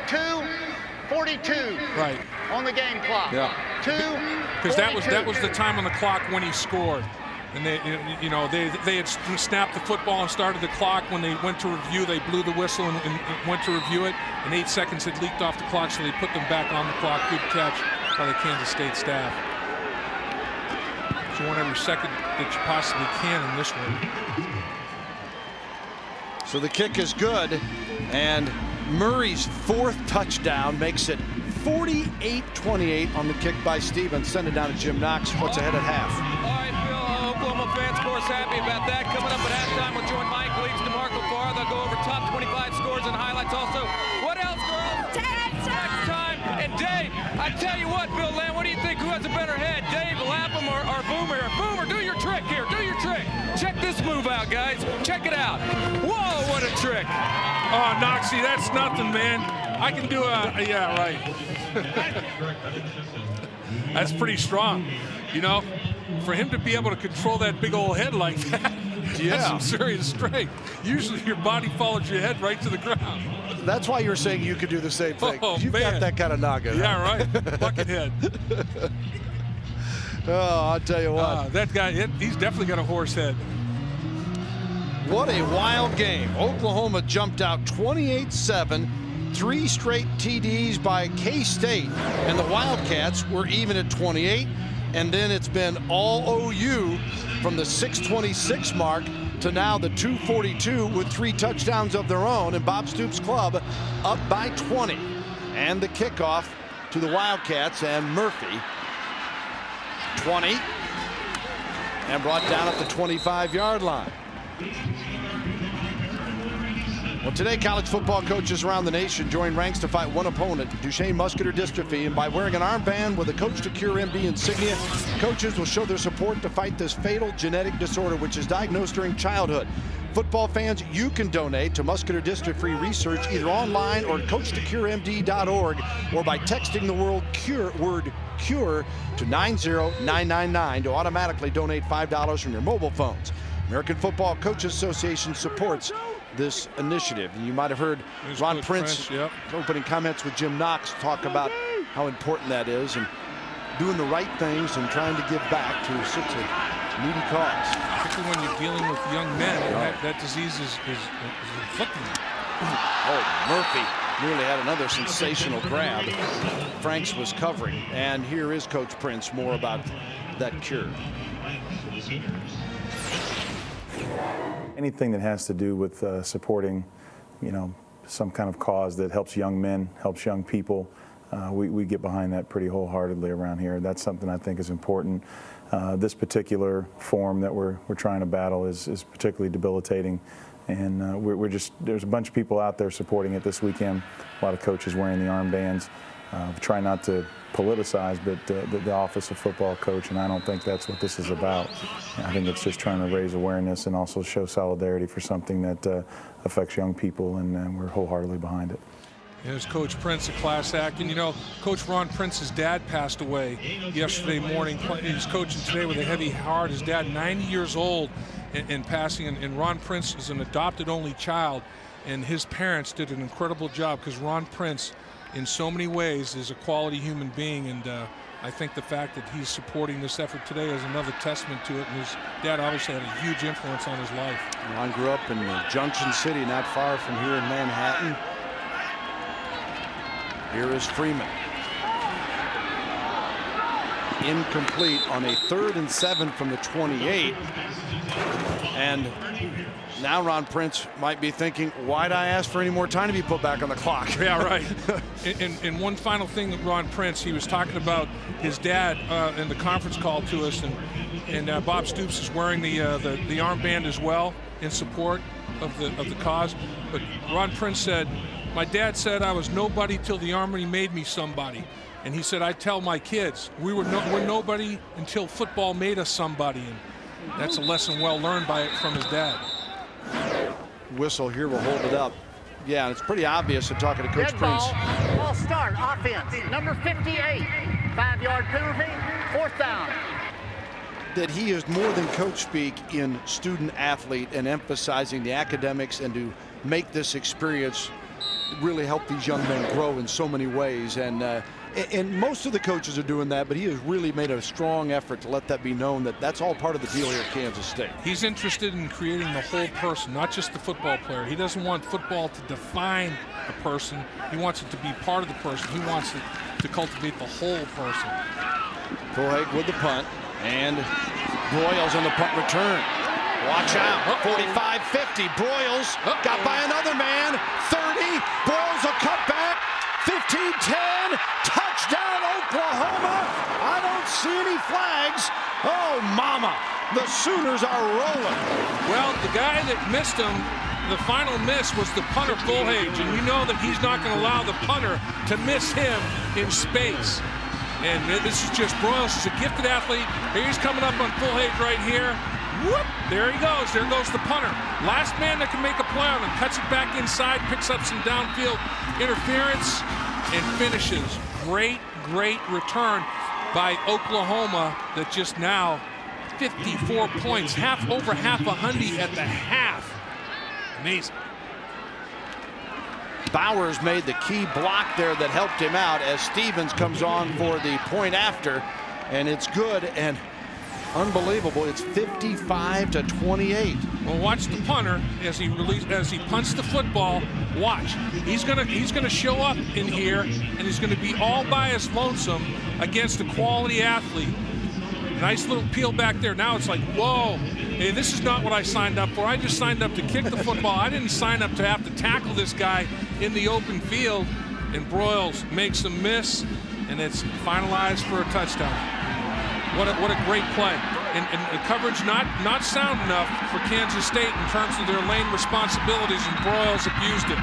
2:42 on the game clock. Yeah. 2:42. Because that was the time on the clock when he scored. And they had snapped the football and started the clock. When they went to review, they blew the whistle and went to review it. And 8 seconds had leaked off the clock, so they put them back on the clock. Good catch by the Kansas State staff. You want every second that you possibly can in this one. So the kick is good, and Murray's 4th touchdown makes it 48-28 on the kick by Stevens. Send it down to Jim Knox. What's ahead at half? All right, Bill, Oklahoma fans, of course, happy about that. Coming up at halftime, we'll join Mike Leach, DeMarco Farr. They'll go over top 25 scores and highlights also. What else, girls? Next time. And Dave, I tell you what, Bill Lamb, what do you think? Who has a better head, Dave Lapham or Boomer? Boomer, do your trick here. Do your trick. Check this move out, guys. Check it out. Whoa, what a trick. Oh, Noxie, that's nothing, man. I can do yeah, right. That's pretty strong. For him to be able to control that big old head like that, that's some serious strength. Usually your body follows your head right to the ground. That's why you're saying you could do the same thing. Oh, You've man. got that kind of noggin. Yeah, right. Bucket head. Oh, I'll tell you what. That guy, he's definitely got a horse head. What a wild game. Oklahoma jumped out 28-7. 3 straight TDs by K-State. And the Wildcats were even at 28. And then it's been all OU from the 6:26 mark to now the 2:42 with 3 touchdowns of their own. And Bob Stoops' club up by 20. And the kickoff to the Wildcats, and Murphy 20 and brought down at the 25-yard line. Well, today, college football coaches around the nation join ranks to fight one opponent, Duchenne muscular dystrophy, and by wearing an armband with a Coach to Cure MD insignia, coaches will show their support to fight this fatal genetic disorder, which is diagnosed during childhood. Football fans, you can donate to muscular dystrophy research either online or at CoachToCureMD.org or by texting the word CURE to 90999 to automatically donate $5 from your mobile phones. American Football Coaches Association supports this initiative. And you might have heard Ron Prince opening comments with Jim Knox talk about how important that is and doing the right things and trying to give back to such a needy cause. Particularly when you're dealing with young men, that disease is inflicting. Oh, Murphy nearly had another sensational grab. Franks was covering. And here is Coach Prince more about that cure. Anything that has to do with supporting, some kind of cause that helps young men, helps young people, we get behind that pretty wholeheartedly around here. That's something I think is important. this particular form that we're trying to battle is particularly debilitating. And there's a bunch of people out there supporting it this weekend. A lot of coaches wearing the armbands. Try not to politicize, but the office of football coach, and I don't think that's what this is about. I think it's just trying to raise awareness and also show solidarity for something that affects young people, and we're wholeheartedly behind it. Here's Coach Prince, a class act. And, you know, Coach Ron Prince's dad passed away yesterday morning. He's coaching today with a heavy heart. His dad, 90 years old, and passing. And Ron Prince is an adopted only child, and his parents did an incredible job, because Ron Prince, in so many ways, is a quality human being. And I think the fact that he's supporting this effort today is another testament to it. And his dad obviously had a huge influence on his life. Ron grew up in Junction City, not far from here in Manhattan. Here is Freeman. Incomplete on a 3rd and 7 from the 28. And now Ron Prince might be thinking, why'd I ask for any more time to be put back on the clock? Yeah, right. And one final thing with Ron Prince, he was talking about his dad in the conference call to us, and Bob Stoops is wearing the armband as well in support of the cause. But Ron Prince said, "My dad said I was nobody till the Army made me somebody." And he said, "I tell my kids, we're nobody until football made us somebody." And that's a lesson well learned from his dad. Whistle here will hold it up. Yeah, it's pretty obvious in talking to Coach Prince. Ball start, offense, number 58. 5-yard penalty, 4th down. That he is more than coach speak in student athlete, and emphasizing the academics, and to make this experience really help these young men grow in so many ways. And most of the coaches are doing that, but he has really made a strong effort to let that be known that that's all part of the deal here at Kansas State. He's interested in creating the whole person, not just the football player. He doesn't want football to define a person. He wants it to be part of the person. He wants it to cultivate the whole person. Fulhag with the punt, and Broyles on the punt return. Watch out, 45-50, Broyles got by another man, 30, Broyles will cut back, 15-10, touchdown Oklahoma. I don't see any flags. Oh, mama, the Sooners are rolling. Well, the guy that missed him, the final miss was the punter, Fulhage, and we know that he's not going to allow the punter to miss him in space. And this is just Broyles. He's a gifted athlete. Here he's coming up on Fulhage right here. Whoop! There he goes. There goes the punter. Last man that can make a play on him. Cuts it back inside, picks up some downfield interference, and finishes. Great, great return by Oklahoma that just now 54 points. Over half a hundred at the half. Amazing. Bowers made the key block there that helped him out as Stevens comes on for the point after, and it's good and unbelievable. It's 55-28. Well, watch the punter as he punts the football. Watch. He's gonna show up in here, and he's gonna be all by his lonesome against a quality athlete. Nice little peel back there. Now it's like, whoa, hey, this is not what I signed up for. I just signed up to kick the football. I didn't sign up to have to tackle this guy in the open field. And Broyles makes a miss, and it's finalized for a touchdown. What a great play. And the coverage not sound enough for Kansas State in terms of their lane responsibilities, and Broyles abused it.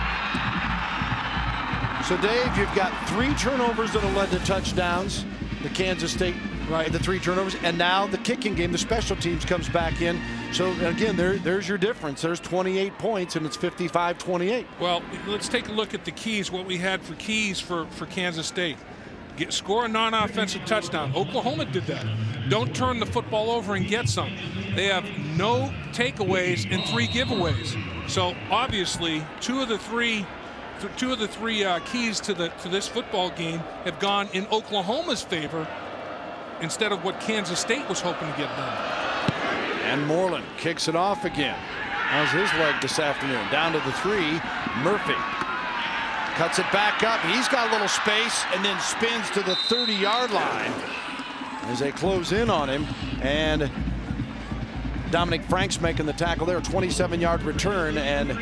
So, Dave, you've got 3 turnovers that have led to touchdowns. The Kansas State, right, the 3 turnovers, and now the kicking game, the special teams comes back in. So, again, there's your difference. There's 28 points, and it's 55-28. Well, let's take a look at the keys, what we had for keys for Kansas State. Score a non-offensive touchdown. Oklahoma did that. Don't turn the football over and get some. They have no takeaways and 3 giveaways. So obviously, two of the three keys to this football game have gone in Oklahoma's favor instead of what Kansas State was hoping to get done. And Moreland kicks it off again. How's his leg this afternoon? Down to the 3. Murphy cuts it back up. He's got a little space and then spins to the 30-yard line as they close in on him. And Dominic Franks making the tackle there. 27-yard return, and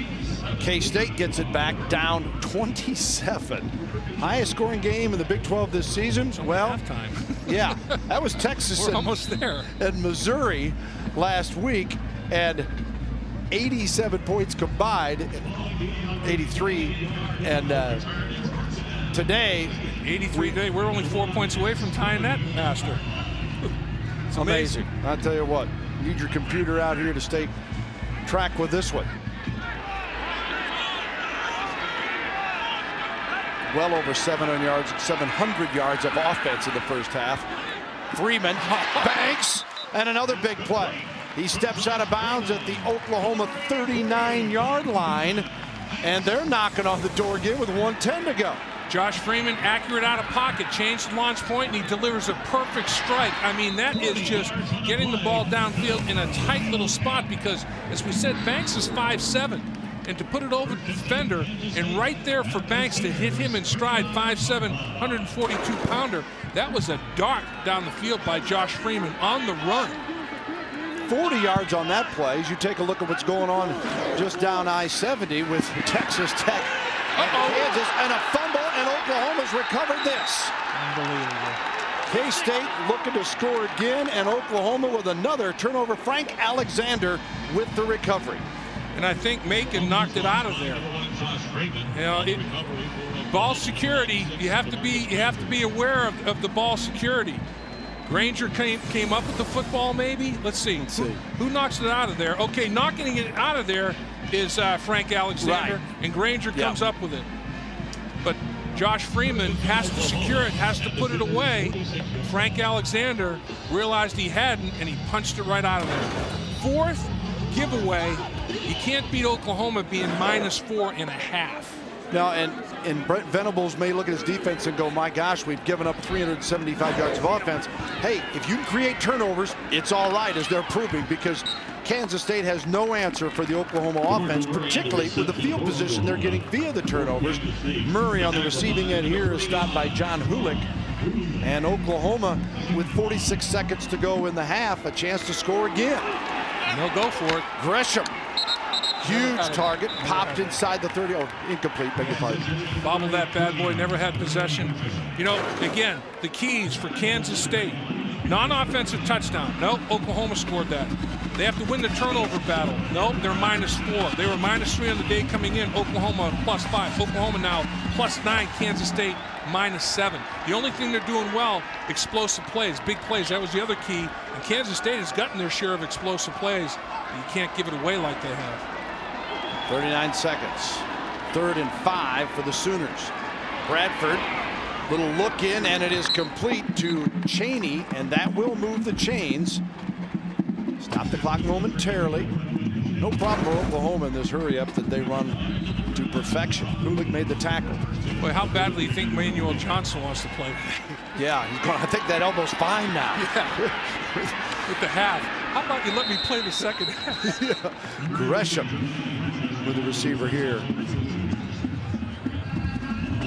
K-State gets it back, down 27. Highest scoring game in the Big 12 this season. Well, halftime. Yeah, that was Texas We're almost there. And Missouri last week, and 87 points combined, 83, and today 83 today. We're only 4 points away from tying that master. It's amazing. I'll tell you what, you need your computer out here to stay track with this one. Well over 700 yards of offense in the first half. Freeman, Banks, and another big play. He steps out of bounds at the Oklahoma 39-yard line, and they're knocking on the door again with 1:10 to go. Josh Freeman, accurate out of pocket, changed the launch point, and he delivers a perfect strike. I mean, that is just getting the ball downfield in a tight little spot because, as we said, Banks is 5'7". And to put it over the defender, and right there for Banks to hit him in stride, 5'7", 142-pounder, that was a dart down the field by Josh Freeman on the run. 40 yards on that play. As you take a look at what's going on just down I-70 with Texas Tech and Kansas, and a fumble, and Oklahoma's recovered this. Unbelievable. K-State looking to score again, and Oklahoma with another turnover. Frank Alexander with the recovery. And I think Macon knocked it out of there. You know, ball security. You have to be aware of the ball security. Granger came up with the football, maybe. Let's see. Who knocks it out of there? Okay, knocking it out of there is Frank Alexander, and Granger comes up with it. But Josh Freeman has to secure it, has to put it away. Frank Alexander realized he hadn't, and he punched it right out of there. Fourth giveaway. You can't beat Oklahoma being -4.5. Now, and Brent Venables may look at his defense and go, my gosh, we've given up 375 yards of offense. Hey, if you can create turnovers, it's all right, as they're proving, because Kansas State has no answer for the Oklahoma offense, particularly with the field position they're getting via the turnovers. Murray on the receiving end here is stopped by John Hulick. And Oklahoma, with 46 seconds to go in the half, a chance to score again. And they'll go for it. Gresham. Huge target, popped inside the 30. Oh, incomplete, beg your pardon. Bobbled that bad boy, never had possession. You know, again, the keys for Kansas State. Non-offensive touchdown. Nope, Oklahoma scored that. They have to win the turnover battle. Nope, they're -4. They were -3 on the day coming in. Oklahoma +5. Oklahoma now +9. Kansas State -7. The only thing they're doing well, explosive plays, big plays. That was the other key. And Kansas State has gotten their share of explosive plays. You can't give it away like they have. 39 seconds. 3rd and 5 for the Sooners. Bradford, little look in, and it is complete to Chaney, and that will move the chains. Stop the clock momentarily. No problem for Oklahoma in this hurry up that they run to perfection. Hulick made the tackle. Boy, how badly do you think Manuel Johnson wants to play? Yeah, he's going, I think that elbow's fine now. Yeah, with the half. How about you let me play the second half? Yeah. Gresham with the receiver here.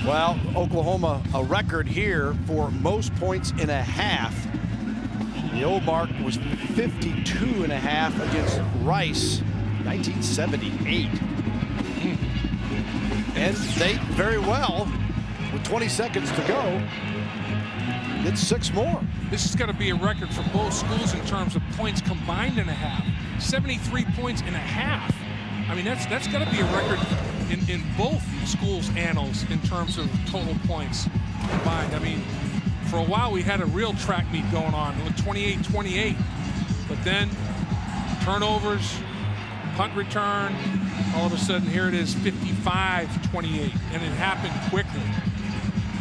Well, Oklahoma, a record here for most points in a half. The old mark was 52.5 against Rice, 1978. And they very well, with 20 seconds to go, get 6 more. This is going to be a record for both schools in terms of points combined in a half. 73 points in a half. I mean, that's got to be a record in both schools' annals in terms of total points combined. I mean, for a while we had a real track meet going on with 28-28, but then turnovers, punt return, all of a sudden here it is 55-28, and it happened quickly.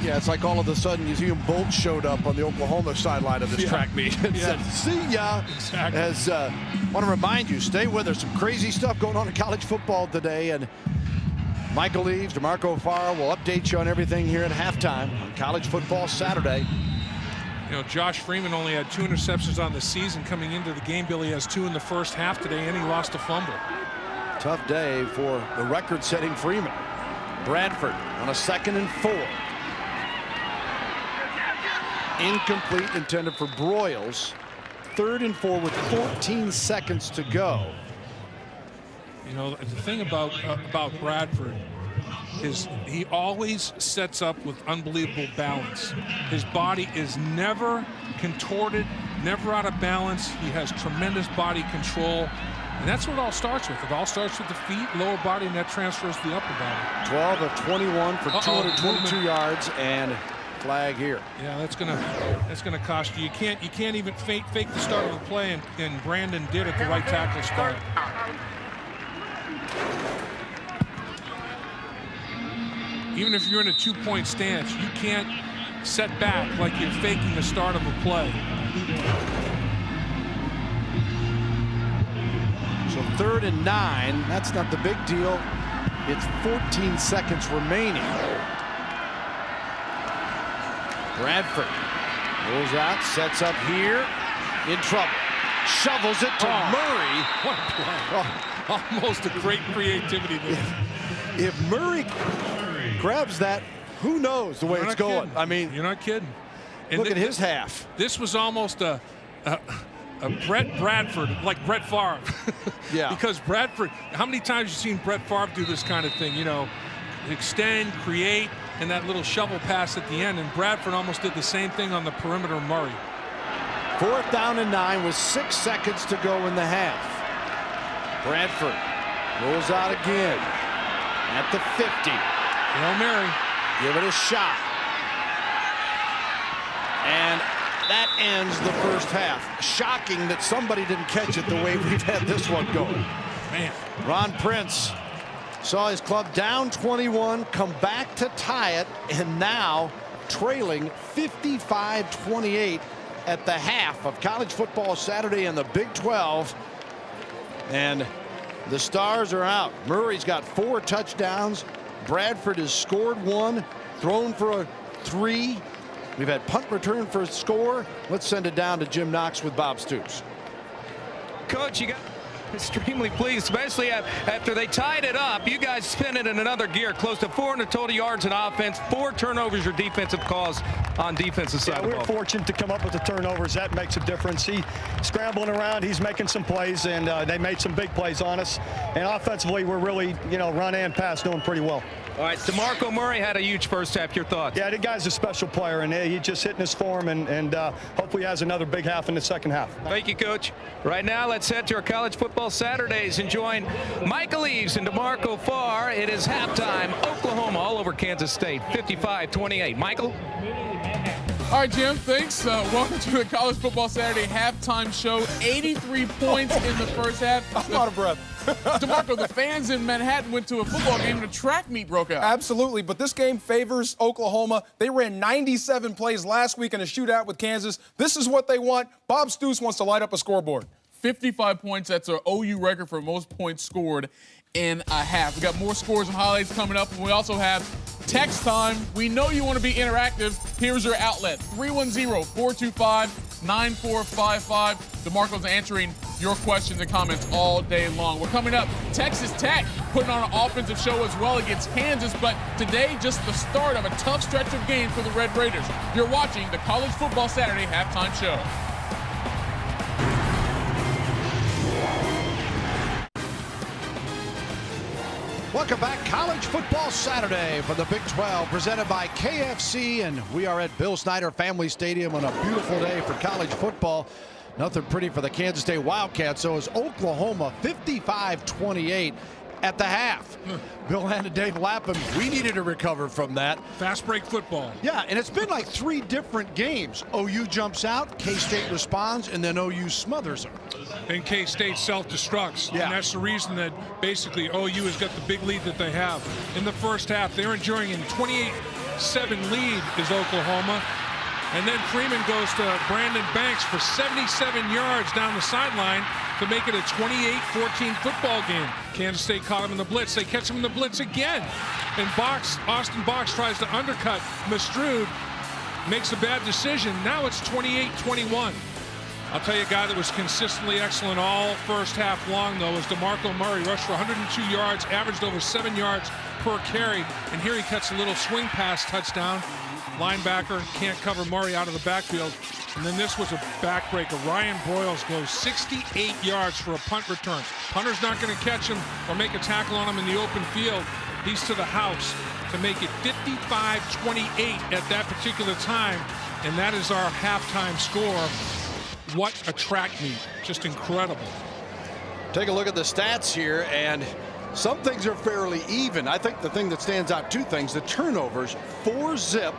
Yeah, it's like all of a sudden Usain Bolt showed up on the Oklahoma sideline of this track meet and said, see ya. Exactly. As want to remind you, stay with us. Some crazy stuff going on in college football today, and Michael Eaves, DeMarco Farr will update you on everything here at halftime on College Football Saturday. You know, Josh Freeman only had 2 interceptions on the season coming into the game. Billy has 2 in the first half today, and he lost a fumble. Tough day for the record-setting Freeman. Bradford on a 2nd and 4. Incomplete, intended for Broyles. 3rd and 4 with 14 seconds to go. You know, the thing about Bradford is he always sets up with unbelievable balance. His body is never contorted, never out of balance. He has tremendous body control. And that's what it all starts with. It all starts with the feet, lower body, and that transfers to the upper body. 12 of 21 for 222 yards and flag here. Yeah, that's gonna cost you. You can't even fake the start of the play, and Brandon did at the right tackle spot. Even if you're in a 2-point stance, you can't set back like you're faking the start of a play. So 3rd and 9, that's not the big deal. It's 14 seconds remaining. Bradford rolls out, sets up here, in trouble. Shovels it to Murray. What a play. Almost a great creativity there. If Murray grabs that, who knows the way it's going. Kidding. I mean, you're not kidding. And look at his half. This was almost a Brett Bradford, like Brett Favre. Yeah. Because Bradford, how many times you seen Brett Favre do this kind of thing? You know, extend, create, and that little shovel pass at the end. And Bradford almost did the same thing on the perimeter of Murray. 4th down and 9 with 6 seconds to go in the half. Bradford rolls out again at the 50. Hail Mary. Give it a shot. And that ends the first half. Shocking that somebody didn't catch it the way we've had this one go. Man. Ron Prince saw his club down 21, come back to tie it, and now trailing 55-28 at the half of college football Saturday in the Big 12. And the Stars are out. Murray's got 4 touchdowns. Bradford has scored 1, thrown for a 3. We've had punt return for a score. Let's send it down to Jim Knox with Bob Stoops. Coach, you got extremely pleased, especially after they tied it up. You guys spin it in another gear, close to 400 total yards in offense, 4 turnovers, your defensive calls on defensive side of the ball. We're fortunate to come up with the turnovers. That makes a difference. He scrambling around, he's making some plays, and they made some big plays on us. And offensively, we're really, run and pass doing pretty well. All right, DeMarco Murray had a huge first half. Your thoughts? Yeah, the guy's a special player, and he's just hitting his form, and hopefully has another big half in the second half. Thank you, Coach. Right now, let's head to our college football Saturdays and join Michael Eaves and DeMarco Farr. It is halftime. Oklahoma all over Kansas State, 55-28. Michael? All right, Jim, thanks. Welcome to the College Football Saturday halftime show. 83 points in the first half. I'm out of breath. DeMarco, the fans in Manhattan went to a football game and a track meet broke out. Absolutely, but this game favors Oklahoma. They ran 97 plays last week in a shootout with Kansas. This is what they want. Bob Stoops wants to light up a scoreboard. 55 points. That's our OU record for most points scored in a half. We got more scores and highlights coming up, and we also have text time. We know you want to be interactive. Here's your outlet, 310-425-9455. DeMarco's answering your questions and comments all day long. We're coming up, Texas Tech putting on an offensive show as well against Kansas, but today just the start of a tough stretch of games for the Red Raiders. You're watching the College Football Saturday halftime show. Welcome back. College Football Saturday for the Big 12, presented by KFC, and we are at Bill Snyder Family Stadium on a beautiful day for college football. Nothing pretty for the Kansas State Wildcats. So is Oklahoma 55-28 at the half. Bill and Dave Lapham, we needed to recover from that. Fast break football. Yeah, and it's been like 3 different games. OU jumps out, K-State responds, and then OU smothers them. And K-State self-destructs. Yeah. And that's the reason that basically OU has got the big lead that they have. In the first half, they're enjoying a 28-7 lead is Oklahoma. And then Freeman goes to Brandon Banks for 77 yards down the sideline to make it a 28-14 football game. Kansas State caught him in the blitz. They catch him in the blitz again. And Austin Box tries to undercut Mistrud, makes a bad decision. Now it's 28-21. I'll tell you a guy that was consistently excellent all first half long, though, is DeMarco Murray. Rushed for 102 yards, averaged over 7 yards per carry. And here he cuts a little swing pass touchdown. Linebacker can't cover Murray out of the backfield. And then this was a backbreaker. Ryan Broyles goes 68 yards for a punt return. Punter's not going to catch him or make a tackle on him in the open field. He's to the house to make it 55-28 at that particular time. And that is our halftime score. What a track meet. Just incredible. Take a look at the stats here, and some things are fairly even. I think the thing that stands out, two things, the turnovers, 4-zip,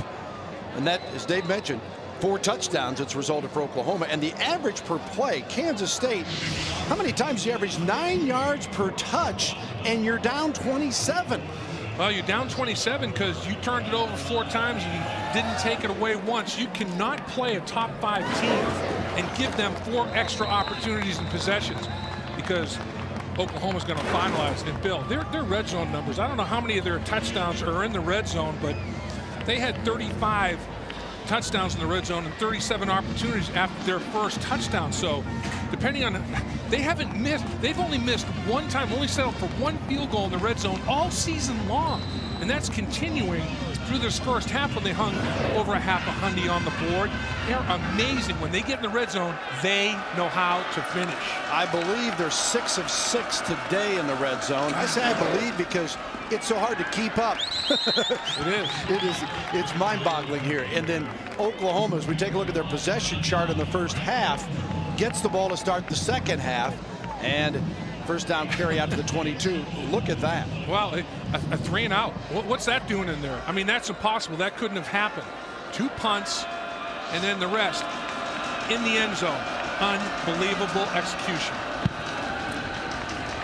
and that, as Dave mentioned, 4 touchdowns it's resulted for Oklahoma. And the average per play, Kansas State, how many times do you average 9 yards per touch, and you're down 27? Well, you're down 27 because you turned it over 4 times and you didn't take it away once. You cannot play a top 5 team and give them 4 extra opportunities and possessions, because Oklahoma's going to finalize and build. Their red zone numbers, I don't know how many of their touchdowns are in the red zone, but they had 35 touchdowns in the red zone and 37 opportunities after their first touchdown. So depending on, they've only missed 1 time, only settled for 1 field goal in the red zone all season long. And that's continuing through this first half when they hung over a half a hundy on the board. They're amazing. When they get in the red zone, they know how to finish. I believe they're 6 of 6 today in the red zone. I say I believe because it's so hard to keep up. It is. It's mind-boggling here. And then Oklahoma, as we take a look at their possession chart in the first half, gets the ball to start the second half, and first down carry out to the 22. Look at that. Well, a 3 and out. What's that doing in there? I mean, that's impossible. That couldn't have happened. 2 punts, and then the rest in the end zone. Unbelievable execution.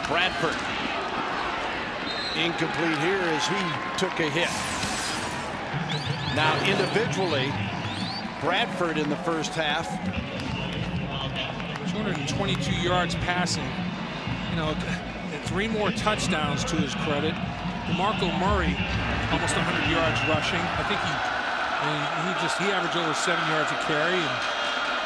Bradford. Incomplete here as he took a hit. Now individually, Bradford in the first half. 222 yards passing. You know, 3 more touchdowns to his credit. DeMarco Murray, almost 100 yards rushing. I think he averaged over 7 yards a carry. And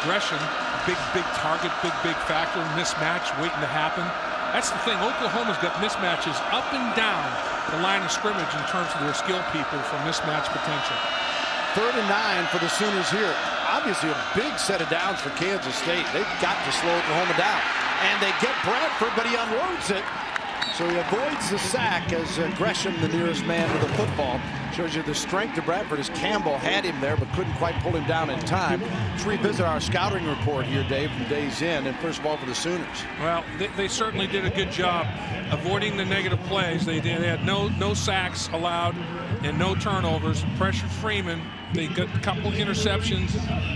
Gresham, big target, big factor, mismatch waiting to happen. That's the thing. Oklahoma's got mismatches up and down the line of scrimmage in terms of their skill people for mismatch potential. 3rd and 9 for the Sooners here. Obviously a big set of downs for Kansas State. They've got to slow Oklahoma down. And they get Bradford, but he unloads it. So he avoids the sack as Gresham, the nearest man to the football. Shows you the strength of Bradford as Campbell had him there but couldn't quite pull him down in time. Let's revisit our scouting report here, Dave, from Days In. And first of all for the Sooners. Well, they certainly did a good job avoiding the negative plays. They had no sacks allowed and no turnovers. Pressured Freeman. They got a couple interceptions.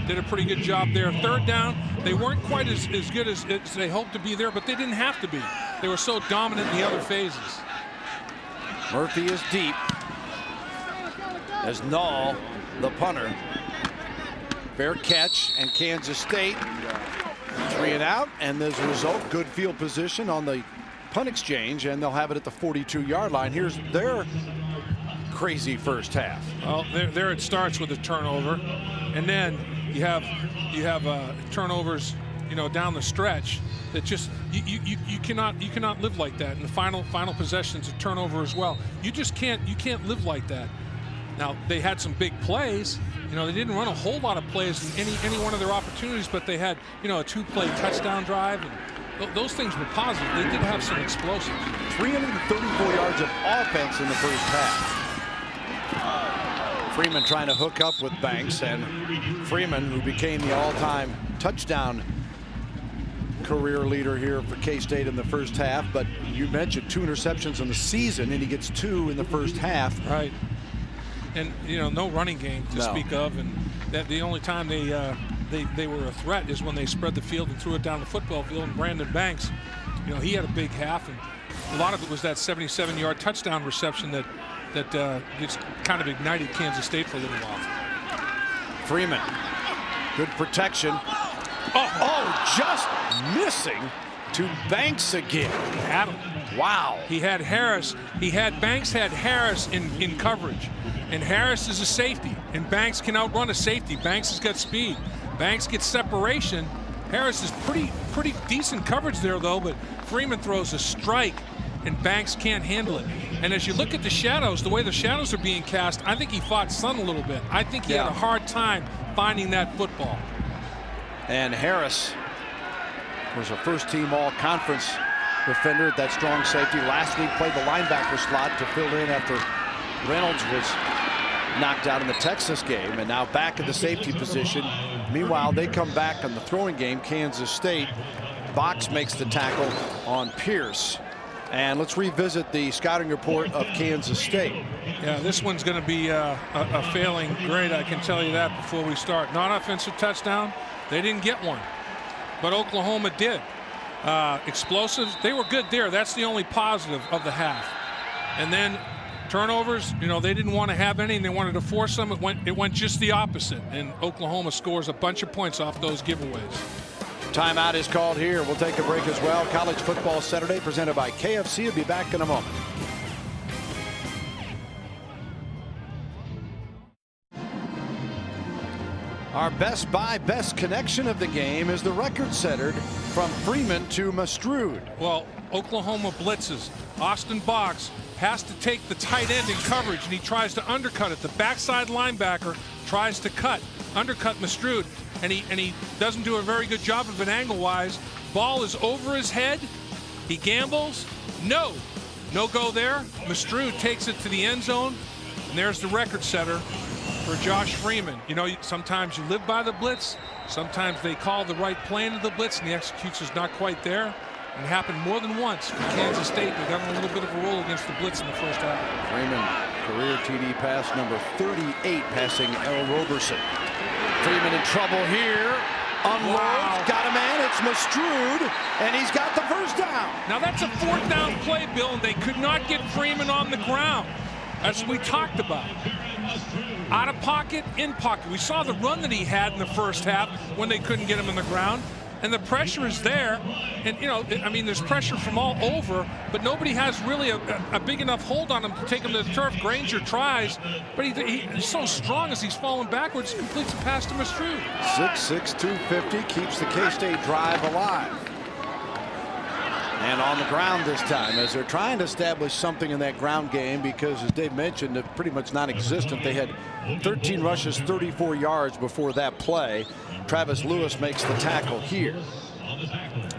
Did a pretty good job there. 3rd down, they weren't quite as good as they hoped to be there, but they didn't have to be. They were so dominant in the other phases. Murphy is deep as Nall, the punter. Fair catch, and Kansas State 3 and out, and as a result, good field position on the punt exchange, and they'll have it at the 42-yard line. Here's their crazy first half. Well, there it starts with a turnover, and then you have turnovers, you know, down the stretch that just you cannot live like that. And the final possession's a turnover as well. You can't live like that. Now they had some big plays. You know, they didn't run a whole lot of plays in any one of their opportunities, but they had, you know, a 2-play touchdown drive, and those things were positive. They did have some explosives. 334 yards of offense in the first half. Freeman trying to hook up with Banks, and Freeman, who became the all-time touchdown career leader here for K-State in the first half. But you mentioned 2 interceptions in the season, and he gets 2 in the first half. Right. And, you know, no running game to speak of, and that the only time they were a threat is when they spread the field and threw it down the football field. And Brandon Banks, you know, he had a big half, and a lot of it was that 77-yard touchdown reception that just kind of ignited Kansas State for a little while. Freeman, good protection. Oh, just missing to Banks again. Had him. Wow. He had Harris. Banks had Harris in coverage, and Harris is a safety, and Banks can outrun a safety. Banks has got speed. Banks gets separation. Harris is pretty decent coverage there though, but Freeman throws a strike, and Banks can't handle it. And as you look at the shadows, the way the shadows are being cast, I think he fought Sun a little bit. I think he had a hard time finding that football. And Harris was a first-team all-conference defender at that strong safety. Last week played the linebacker slot to fill in after Reynolds was knocked out in the Texas game, and now back in the safety position. Meanwhile, they come back on the throwing game. Kansas State. Box makes the tackle on Pierce. And let's revisit the scouting report of Kansas State. Yeah, this one's going to be a failing grade, I can tell you that before we start. Non-offensive touchdown, they didn't get one, but Oklahoma did. Explosives, they were good there. That's the only positive of the half. And then turnovers, you know, they didn't want to have any, and they wanted to force them. It went just the opposite, and Oklahoma scores a bunch of points off those giveaways. Timeout is called here. We'll take a break as well. College Football Saturday presented by KFC. We'll be back in a moment. Our best buy best connection of the game is the record setter from Freeman to Mastrud. Well, Oklahoma blitzes. Austin Box has to take the tight end in coverage, and he tries to undercut it. The backside linebacker tries to undercut Mastrud, and he doesn't do a very good job of it angle-wise. Ball is over his head. He gambles. No go there. Mastrud takes it to the end zone, and there's the record setter for Josh Freeman. You know, sometimes you live by the blitz. Sometimes they call the right play into the blitz, and the execution's not quite there. And it happened more than once for Kansas State. They got a little bit of a roll against the blitz in the first half. Freeman, career TD pass number 38, passing L. Roberson. Freeman in trouble here. Unloads, got a man, it's Mastrud, and he's got the first down. Now that's a fourth down play, Bill, and they could not get Freeman on the ground. As we talked about. Out of pocket, in pocket. We saw the run that he had in the first half when they couldn't get him on the ground. And the pressure is there. And, you know, I mean, there's pressure from all over, but nobody has really a big enough hold on him to take him to the turf. Granger tries, but he's so strong as he's falling backwards, completes a pass to Mastrud. 6'6", 250, keeps the K-State drive alive. And on the ground this time, as they're trying to establish something in that ground game, because as Dave mentioned, they're pretty much non-existent. They had 13 rushes, 34 yards before that play. Travis Lewis makes the tackle here.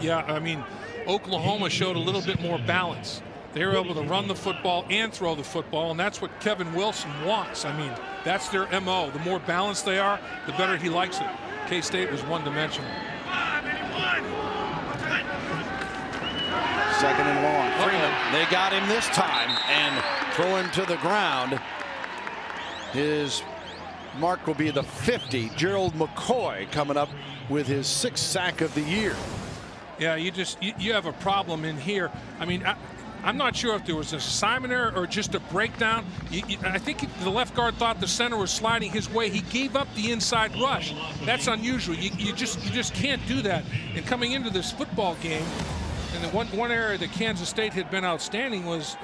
Yeah, I mean, Oklahoma showed a little bit more balance. They were able to run the football and throw the football, and that's what Kevin Wilson wants. I mean, that's their MO. The more balanced they are, the better he likes it. K-State was one-dimensional. Second and long. Freeman, they got him this time, and throw him to the ground. His mark will be the 50. Gerald McCoy coming up with his 6th sack of the year. Yeah, you have a problem in here. I mean, I'm not sure if there was an assignment error or just a breakdown. I think the left guard thought the center was sliding his way. He gave up the inside rush. That's unusual. You just can't do that. And coming into this football game, and the one area that Kansas State had been outstanding was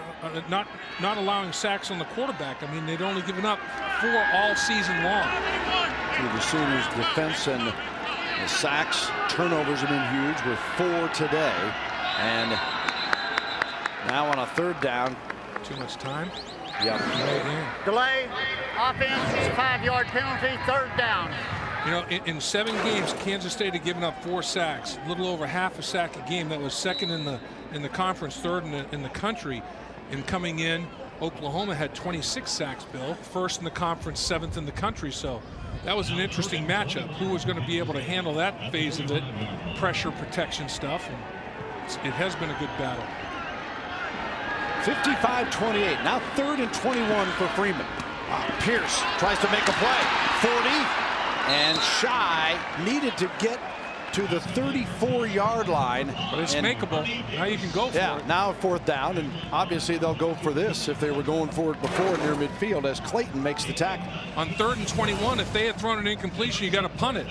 not allowing sacks on the quarterback. I mean, they'd only given up 4 all season long. To the Sooners' defense, and the sacks, turnovers have been huge with 4 today. And now on a 3rd down. Too much time. Yep. Delay, offense, 5-yard penalty, 3rd down. You know, in 7 games, Kansas State had given up 4 sacks, a little over half a sack a game. That was second in the conference, 3rd in the country. And coming in, Oklahoma had 26 sacks, Bill, 1st in the conference, 7th in the country. So that was an interesting matchup. Who was going to be able to handle that phase of it, pressure protection stuff? And it has been a good battle. 55-28. Now 3rd and 21 for Freeman. Pierce tries to make a play. 40. And Shy needed to get to the 34-yard line. But it's makeable. Now you can go for it. Yeah, now 4th down, and obviously they'll go for this if they were going for it before near midfield as Clayton makes the tackle. On 3rd and 21, if they had thrown an incompletion, you got to punt it.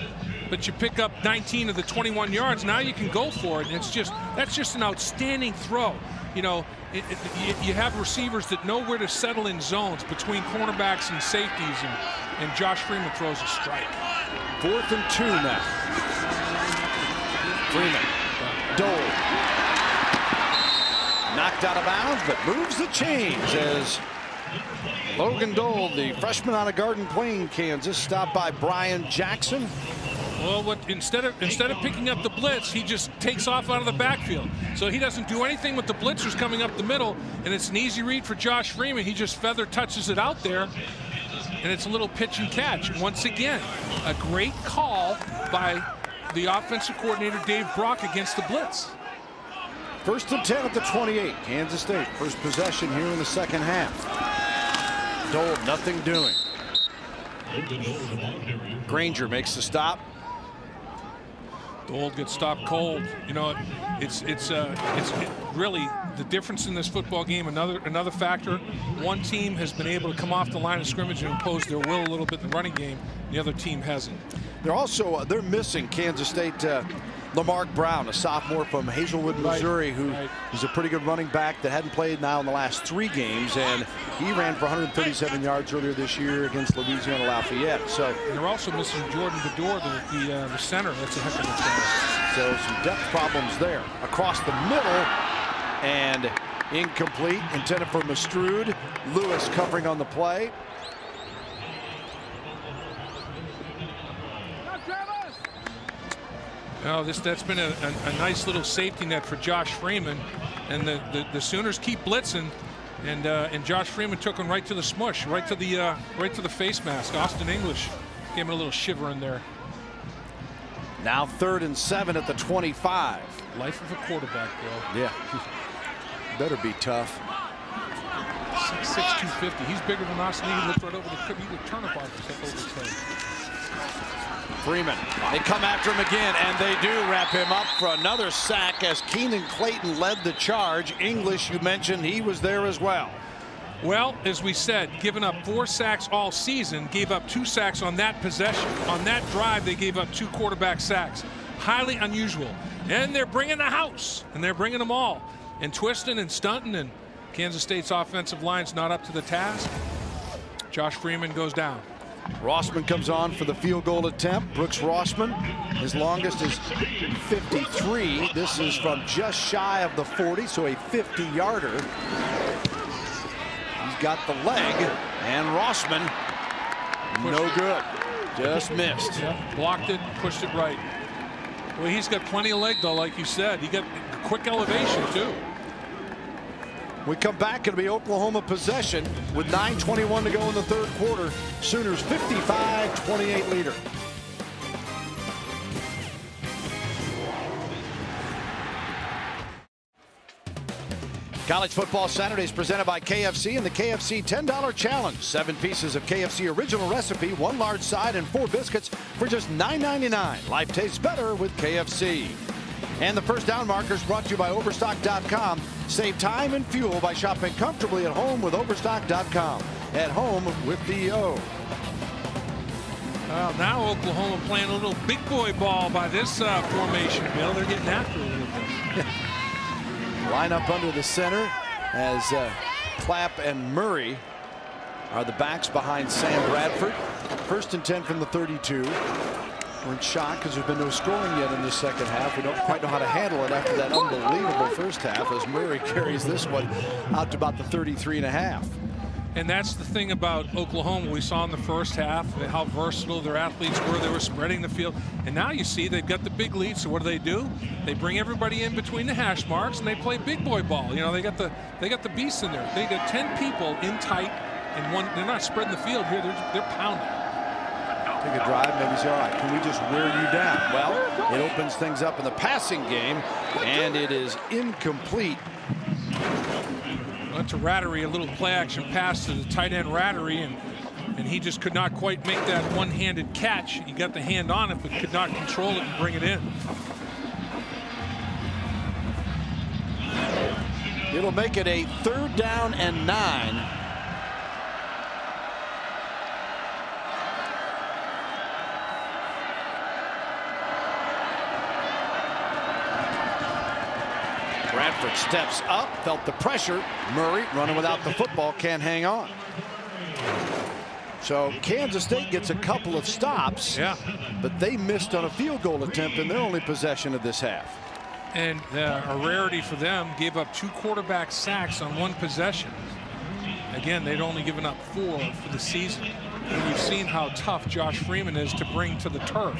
But you pick up 19 of the 21 yards. Now you can go for it. And that's just an outstanding throw. You know, you have receivers that know where to settle in zones between cornerbacks and safeties, and Josh Freeman throws a strike. 4th and 2 now. Freeman, Dole, knocked out of bounds, but moves the chains as Logan Dole, the freshman out of Garden Plain, Kansas, stopped by Brian Jackson. Well, instead of picking up the blitz, he just takes off out of the backfield. So he doesn't do anything with the blitzers coming up the middle, and it's an easy read for Josh Freeman. He just feather touches it out there, and it's a little pitch and catch. Once again, a great call by the offensive coordinator, Dave Brock, against the blitz. 1st and 10 at the 28. Kansas State, first possession here in the second half. Dole, nothing doing. Granger makes the stop. Dole gets stopped cold. You know, it's really the difference in this football game. Another factor. One team has been able to come off the line of scrimmage and impose their will a little bit in the running game. The other team hasn't. They're missing Kansas State Lamarck Brown, a sophomore from Hazelwood, Missouri, who is a pretty good running back that hadn't played now in the last 3 games, and he ran for 137 yards earlier this year against Louisiana Lafayette. So and they're also missing Jordan Bedore, the center. That's a heck of a chance. So some depth problems there. Across the middle, and incomplete, intended for Mastrud. Lewis covering on the play. Oh, that's been a nice little safety net for Josh Freeman, and the Sooners keep blitzing, and Josh Freeman took him right to the smush, right to the face mask. Austin English gave him a little shiver in there. Now 3rd and 7 at the 25. Life of a quarterback, Bill. Yeah, better be tough. 6'6", 250. He's bigger than Austin. He looked right over the turnip off his head. Freeman, they come after him again, and they do wrap him up for another sack as Keenan Clayton led the charge. English, you mentioned, he was there as well. Well, as we said, given up 4 sacks all season, gave up 2 sacks on that possession. On that drive, they gave up 2 quarterback sacks. Highly unusual. And they're bringing the house, and they're bringing them all. And twisting and stunting, and Kansas State's offensive line's not up to the task. Josh Freeman goes down. Rossman comes on for the field goal attempt. Brooks Rossman, his longest is 53. This is from just shy of the 40, so a 50-yarder. He's got the leg, and Rossman, no good. Just missed. Yeah, blocked it, pushed it right. Well, he's got plenty of leg, though, like you said. He got quick elevation, too. We come back, it'll be Oklahoma possession with 9:21 to go in the 3rd quarter. Sooners 55-28 leader. College Football Saturdays presented by KFC and the KFC $10 Challenge. 7 pieces of KFC original recipe, 1 large side, and 4 biscuits for just $9.99. Life tastes better with KFC. And the first down markers brought to you by Overstock.com. Save time and fuel by shopping comfortably at home with Overstock.com. At home with the-O. Well, now Oklahoma playing a little big boy ball by this formation, Bill. They're getting after it a little bit. Line up under the center as Clapp and Murray are the backs behind Sam Bradford. 1st and 10 from the 32. We're in shock because there's been no scoring yet in this second half. We don't quite know how to handle it after that unbelievable first half as Murray carries this one out to about the 33.5. And that's the thing about Oklahoma. We saw in the first half how versatile their athletes were. They were spreading the field. And now you see they've got the big lead. So what do? They bring everybody in between the hash marks and they play big boy ball. You know, they got the beasts in there. They got 10 people in tight and one. They're not spreading the field here. They're pounding. Take a drive, maybe say, all right, can we just wear you down? Well, it opens things up in the passing game, and it is incomplete. Went to Rattery, a little play-action pass to the tight end Rattery, and he just could not quite make that one-handed catch. He got the hand on it, but could not control it and bring it in. It'll make it a 3rd down and 9. Bradford steps up, felt the pressure. Murray running without the football, can't hang on. So Kansas State gets a couple of stops, but they missed on a field goal attempt in their only possession of this half. And a rarity for them, gave up 2 quarterback sacks on 1 possession. Again, they'd only given up 4 for the season. And we've seen how tough Josh Freeman is to bring to the turf.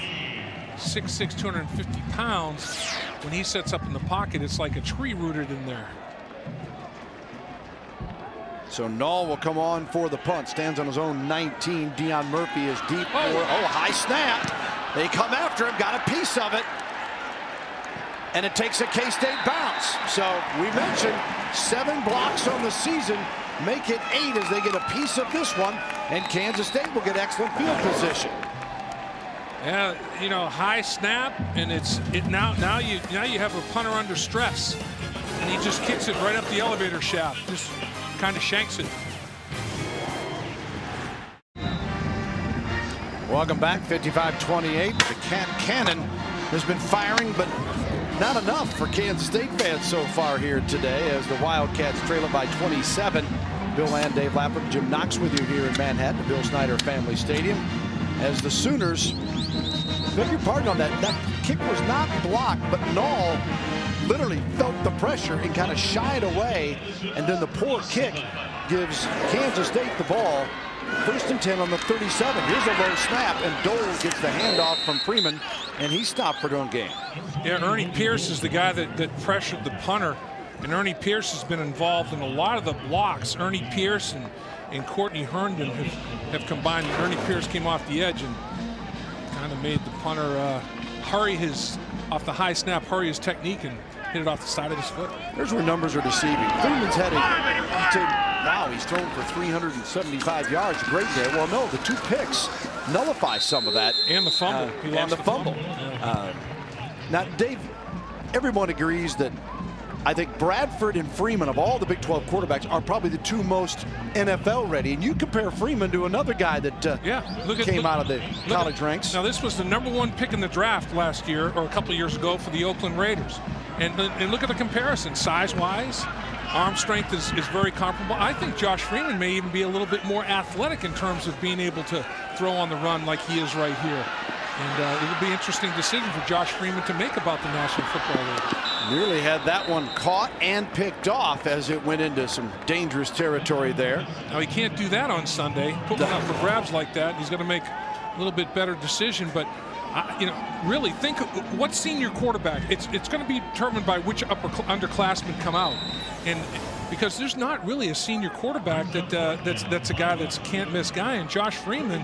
6'6", 250 pounds. When he sets up in the pocket, it's like a tree rooted in there. So Null will come on for the punt. Stands on his own 19. Deion Murphy is deep for, high snap. They come after him, got a piece of it. And it takes a K-State bounce. So we mentioned 7 blocks on the season. Make it 8 as they get a piece of this one. And Kansas State will get excellent field position. Yeah, you know, high snap, and now you have a punter under stress, and he just kicks it right up the elevator shaft, just kind of shanks it. Welcome back, 55-28. The Cat Cannon has been firing, but not enough for Kansas State fans so far here today as the Wildcats trail it by 27. Bill and Dave Lapham, Jim Knox with you here in Manhattan, the Bill Snyder Family Stadium. As the Sooners, beg your pardon on that kick was not blocked, but Null literally felt the pressure and kind of shied away, and then the poor kick gives Kansas State the ball. 1st and 10 on the 37. Here's a low snap, and Dole gets the handoff from Freeman, and he's stopped for doing game. Yeah, Ernie Pierce is the guy that pressured the punter, and Ernie Pierce has been involved in a lot of the blocks. Ernie Pierce and Courtney Herndon have combined. Ernie Pierce came off the edge and kind of made the punter hurry off the high snap, hurry his technique and hit it off the side of his foot. There's where numbers are deceiving. Freeman's had wow, he's thrown for 375 yards. Great day. Well, no, the 2 picks nullify some of that. And the fumble. He lost the fumble. Now, Dave, everyone agrees that I think Bradford and Freeman, of all the Big 12 quarterbacks, are probably the 2 most NFL ready. And you compare Freeman to another guy that came out of the college ranks. Now, this was the #1 pick in the draft last year, or a couple of years ago, for the Oakland Raiders. And look at the comparison, size-wise. Arm strength is very comparable. I think Josh Freeman may even be a little bit more athletic in terms of being able to throw on the run like he is right here. And it would be an interesting decision for Josh Freeman to make about the National Football League. Nearly had that one caught and picked off as it went into some dangerous territory there. Now, he can't do that on Sunday. Put one up for grabs like that. He's going to make a little bit better decision. But, really think what senior quarterback. It's going to be determined by which underclassmen come out. And because there's not really a senior quarterback that's a guy that's can't miss guy. And Josh Freeman,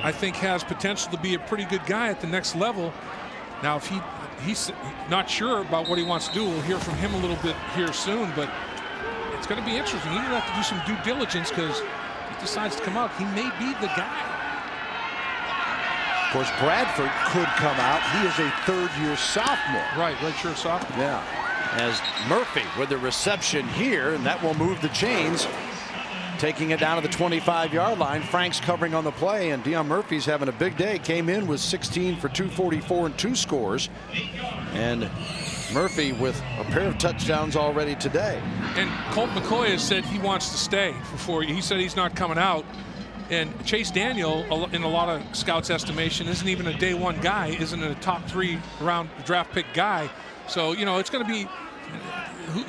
I think, has potential to be a pretty good guy at the next level. Now, if he's not sure about what he wants to do, we'll hear from him a little bit here soon, but it's going to be interesting. He's going to have to do some due diligence, because if he decides to come out, he may be the guy. Of course, Bradford could come out. He is a 3rd-year sophomore. Right, redshirt sophomore. Yeah. As Murphy with the reception here, and that will move the chains. Taking it down to the 25-yard line. Frank's covering on the play, and Deion Murphy's having a big day. Came in with 16 for 244 and 2 scores. And Murphy with a pair of touchdowns already today. And Colt McCoy has said he wants to stay. He said he's not coming out. And Chase Daniel, in a lot of scouts' estimation, isn't even a day 1 guy, isn't a top 3 round draft pick guy. So, it's going to be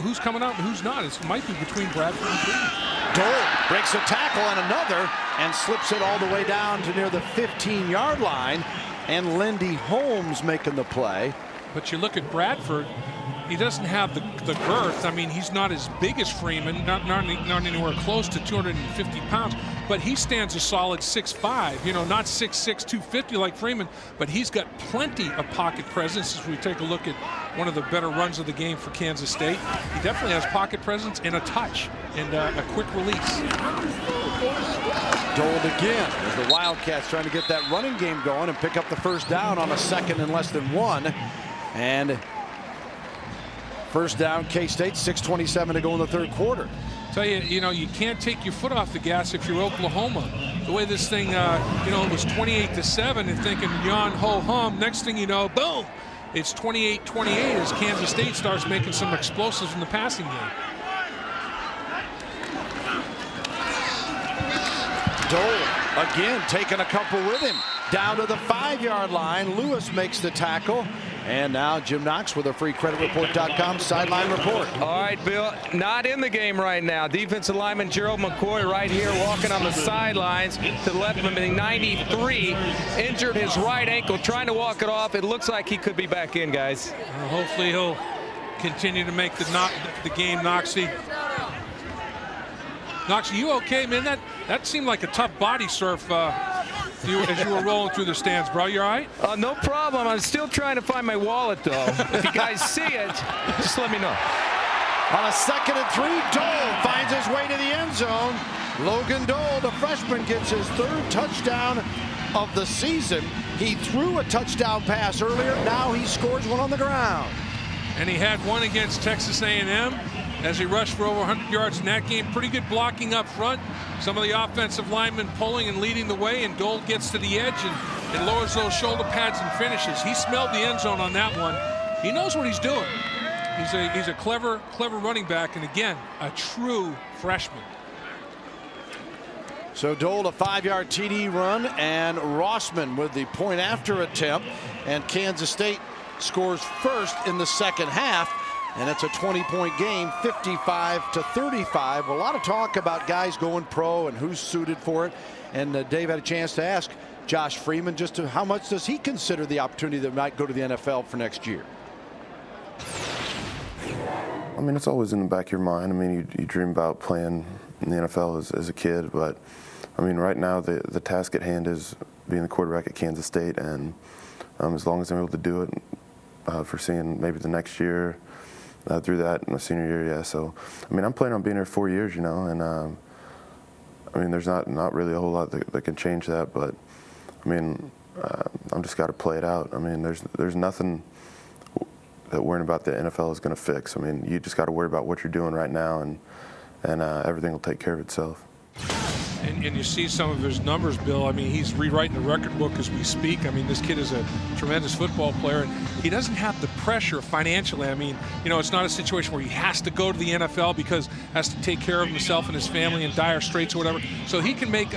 who's coming out and who's not. It might be between Bradford and Freeman. Dole breaks a tackle and another, and slips it all the way down to near the 15-yard line. And Lindy Holmes making the play. But you look at Bradford, he doesn't have the girth. I mean, he's not as big as Freeman, not anywhere close to 250 pounds, but he stands a solid 6'5", not 6'6", 250 like Freeman, but he's got plenty of pocket presence as we take a look at one of the better runs of the game for Kansas State. He definitely has pocket presence and a touch and a quick release. Dole again as the Wildcats trying to get that running game going and pick up the 1st down on a 2nd and less than 1. And 1st down, K-State, 6:27 to go in the 3rd quarter. Tell you, you can't take your foot off the gas if you're Oklahoma. The way this thing, it was 28-7 and thinking yawn, ho, hum. Next thing you know, boom, it's 28-28 as Kansas State starts making some explosives in the passing game. Dole again taking a couple with him. Down to the 5-yard line. Lewis makes the tackle. And now Jim Knox with a freecreditreport.com sideline report. All right, Bill, not in the game right now. Defensive lineman Gerald McCoy right here walking on the sidelines to the left of him, 93, injured his right ankle, trying to walk it off. It looks like he could be back in, guys. Hopefully he'll continue to make the game, Knoxy. Knoxy, you okay, man? That seemed like a tough body surf as you were rolling through the stands, bro. You all right? No problem. I'm still trying to find my wallet, though. If you guys see it, just let me know. On a 2nd and 3, Dole finds his way to the end zone. Logan Dole, the freshman, gets his 3rd touchdown of the season. He threw a touchdown pass earlier. Now he scores one on the ground. And he had one against Texas A&M as he rushed for over 100 yards in that game. Pretty good blocking up front. Some of the offensive linemen pulling and leading the way, and Dole gets to the edge and lowers those shoulder pads and finishes. He smelled the end zone on that one. He knows what he's doing. He's a clever running back, and again, a true freshman. So Dole, a 5-yard TD run, and Rossman with the point after attempt, and Kansas State scores first in the second half. And it's a 20-point game, 55-35. A lot of talk about guys going pro and who's suited for it. And Dave had a chance to ask Josh Freeman just to how much does he consider the opportunity that might go to the NFL for next year? I mean, it's always in the back of your mind. I mean, you dream about playing in the NFL as a kid, but I mean, right now the task at hand is being the quarterback at Kansas State, and as long as I'm able to do it, foreseeing maybe the next year. Through that in my senior year, yeah. So, I mean, I'm planning on being here 4 years, you know, and I mean, there's not really a whole lot that can change that, but I mean, I'm just got to play it out. I mean, there's nothing that worrying about the NFL is going to fix. I mean, you just got to worry about what you're doing right now, and everything will take care of itself. And you see some of his numbers, Bill. I mean, he's rewriting the record book as we speak. I mean, this kid is a tremendous football player, and he doesn't have the pressure financially. I mean, you know, it's not a situation where he has to go to the NFL because he has to take care of himself and his family in dire straits or whatever. So he can make,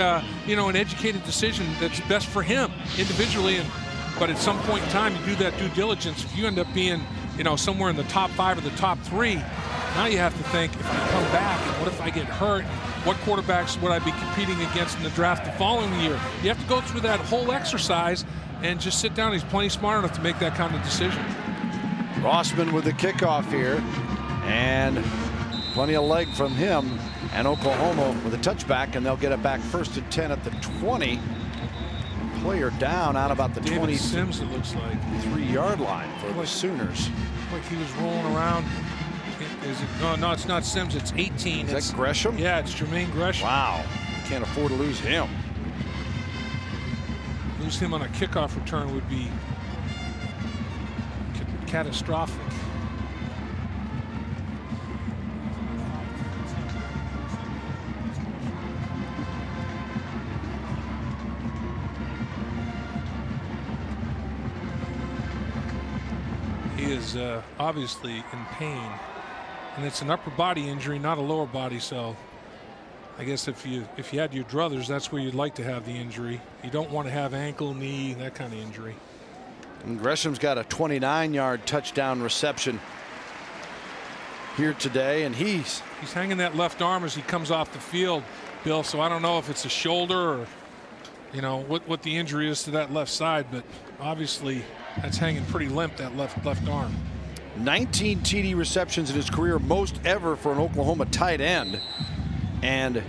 you know, an educated decision that's best for him individually. But at some point in time, you do that due diligence. If you end up being, you know, somewhere in the top 5 or the top 3, now you have to think, if I come back, and what if I get hurt? What quarterbacks would I be competing against in the draft the following year? You have to go through that whole exercise and just sit down. He's plenty smart enough to make that kind of decision. Rossman with the kickoff here, and plenty of leg from him, and Oklahoma with a touchback, and they'll get it back 1st and 10 at the 20. Player down out about the David 20. Sims, it looks like. 3-yard line for the Sooners. Like he was rolling around. Is it, no, it's not Sims. It's 18. Is that Gresham? Yeah, it's Jermaine Gresham. Wow. Can't afford to lose him. Lose him on a kickoff return would be catastrophic. He is obviously in pain. And it's an upper body injury, not a lower body, so I guess if you had your druthers, that's where you'd like to have the injury. You don't want to have ankle, knee, that kind of injury. And Gresham's got a 29-yard touchdown reception here today, and he's hanging that left arm as he comes off the field, Bill, so I don't know if it's a shoulder or, you know, what the injury is to that left side, but obviously that's hanging pretty limp, that left arm. 19 TD receptions in his career, most ever for an Oklahoma tight end. And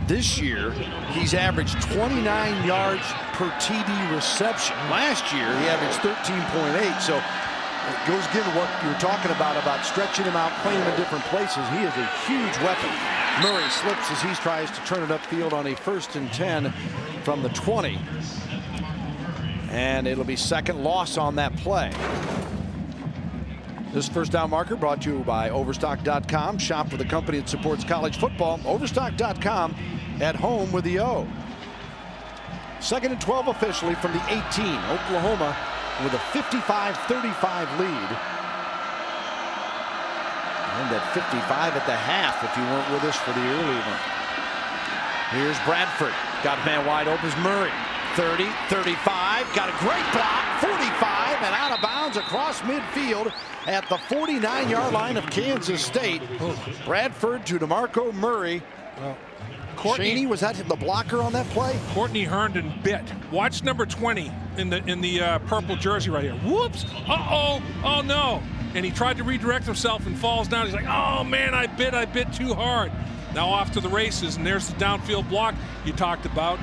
this year, he's averaged 29 yards per TD reception. Last year, he averaged 13.8. So it goes again to what you were talking about stretching him out, playing him in different places. He is a huge weapon. Murray slips as he tries to turn it upfield on a 1st and 10 from the 20. And it'll be second loss on that play. This first down marker brought to you by Overstock.com. Shop for the company that supports college football. Overstock.com, at home with the O. 2nd and 12 officially from the 18. Oklahoma with a 55-35 lead. And at 55 at the half if you weren't with us for the early one. Here's Bradford. Got a man wide open as Murray. 30, 35, got a great block, 45, and out of bounds across midfield at the 49-yard line of Kansas State. Bradford to DeMarco Murray. Cheney, was that the blocker on that play? Courtney Herndon bit. Watch number 20 in the purple jersey right here. Whoops! Uh-oh! Oh no! And he tried to redirect himself and falls down. He's like, oh man, I bit too hard. Now off to the races, and there's the downfield block you talked about.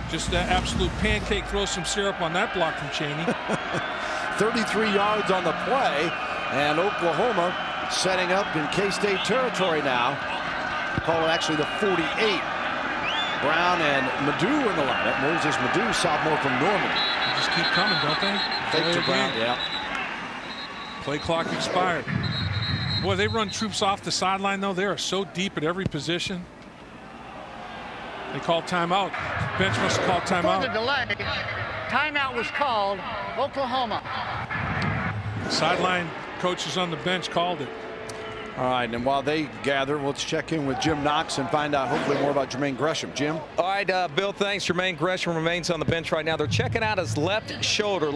Just an absolute pancake. Throw some syrup on that block from Cheney. 33 yards on the play, and Oklahoma setting up in K-State territory now. Call it actually the 48. Brown and Madu in the lineup. Moses Madu, sophomore from Norman. They just keep coming, don't they? Fake to Brown, yeah. Play clock expired. Boy, they run troops off the sideline, though. They are so deep at every position. They called timeout. Bench must have called timeout. For the delay, timeout was called. Oklahoma. Sideline coaches on the bench called it. All right, and while they gather, let's check in with Jim Knox and find out hopefully more about Jermaine Gresham. Jim? All right, Bill, thanks. Jermaine Gresham remains on the bench right now. They're checking out his left shoulder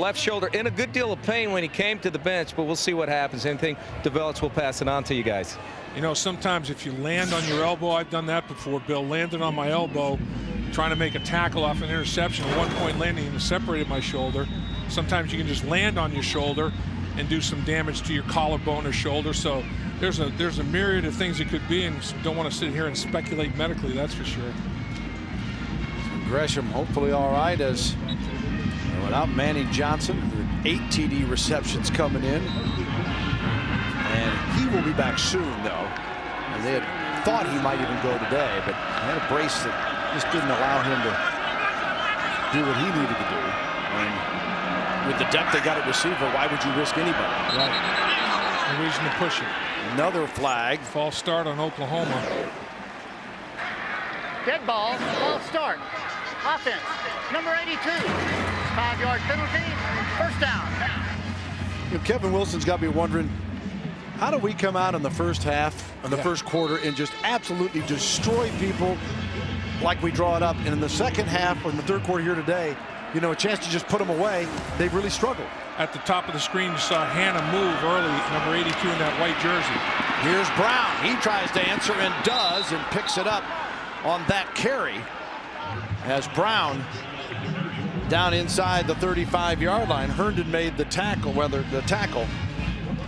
in a good deal of pain when he came to the bench, but we'll see what happens. Anything develops, we'll pass it on to you guys. You know, sometimes if you land on your elbow, I've done that before, Bill, landed on my elbow, trying to make a tackle off an interception, a one-point landing, and separated my shoulder. Sometimes you can just land on your shoulder and do some damage to your collarbone or shoulder. So there's a myriad of things it could be, and don't want to sit here and speculate medically, that's for sure. Gresham hopefully all right, as without Manny Johnson, 8 TD receptions coming in. And he will be back soon, though. And they had thought he might even go today, but he had a brace that just didn't allow him to do what he needed to do. And with the depth they got at receiver, why would you risk anybody? Right. No reason to push it. Another flag. False start on Oklahoma. Dead ball, false start. Offense, number 82. 5-yard penalty, first down. You know, Kevin Wilson's got to be wondering, how do we come out in the first half, in the first quarter, and just absolutely destroy people like we draw it up? And in the second half, or in the third quarter here today, you know, a chance to just put them away, they've really struggled. At the top of the screen, you saw Hannah move early, number 82 in that white jersey. Here's Brown. He tries to answer and does, and picks it up on that carry. As Brown down inside the 35-yard line, Herndon made the tackle,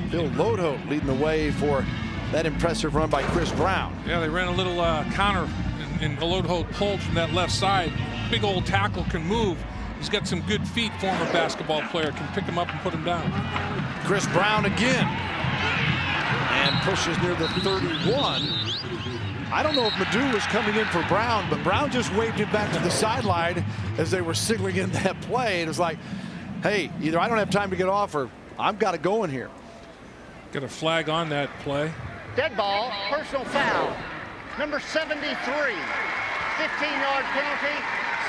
Bill Lodholt leading the way for that impressive run by Chris Brown. Yeah, they ran a little counter, and Lodholt pulled from that left side. Big old tackle can move. He's got some good feet, former basketball player, can pick him up and put him down. Chris Brown again, and pushes near the 31. I don't know if Madu was coming in for Brown, but Brown just waved him back to the sideline as they were signaling in that play. It was like, hey, either I don't have time to get off, or I've got to go in here. Got a flag on that play. Dead ball, personal foul. Number 73, 15-yard penalty,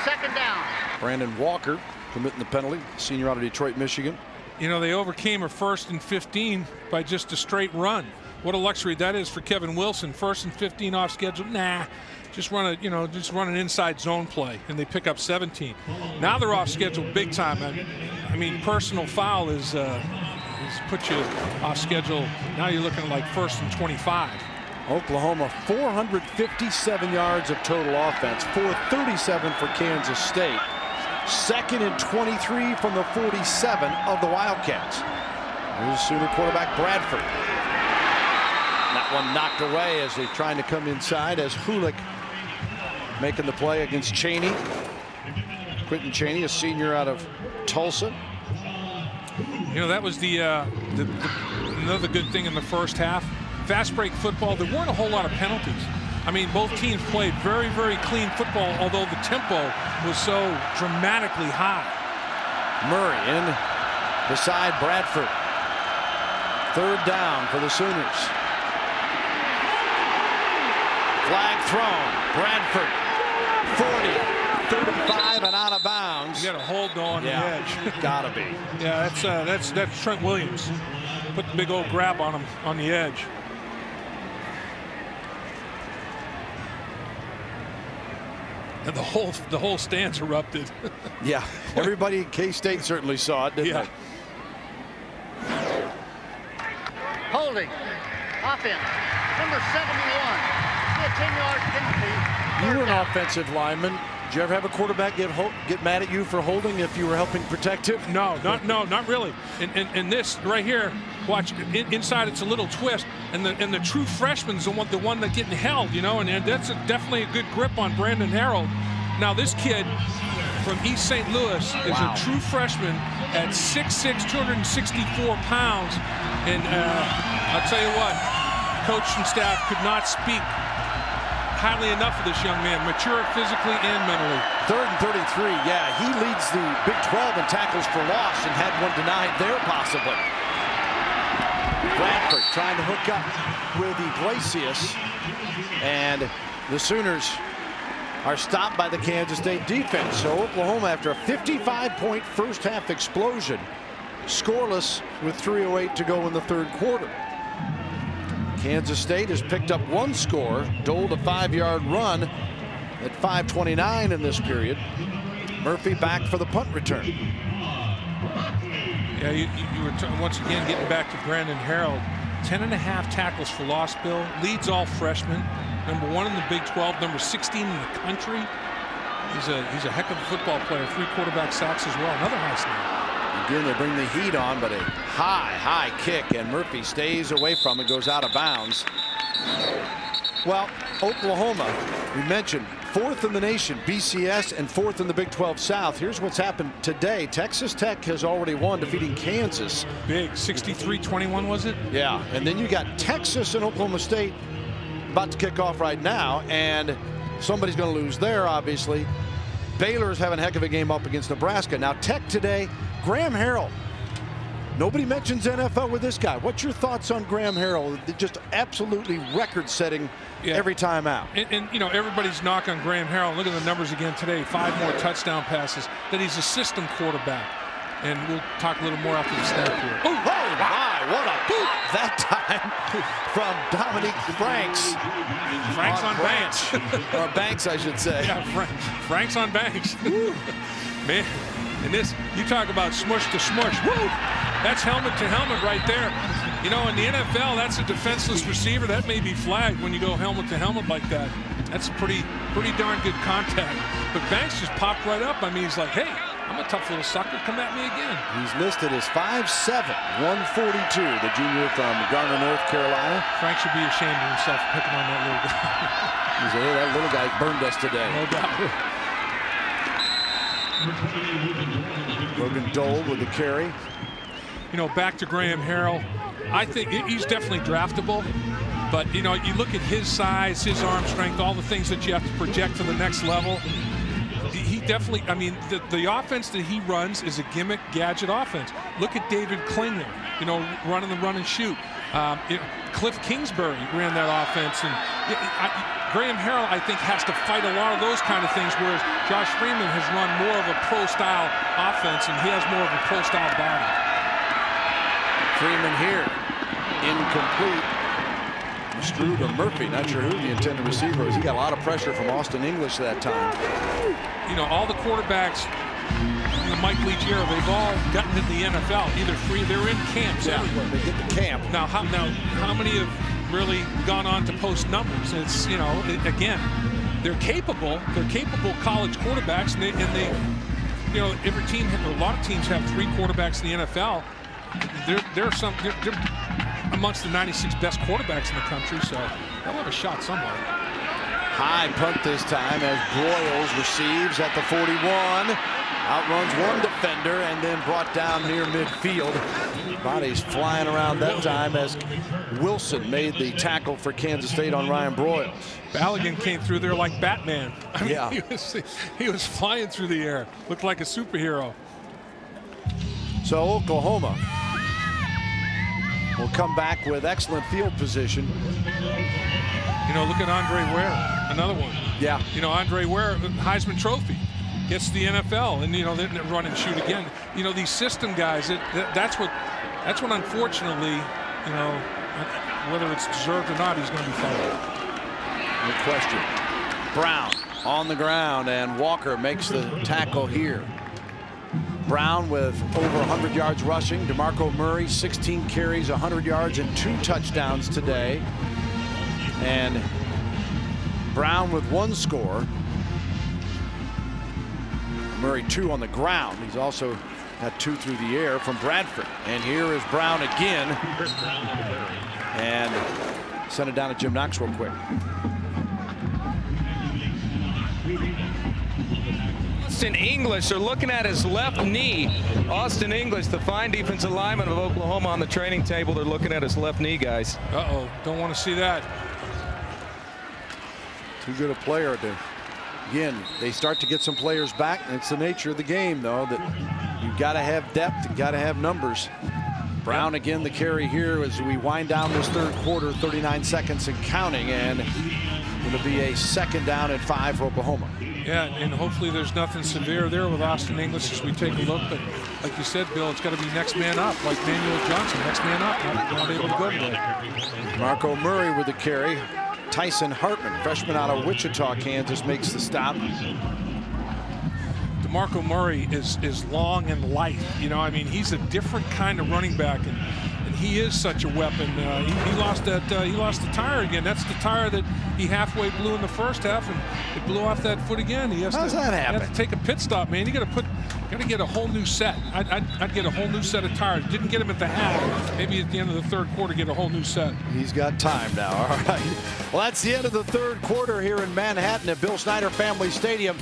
second down. Brandon Walker committing the penalty, senior out of Detroit, Michigan. You know, they overcame a 1st and 15 by just a straight run. What a luxury that is for Kevin Wilson. 1st and 15 off schedule. Nah, just run an inside zone play, and they pick up 17. Now they're off schedule big time. I mean, personal foul is put you off schedule. Now you're looking at like 1st and 25. Oklahoma 457 yards of total offense, 437 for Kansas State. 2nd and 23 from the 47 of the Wildcats. Here's Sooner quarterback Bradford. That one knocked away as they're trying to come inside, as Hulick making the play against Cheney. Quentin Cheney, a senior out of Tulsa. You know, that was another good thing in the first half. Fast break football, there weren't a whole lot of penalties. I mean, both teams played very, very clean football, although the tempo was so dramatically high. Murray in beside Bradford. 3rd down for the Sooners. Flag thrown. Bradford, 40, 35, and out of bounds. You got a hold on the edge. Gotta be. Yeah, that's Trent Williams. Put the big old grab on him on the edge. And the whole stands erupted. Yeah, everybody at K-State certainly saw it, didn't they? Holding. Offense. Number 71. A 10-yard penalty. You were an offensive lineman. Did you ever have a quarterback get mad at you for holding if you were helping protect him? No, not really. And this right here, watch, inside it's a little twist, and the true freshman's the one that's getting held, you know, and that's definitely a good grip on Brandon Harold. Now this kid from East St. Louis is a true freshman at 6'6", 264 pounds, and I'll tell you what, coach and staff could not speak highly enough of this young man, mature physically and mentally. 3rd and 33, yeah, he leads the Big 12 in tackles for loss and had one denied there possibly. Bradford trying to hook up with Iglesias, and the Sooners are stopped by the Kansas State defense. So Oklahoma, after a 55-point first half explosion, scoreless with 3:08 to go in the third quarter. Kansas State has picked up one score, doled a 5-yard run at 5:29 in this period. Murphy back for the punt return. Yeah, you were once again getting back to Brandon Harold. 10.5 tackles for loss, Bill. Leads all freshmen. #1 in the Big 12, number 16 in the country. He's a heck of a football player. 3 quarterback sacks as well. Another high snap. Again, they bring the heat on, but a high kick, and Murphy stays away from it, goes out of bounds. Well, Oklahoma, we mentioned, 4th in the nation, BCS, and 4th in the Big 12 South. Here's what's happened today. Texas Tech has already won, defeating Kansas. Big, 63-21 was it? Yeah, and then you got Texas and Oklahoma State about to kick off right now, and somebody's going to lose there, obviously. Baylor's having a heck of a game up against Nebraska. Now, Tech today, Graham Harrell. Nobody mentions NFL with this guy. What's your thoughts on Graham Harrell? Just absolutely record-setting every time out. And you know, everybody's knock on Graham Harrell. Look at the numbers again today. 5 more touchdown passes. That he's a system quarterback. And we'll talk a little more after the snap here. Oh, my, what a boot that time from Dominique Franks. Franks on Banks. Or Banks, I should say. Yeah, Franks on Banks. Man, and this, you talk about smush to smush. Woo! That's helmet to helmet right there. You know, in the NFL, that's a defenseless receiver. That may be flagged when you go helmet to helmet like that. That's pretty darn good contact. But Banks just popped right up. I mean, he's like, hey, I'm a tough little sucker. Come at me again. He's listed as 5'7", 142, the junior from Garner, North Carolina. Frank should be ashamed of himself for picking on that little guy. He's like, hey, that little guy burned us today. No doubt. Logan Dole with the carry. You know, back to Graham Harrell. I think he's definitely draftable. But, you know, you look at his size, his arm strength, all the things that you have to project to the next level. He definitely, I mean, the offense that he runs is a gimmick gadget offense. Look at David Klingler, you know, running the run and shoot. Cliff Kingsbury ran that offense. And Graham Harrell, I think, has to fight a lot of those kind of things, whereas Josh Freeman has run more of a pro-style offense, and he has more of a pro-style body. Freeman here, incomplete. Strud or Murphy, not sure who the intended receiver is. He got a lot of pressure from Austin English that time. You know, all the quarterbacks in the Mike Leach era, they've all gotten to the NFL. Either free, they're in camps everywhere. They get to camp. Now, how many have really gone on to post numbers? It's, you know, again, they're capable college quarterbacks, and they you know, every team, a lot of teams have 3 quarterbacks in the NFL. They're amongst the 96 best quarterbacks in the country, so they'll have a shot somewhere. High punt this time as Broyles receives at the 41. Outruns one defender and then brought down near midfield. Bodies flying around that time as Wilson made the tackle for Kansas State on Ryan Broyles. Balogun came through there like Batman. I mean, yeah. He was flying through the air. Looked like a superhero. So Oklahoma will come back with excellent field position. You know, look at Andre Ware, another one. Yeah. You know, Andre Ware, Heisman Trophy, gets to the NFL, and you know, they run and shoot again. You know, these system guys, that's what unfortunately, you know, whether it's deserved or not, he's going to be fighting. No question. Brown on the ground, and Walker makes the tackle here. Brown with over 100 yards rushing. DeMarco Murray, 16 carries, 100 yards, and 2 touchdowns today. And Brown with 1 score. Murray 2 on the ground. He's also had 2 through the air from Bradford. And here is Brown again. And send it down to Jim Knox real quick. Austin English, they're looking at his left knee. Austin English, the fine defensive lineman of Oklahoma, on the training table. They're looking at his left knee, guys. Uh-oh, don't want to see that. Too good a player to, again, they start to get some players back, and it's the nature of the game, though, that you've got to have depth, you've got to have numbers. Brown again, the carry here as we wind down this third quarter, 39 seconds and counting, and it'll be a 2nd down and 5 for Oklahoma. Yeah, and hopefully there's nothing severe there with Austin English as we take a look. But like you said, Bill, it's got to be next man up, like Manuel Johnson, next man up. Not able to go today. Marco Murray with the carry. Tyson Hartman, freshman out of Wichita, Kansas, makes the stop. DeMarco Murray is long and light. You know, I mean, he's a different kind of running back, and he is such a weapon. He lost that. He lost the tire again. That's the tire that he halfway blew in the first half, and it blew off that foot again. How's that happen? He has to take a pit stop, man. You got to get a whole new set. I'd get a whole new set of tires. Didn't get him at the half. Maybe at the end of the third quarter, get a whole new set. He's got time now. All right. Well, that's the end of the third quarter here in Manhattan at Bill Snyder Family Stadium.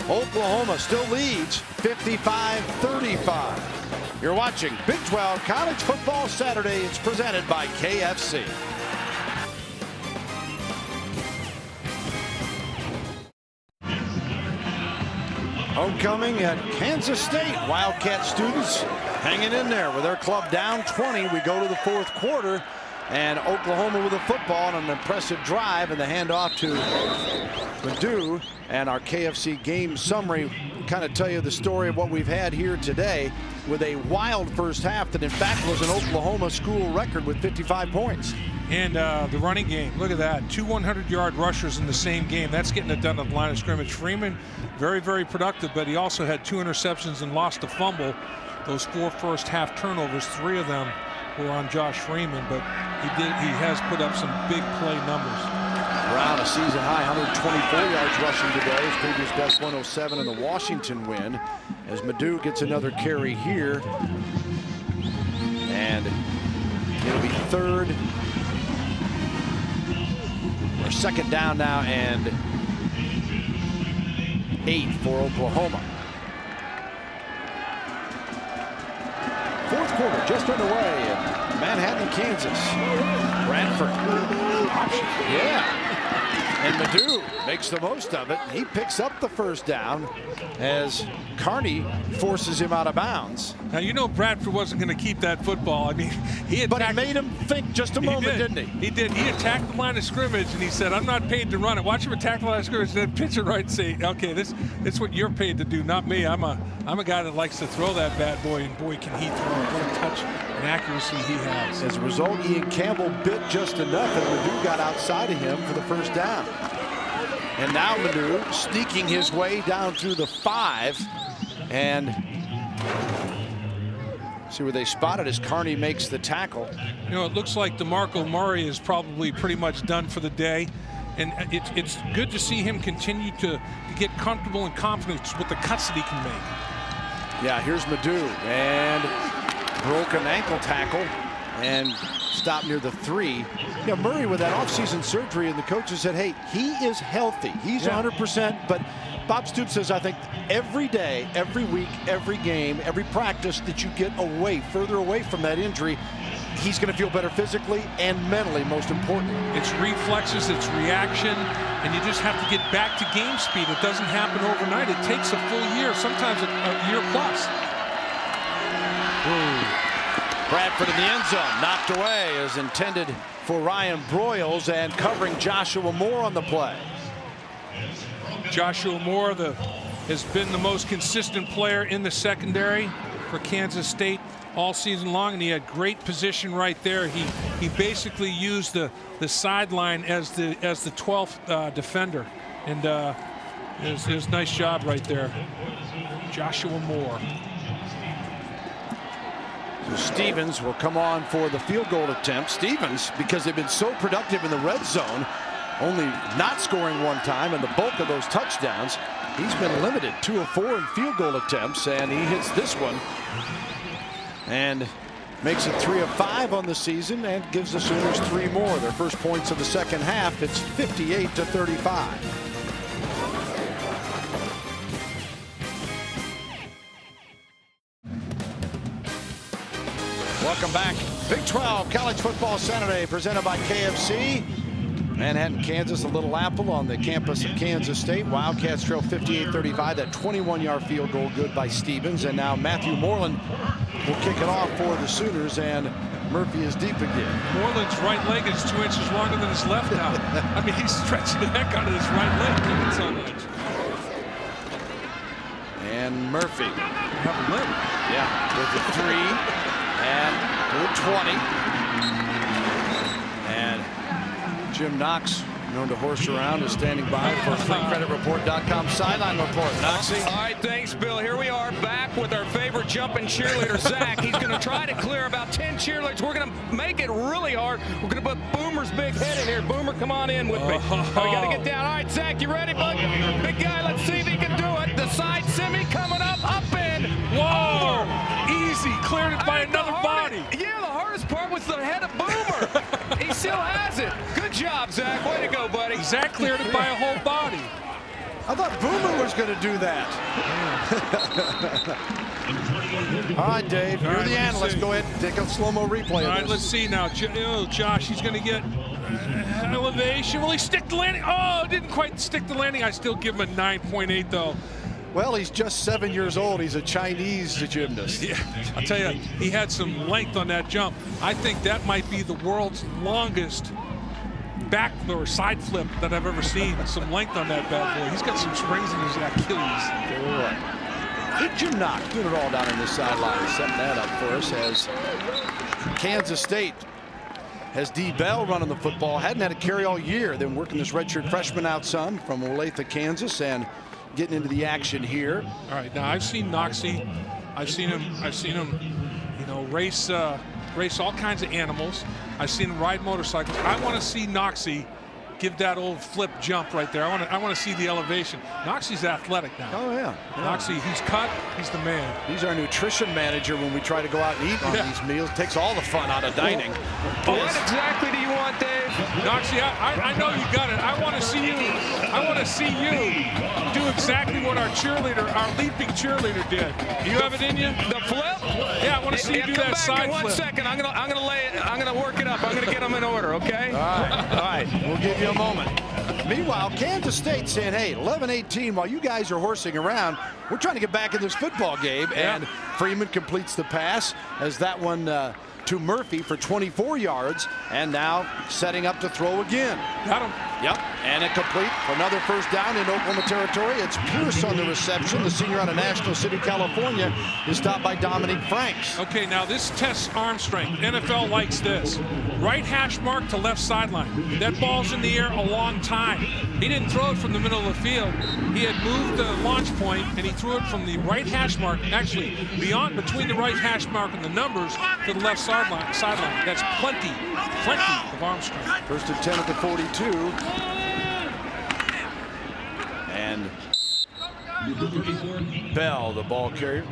Oklahoma still leads 55-35. You're watching Big 12 College Football Saturday. It's presented by KFC. Homecoming at Kansas State. Wildcat students hanging in there with their club down 20. We go to the fourth quarter, and Oklahoma with the football on an impressive drive, and the handoff to Madu. And our KFC game summary kind of tell you the story of what we've had here today, with a wild first half that in fact was an Oklahoma school record with 55 points. And the running game, look at that. 2 100-yard rushers in the same game. That's getting it done at the line of scrimmage. Freeman, very, very productive, but he also had 2 interceptions and lost a fumble. Those 4 first half turnovers, 3 of them were on Josh Freeman, but he has put up some big play numbers. Brown, a season high 124 yards rushing today. His previous best 107 in the Washington win. As Madu gets another carry here. And it'll be 3rd or 2nd down now and 8 for Oklahoma. Fourth quarter just underway in Manhattan, Kansas. Bradford. Yeah. And Madu makes the most of it. He picks up the first down as Carney forces him out of bounds. Now, you know Bradford wasn't going to keep that football. I mean, but he made him think just a moment, didn't he? He did. He attacked the line of scrimmage, and he said, I'm not paid to run it. Watch him attack the line of scrimmage, and then pitch it right and say, okay, this is what you're paid to do, not me. I'm a guy that likes to throw that bad boy, and boy, can he throw it. What a touch and accuracy he has. As a result, Ian Campbell bit just enough, and Madu got outside of him for the first down. And now Madu sneaking his way down through the 5. And see where they spotted as Carney makes the tackle. You know, it looks like DeMarco Murray is probably pretty much done for the day. And it's good to see him continue to get comfortable and confident with the cuts that he can make. Yeah, here's Madu. And broken ankle tackle. And stopped near the 3. Yeah, Murray with that offseason surgery, and the coaches said, hey, he is healthy. He's 100%. But Bob Stoops says, I think every day, every week, every game, every practice that you get away, further away from that injury, he's going to feel better physically and mentally, most important. It's reflexes, it's reaction, and you just have to get back to game speed. It doesn't happen overnight. It takes a full year, sometimes a year plus. Ooh. Bradford in the end zone, knocked away as intended for Ryan Broyles, and covering Joshua Moore on the play. Joshua Moore has been the most consistent player in the secondary for Kansas State all season long, and he had great position right there. He basically used the sideline as the 12th defender, and It was a nice job right there. Joshua Moore. So Stevens will come on for the field goal attempt. Stevens, because they've been so productive in the red zone, only not scoring one time, and the bulk of those touchdowns, he's been limited 2 of 4 in field goal attempts, and he hits this one and makes it 3 of 5 on the season and gives the Sooners 3 more. Their first points of the second half. It's 58-35. Welcome back. Big 12 College Football Saturday presented by KFC. Manhattan, Kansas, a little apple on the campus of Kansas State. Wildcats trail 58-35. That 21-yard field goal good by Stevens. And now Matthew Moreland will kick it off for the Sooners. And Murphy is deep again. Moreland's right leg is 2 inches longer than his left now. I mean, he's stretching the heck out of his right leg. So much. And Murphy. Have a limp. Yeah, with the 3 and to the 20. And Jim Knox, known to horse around, is standing by for FreeCreditReport.com sideline report. Knoxy. All right, thanks, Bill. Here we are back with our favorite jumping cheerleader, Zach. He's going to try to clear about 10 cheerleaders. We're going to make it really hard. We're going to put Boomer's big head in here. Boomer, come on in with me. We got to get down. All right, Zach, you ready, bud? Big guy, let's see if he can do it. The side semi coming up in. Whoa! Easy, cleared it by another body. Yeah, the hardest part was the head of Boomer. He still has it. Good job, Zach. Way to go, buddy. Zach cleared it by a whole body. I thought Boomer was going to do that. All right, Dave, you're the analyst. Go ahead and take a slow-mo replay of All right, this. let's see now. Josh, he's going to get elevation. Will he stick the landing? Oh, didn't quite stick the landing. I still give him a 9.8, though. Well, he's just 7 years old. He's a Chinese gymnast. Yeah, I'll tell you, he had some length on that jump. I think that might be the world's longest back or side flip that I've ever seen. Some length on that bad boy. He's got some springs in his Achilles. Big Jim Knox doing it all down on this sideline, setting that up for us as Kansas State has D. Bell running the football. Hadn't had a carry all year. Then working this redshirt freshman out some from Olathe, Kansas, and getting into the action here. All right, now I've seen Noxie. I've seen him, you know, race all kinds of animals. I've seen him ride motorcycles. I want to see Noxie give that old flip jump right there. I want to see the elevation. Noxie's athletic now. Oh yeah. Noxie, he's cut. He's the man. He's our nutrition manager when we try to go out and eat on these meals. Takes all the fun out of dining. What exactly do you want, Dave? Noxie, I know you got it. I want to see you. I want to see you do exactly what our leaping cheerleader did. Do you have it in you? The flip? Yeah, I want to see you do that side flip. 1 second. I'm gonna lay it. I'm gonna work it up. I'm gonna get them in order. Okay. All right. We'll give you a moment. Meanwhile, Kansas State saying, hey, 11-18, while you guys are horsing around, we're trying to get back in this football game. Yeah. And Freeman completes the pass as that one to Murphy for 24 yards, and now setting up to throw again. Got him. Yep, and it complete for another first down in Oklahoma territory. It's Pierce on the reception. The senior out of National City, California, is stopped by Dominique Franks. Okay, now this tests arm strength. NFL likes this. Right hash mark to left sideline. That ball's in the air a long time. He didn't throw it from the middle of the field. He had moved the launch point, and he threw it from the right hash mark, actually between the right hash mark and the numbers, to the left sideline. That's plenty of arm strength. First and 10 at the 42. And Bell, the ball carrier.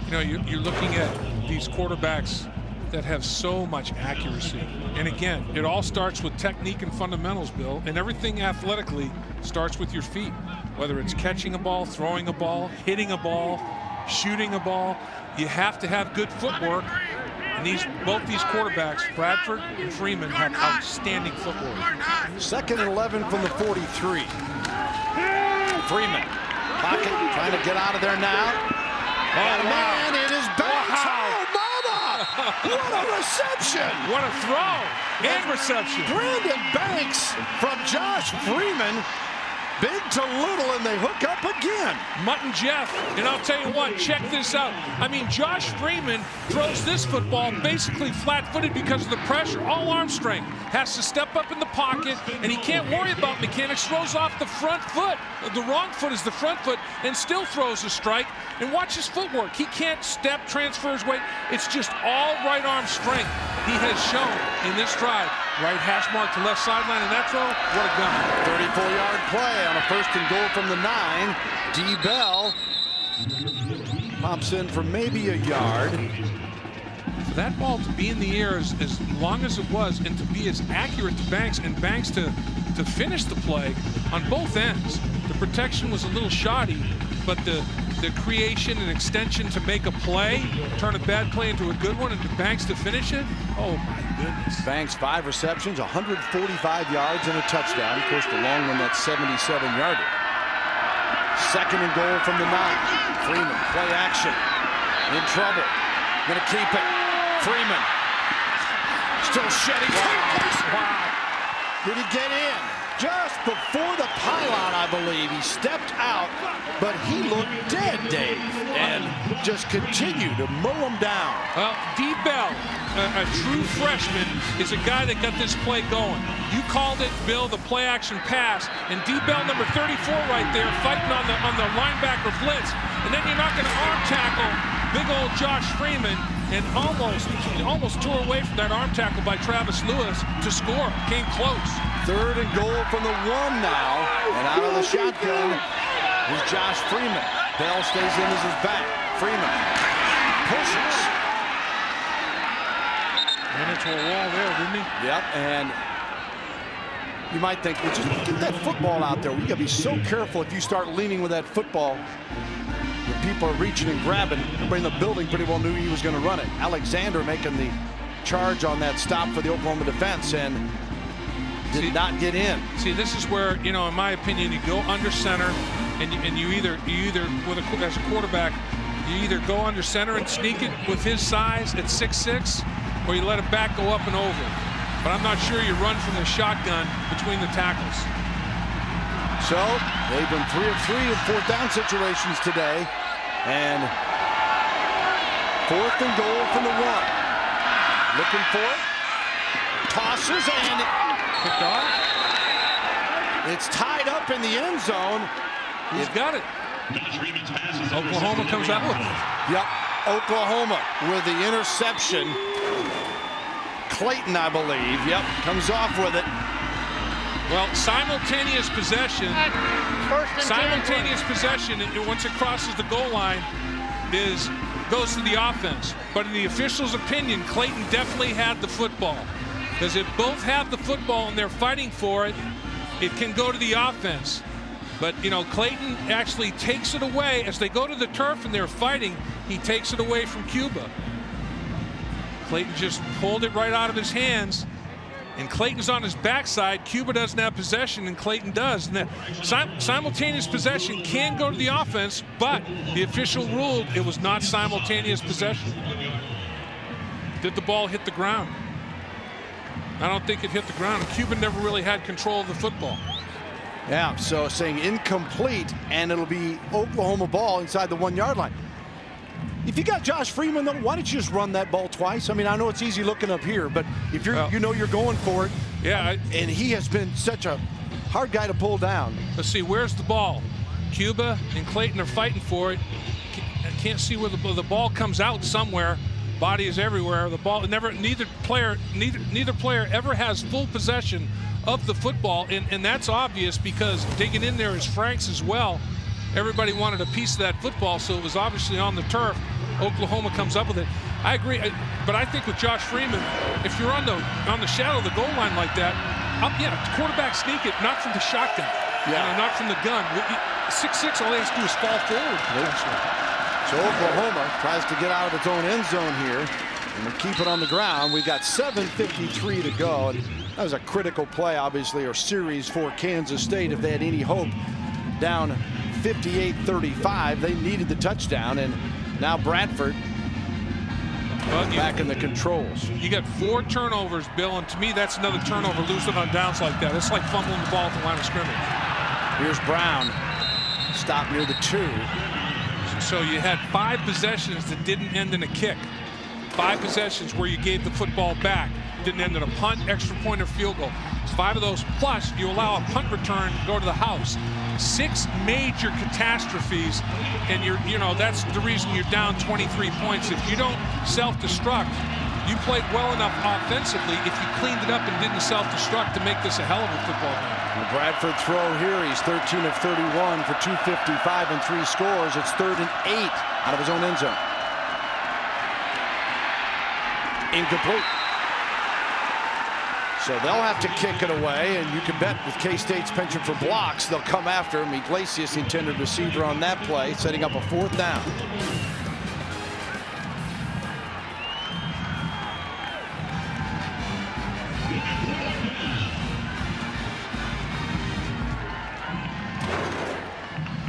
You know, you're looking at these quarterbacks that have so much accuracy. And again, it all starts with technique and fundamentals, Bill. And everything athletically starts with your feet. Whether it's catching a ball, throwing a ball, hitting a ball, shooting a ball, you have to have good footwork. And both these quarterbacks, Bradford and Freeman, have outstanding footwork. Second and 11 from the 43. Freeman, pocket, trying to get out of there now. And man, it is Banks. Oh, mama! What a reception! What a throw and reception. Brandon Banks from Josh Freeman Big to little, and they hook up again. Mutt and Jeff, and I'll tell you what, check this out. I mean, Josh Freeman throws this football basically flat-footed because of the pressure. All arm strength. Has to step up in the pocket, and he can't worry about mechanics. Throws off the front foot. The wrong foot is the front foot, and still throws a strike. And watch his footwork. He can't step, transfer his weight. It's just all right arm strength he has shown in this drive. Right hash mark to left sideline, and that throw, what a gun. 34-yard play on a 1st and goal from the 9. D. Bell pops in for maybe a yard. For that ball to be in the air as long as it was, and to be as accurate to Banks, and Banks to finish the play on both ends. The protection was a little shoddy, but the creation and extension to make a play, turn a bad play into a good one, and to Banks to finish it, oh my goodness. Banks 5 receptions, 145 yards and a touchdown. Of course, the long one, that's 77-yarder. 2nd and goal from the 9. Freeman, play action, in trouble, gonna keep it. Freeman, still shedding. Wow. Did he get in? Just before the pylon, I believe. He stepped out, but he looked dead, Dave, and just continued to mow him down. Well, D. Bell, a true freshman, is a guy that got this play going. You called it, Bill, the play-action pass, and D. Bell, number 34 right there, fighting on the linebacker blitz, and then you're not going to arm tackle big old Josh Freeman, and almost tore away from that arm tackle by Travis Lewis to score. Came close. 3rd and goal from the 1 now, and out of the shotgun is Josh Freeman. Bell stays in as his back. Freeman pushes. Ran into a wall there, didn't he? Yep, and you might think, well, just get that football out there. You gotta be so careful if you start leaning with that football. When people are reaching and grabbing, everybody in the building pretty well knew he was going to run it. Alexander making the charge on that stop for the Oklahoma defense and did not get in. See, this is where, in my opinion, you go under center, and you either as a quarterback, you either go under center and sneak it with his size at 6'6", or you let a back go up and over. But I'm not sure you run from the shotgun between the tackles. So they've been 3 of 3 in 4th down situations today, and 4th and goal from the 1. Looking for it, tosses, and picked off. It's tied up in the end zone. He's got it. Oklahoma comes out with it. Yep, Oklahoma with the interception. Clayton, I believe, yep, comes off with it. Well, simultaneous possession, once it crosses the goal line, goes to the offense. But in the official's opinion, Clayton definitely had the football. Because if both have the football and they're fighting for it, it can go to the offense. But, Clayton actually takes it away. As they go to the turf and they're fighting, he takes it away from Cuba. Clayton just pulled it right out of his hands. And Clayton's on his backside. Cuba doesn't have possession, and Clayton does. And that simultaneous possession can go to the offense, but the official ruled it was not simultaneous possession. Did the ball hit the ground? I don't think it hit the ground. Cuba never really had control of the football. Yeah, so saying incomplete, and it'll be Oklahoma ball inside the 1-yard line. If you got Josh Freeman, though, why don't you just run that ball twice? I mean, I know it's easy looking up here, but if you're, you're going for it. Yeah. And he has been such a hard guy to pull down. Let's see, where's the ball? Cuba and Clayton are fighting for it. I can't see where the ball comes out somewhere. Body is everywhere. The ball neither player ever has full possession of the football, and that's obvious because digging in there is Franks as well. Everybody wanted a piece of that football, so it was obviously on the turf. Oklahoma comes up with it. I agree, but I think with Josh Freeman, if you're on the shadow of the goal line like that, quarterback sneak it, not from the shotgun, not from the gun. 6'6", all he has to do is fall forward. So Oklahoma tries to get out of its own end zone here and we'll keep it on the ground. We've got 7:53 to go. And that was a critical play, obviously, or series for Kansas State if they had any hope. Down 58-35, they needed the touchdown, and now Bradford back in the controls. You got 4 turnovers, Bill, and to me that's another turnover, losing on downs like that. It's like fumbling the ball at the line of scrimmage. Here's Brown. Stop near the 2. So you had 5 possessions that didn't end in a kick. 5 possessions where you gave the football back. Didn't end in a punt, extra point, or field goal. 5 of those, plus you allow a punt return to go to the house. 6 major catastrophes, and that's the reason you're down 23 points. If you don't self-destruct, you played well enough offensively if you cleaned it up and didn't self-destruct to make this a hell of a football game. The Bradford throw here, he's 13 of 31 for 255 and 3 scores. It's 3rd and 8 out of his own end zone. Incomplete. So they'll have to kick it away, and you can bet with K-State's penchant for blocks, they'll come after him. Iglesias, the intended receiver on that play, setting up a 4th down.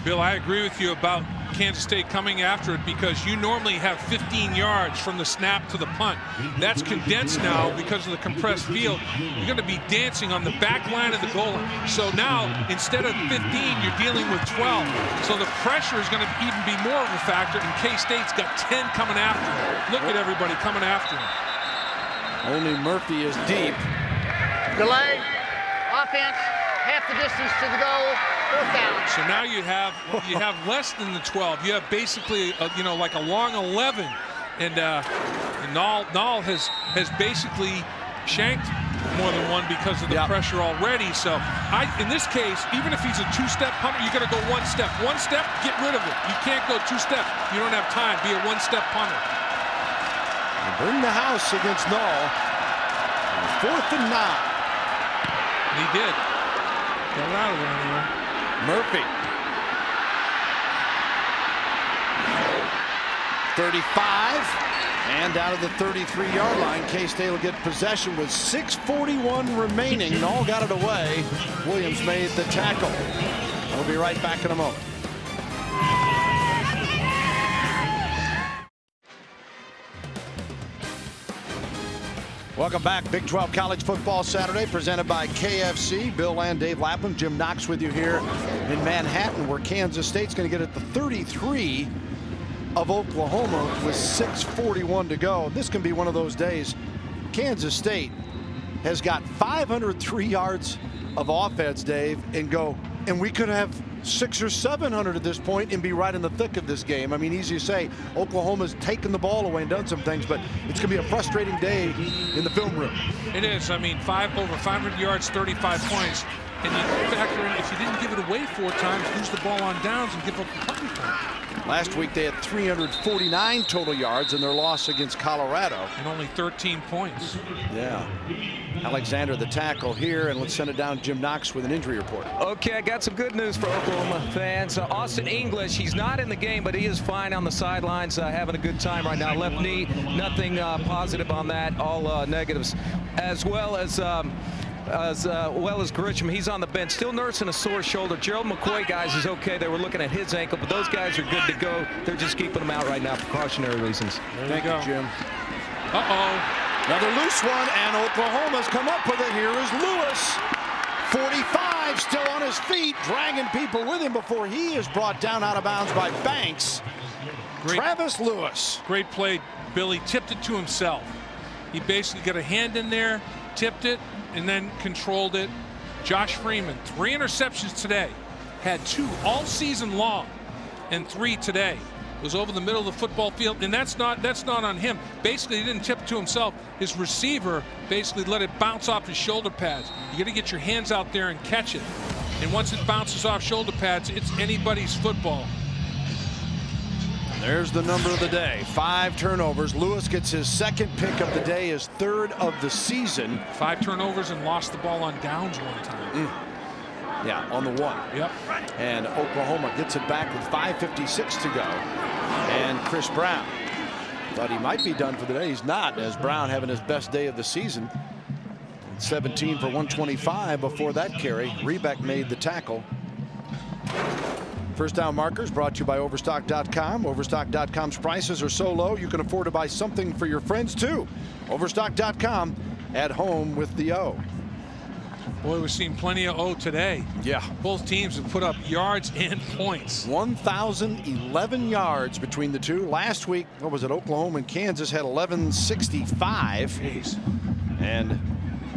Bill, I agree with you about Kansas State coming after it because you normally have 15 yards from the snap to the punt. That's condensed now because of the compressed field. You're going to be dancing on the back line of the goal line. So now, instead of 15, you're dealing with 12. So the pressure is going to even be more of a factor, and K-State's got 10 coming after him. Look at everybody coming after him. Only Murphy is deep. Delay. Offense. Half the distance to the goal. 4th down. So now you have less than the 12. You have basically like a long 11, and Nall has basically shanked more than one because of the pressure already. So in this case, even if he's a 2-step punter, you got to go 1 step. 1 step, get rid of it. You can't go 2 steps. You don't have time. Be a 1-step punter. Bring the house against Nall. 4th and 9. And he did. Got it out of there anyway. Murphy. 35, and out of the 33-yard line, K-State will get possession with 6:41 remaining. Nall got it away. Williams made the tackle. We'll be right back in a moment. Welcome back. Big 12 College Football Saturday presented by KFC. Bill and Dave Lapham, Jim Knox with you here in Manhattan, where Kansas State's going to get at the 33 of Oklahoma with 6:41 to go. This can be one of those days. Kansas State has got 503 yards of offense, Dave, and we could have 600 or 700 at this point and be right in the thick of this game. I mean, easy to say. Oklahoma's taken the ball away and done some things, but it's going to be a frustrating day in the film room. It is. I mean, over 500 yards, 35 points. And you factor in, if you didn't give it away 4 times, lose the ball on downs and give up a punt return. Last week they had 349 total yards in their loss against Colorado. And only 13 points. Yeah. Alexander the tackle here, and let's send it down to Jim Knox with an injury report. Okay, I got some good news for Oklahoma fans. Austin English, he's not in the game, but he is fine on the sidelines, having a good time right now. Left knee, nothing positive on that, all negatives. As well as Grisham, he's on the bench, still nursing a sore shoulder. Gerald McCoy, guys, is okay. They were looking at his ankle, but those guys are good to go. They're just keeping them out right now, precautionary reasons. Thank you, Jim. Uh-oh. Another loose one, and Oklahoma's come up with it. Here is Lewis. 45, still on his feet, dragging people with him before he is brought down out of bounds by Banks. Travis Lewis. Great play, Billy. Tipped it to himself. He basically got a hand in there, tipped it, and then controlled it. Josh Freeman, 3 interceptions today. Had 2 all season long, and 3 today. It was over the middle of the football field, and that's not on him. Basically, he didn't tip it to himself. His receiver basically let it bounce off his shoulder pads. You got to get your hands out there and catch it. And once it bounces off shoulder pads, it's anybody's football. There's the number of the day. 5 turnovers. Lewis gets his 2nd pick of the day, his 3rd of the season. 5 turnovers and lost the ball on downs one time. Yeah, on the 1. Yep. And Oklahoma gets it back with 5:56 to go. And Chris Brown thought he might be done for the day. He's not, as Brown having his best day of the season. 17 for 125 before that carry. Rebeck made the tackle. First down markers brought to you by Overstock.com. Overstock.com's prices are so low you can afford to buy something for your friends too. Overstock.com, at home with the O. Boy, we're seeing plenty of O today. Yeah. Both teams have put up yards and points. 1,011 yards between the two. Last week, what was it, Oklahoma and Kansas had 1,165. Jeez. And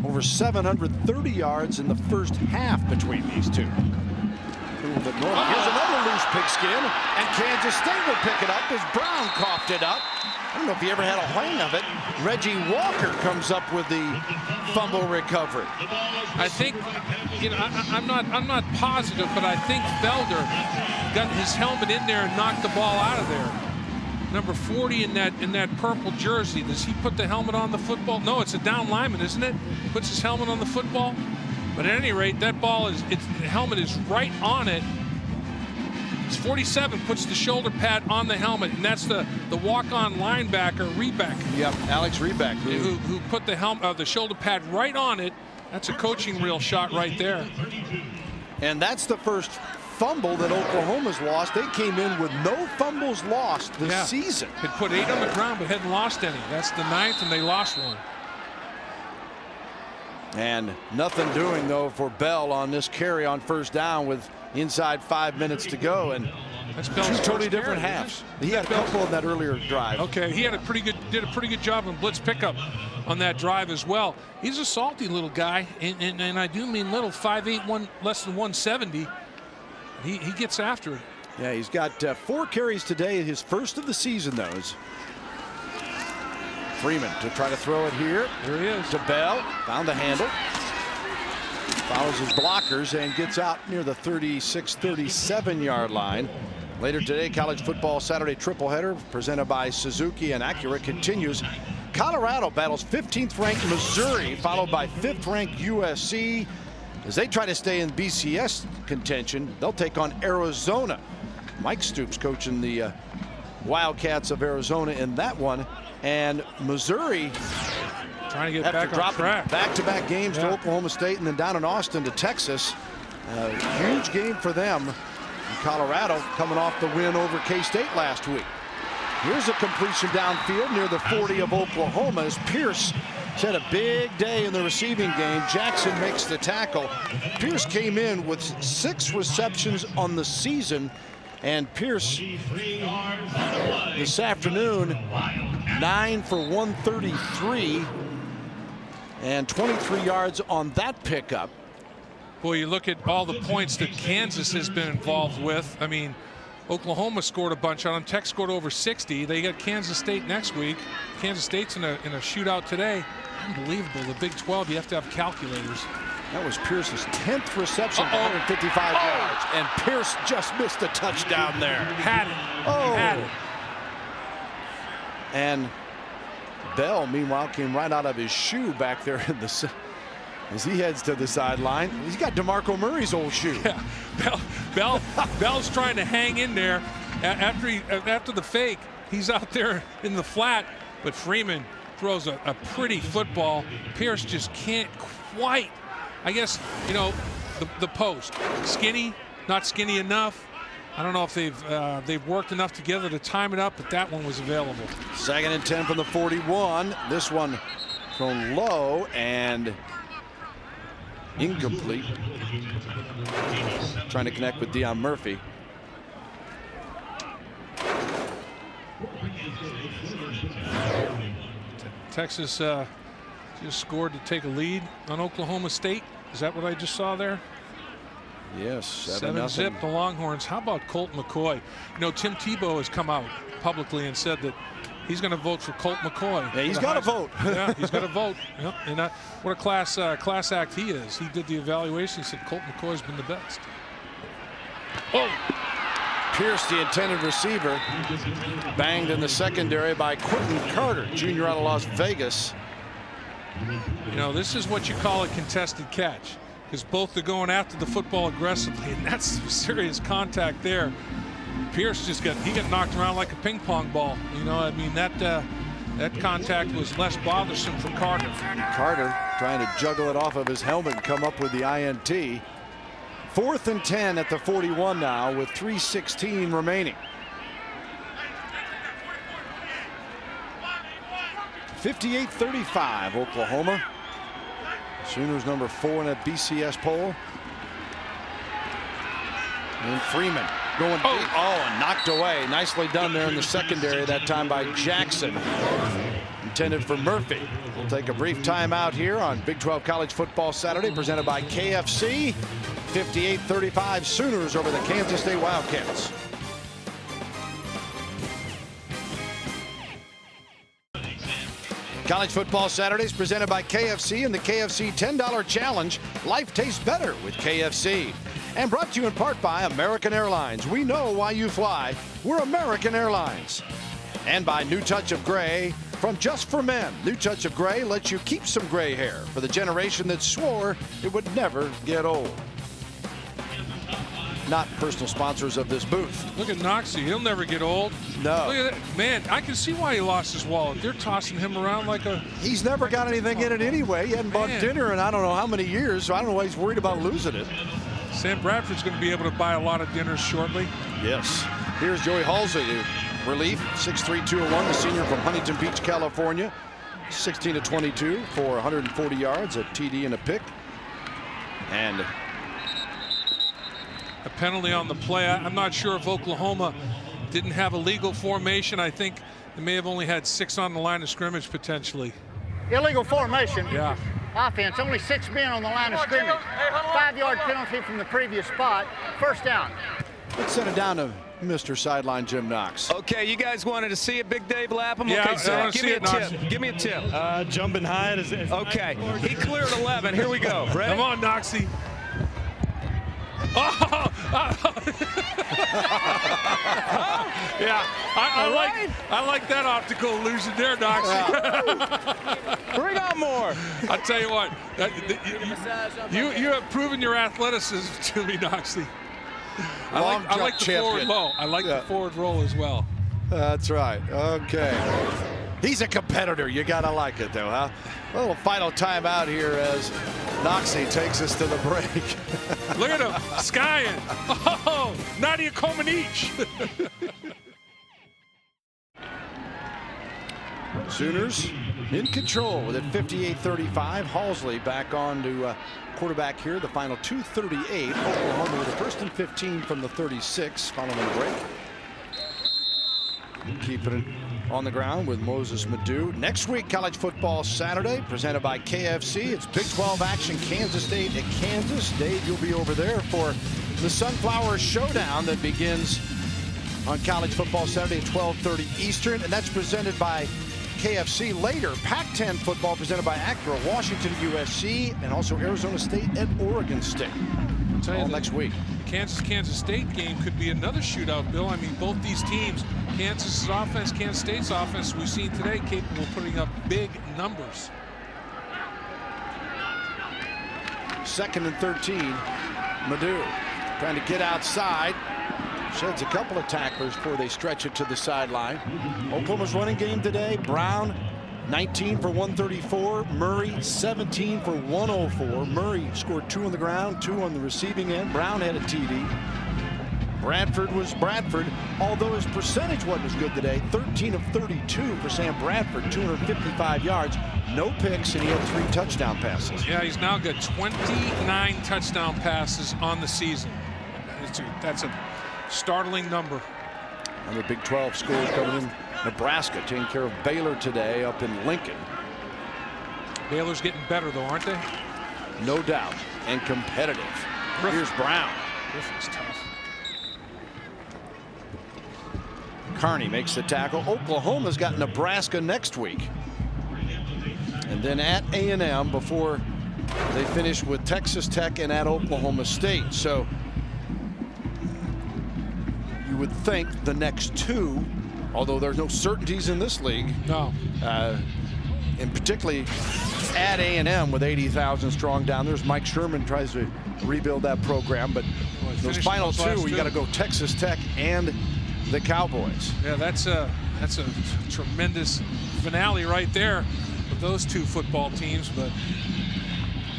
over 730 yards in the first half between these two. A little bit north. Here's another loose pigskin, and Kansas State will pick it up as Brown coughed it up. I don't know if he ever had a hang of it. Reggie Walker comes up with the fumble recovery. I think, you know, I'm not positive, but I think Felder got his helmet in there and knocked the ball out of there. Number 40 in that purple jersey. Does he put the helmet on the football? No, it's a down lineman, isn't it? Puts his helmet on the football. But at any rate, that ball is, the helmet is right on it. It's 47 puts the shoulder pad on the helmet, and that's the walk-on linebacker, Rebeck. Yep, Alex Rebeck. Who put the helmet, the shoulder pad right on it. That's a coaching reel shot right there. And that's the first fumble that Oklahoma's lost. They came in with no fumbles lost this season. Had put 8 on the ground but hadn't lost any. That's the 9th, and they lost one. And nothing doing, though, for Bell on this carry on first down with inside 5 minutes to go. And that's two totally different halves. He had a couple in that earlier drive. Okay, he had did a pretty good job in blitz pickup on that drive as well. He's a salty little guy, and I do mean little, 5'8", less than 170. He gets after it. Yeah, he's got 4 carries today, his first of the season, those. Freeman to try to throw it here. There he is. To Bell. Found the handle. Follows his blockers and gets out near the 36, 37-yard line. Later today, college football Saturday tripleheader presented by Suzuki and Acura continues. Colorado battles 15th ranked Missouri, followed by 5th ranked USC. As they try to stay in BCS contention, they'll take on Arizona. Mike Stoops coaching the Wildcats of Arizona in that one. And Missouri trying to get back on track. Back-to-back games to Oklahoma State and then down in Austin to Texas. Huge game for them. And Colorado coming off the win over K-State last week. Here's a completion downfield near the 40 of Oklahoma as Pierce had a big day in the receiving game. Jackson makes the tackle. Pierce came in with 6 receptions on the season. And Pierce this afternoon 9 for 133 and 23 yards on that pickup. Boy, you look at all the points that Kansas has been involved with. I mean, Oklahoma scored a bunch on them. Tech scored over 60. They got Kansas State next week. Kansas State's in a shootout today. Unbelievable. The Big 12, you have to have calculators. That was Pierce's 10th reception, 155 yards, and Pierce just missed a touchdown there. Had it. Had it. And Bell, meanwhile, came right out of his shoe back there in the as he heads to the sideline. He's got DeMarco Murray's old shoe. Yeah, Bell's trying to hang in there after the fake. He's out there in the flat, but Freeman throws a pretty football. Pierce just can't quite. I guess, you know, the post. Skinny, not skinny enough. I don't know if they've worked enough together to time it up, but that one was available. 2nd and 10 from the 41. This one thrown low and incomplete. Trying to connect with Deion Murphy. Texas just scored to take a lead on Oklahoma State. Is that what I just saw there? Yes, 7-0 the Longhorns. How about Colt McCoy? You know, Tim Tebow has come out publicly and said that he's going to vote for Colt McCoy. Yeah, he's got to vote. Yeah, he's got to vote. Yep. And what a class act he is. He did the evaluation. He said Colt McCoy's been the best. Oh! Pierce, the intended receiver, banged in the secondary by Quentin Carter, junior out of Las Vegas. You know, this is what you call a contested catch, because both are going after the football aggressively, and that's serious contact there. Pierce got knocked around like a ping pong ball. You know, I mean, that contact was less bothersome for Carter. Carter trying to juggle it off of his helmet and come up with the INT. 4th and 10 at the 41 now with 3:16 remaining. 58-35 Oklahoma. Sooners number 4 in that BCS poll. And Freeman going deep. Oh, and knocked away. Nicely done there in the secondary that time by Jackson. Intended for Murphy. We'll take a brief timeout here on Big 12 College Football Saturday, presented by KFC. 58-35 Sooners over the Kansas State Wildcats. College Football Saturdays presented by KFC and the KFC $10 Challenge. Life tastes better with KFC. And brought to you in part by American Airlines. We know why you fly. We're American Airlines. And by New Touch of Gray from Just for Men. New Touch of Gray lets you keep some gray hair for the generation that swore it would never get old. Not personal sponsors of this booth. Look at Noxie. He'll never get old. No. Look at that. Man, I can see why he lost his wallet. They're tossing him around like a... He's never got anything in it anyway. He hadn't bought dinner in I don't know how many years, so I don't know why he's worried about losing it. Sam Bradford's going to be able to buy a lot of dinners shortly. Yes. Here's Joey Halsey, relief, 6'3", 201, the senior from Huntington Beach, California. 16-22 for 140 yards, a TD and a pick. And a penalty on the play. I'm not sure if Oklahoma didn't have a legal formation. I think they may have only had 6 on the line of scrimmage potentially. Illegal formation. Yeah. Offense, only 6 men on the line of scrimmage. 5-yard penalty from the previous spot. First down. Let's send it down to Mr. Sideline Jim Knox. Okay, you guys wanted to see it, Big Dave Lapham? Yeah, okay, Zach, give me a Knox. tip. Give me a tip. Jumping high. Okay, he cleared 11. Here we go. Ready? Come on, Noxie. Yeah, I like that optical illusion there, Noxie. Yeah. Bring on more. I tell you what, you have proven your athleticism to me, Noxie. I like the forward roll. I like the forward roll as well. That's right. Okay. He's a competitor. You gotta like it, though, huh? A little final timeout here as Noxie takes us to the break. Look at him, skying. Oh, Nadia Comaneci. Sooners in control with it 58-35. Halsley back on to quarterback here. The final 2:38. Oklahoma with a 1st and 15 from the 36 following the break. Keeping it on the ground with Moses Madu. Next week, College Football Saturday, presented by KFC. It's Big 12 action, Kansas State at Kansas. Dave, you'll be over there for the Sunflower Showdown that begins on College Football Saturday at 12:30 Eastern, and that's presented by KFC. Later, Pac-10 football presented by Acura, Washington, USC, and also Arizona State at Oregon State. All next week. Kansas State game could be another shootout, Bill. I mean, both these teams, Kansas's offense, Kansas State's offense, we've seen today, capable of putting up big numbers. 2nd and 13. Madu trying to get outside. Sheds a couple of tacklers before they stretch it to the sideline. Oklahoma's running game today. Brown, 19 for 134. Murray, 17 for 104. Murray scored 2 on the ground, 2 on the receiving end. Brown had a TD. Bradford was Bradford, although his percentage wasn't as good today. 13 of 32 for Sam Bradford, 255 yards. No picks, and he had 3 touchdown passes. Yeah, he's now got 29 touchdown passes on the season. That's a startling number. Another Big 12 scores coming in. Nebraska taking care of Baylor today up in Lincoln. Baylor's getting better, though, aren't they? No doubt. And competitive. Here's Brown. Griffin's tough. Carney makes the tackle. Oklahoma's got Nebraska next week. And then at A&M before they finish with Texas Tech and at Oklahoma State. So you would think the next 2, although there's no certainties in this league. No. And particularly at A&M with 80,000 strong down. There's Mike Sherman tries to rebuild that program, but those final 2, you got to go Texas Tech and the Cowboys. Yeah, that's a tremendous finale right there with those 2 football teams. But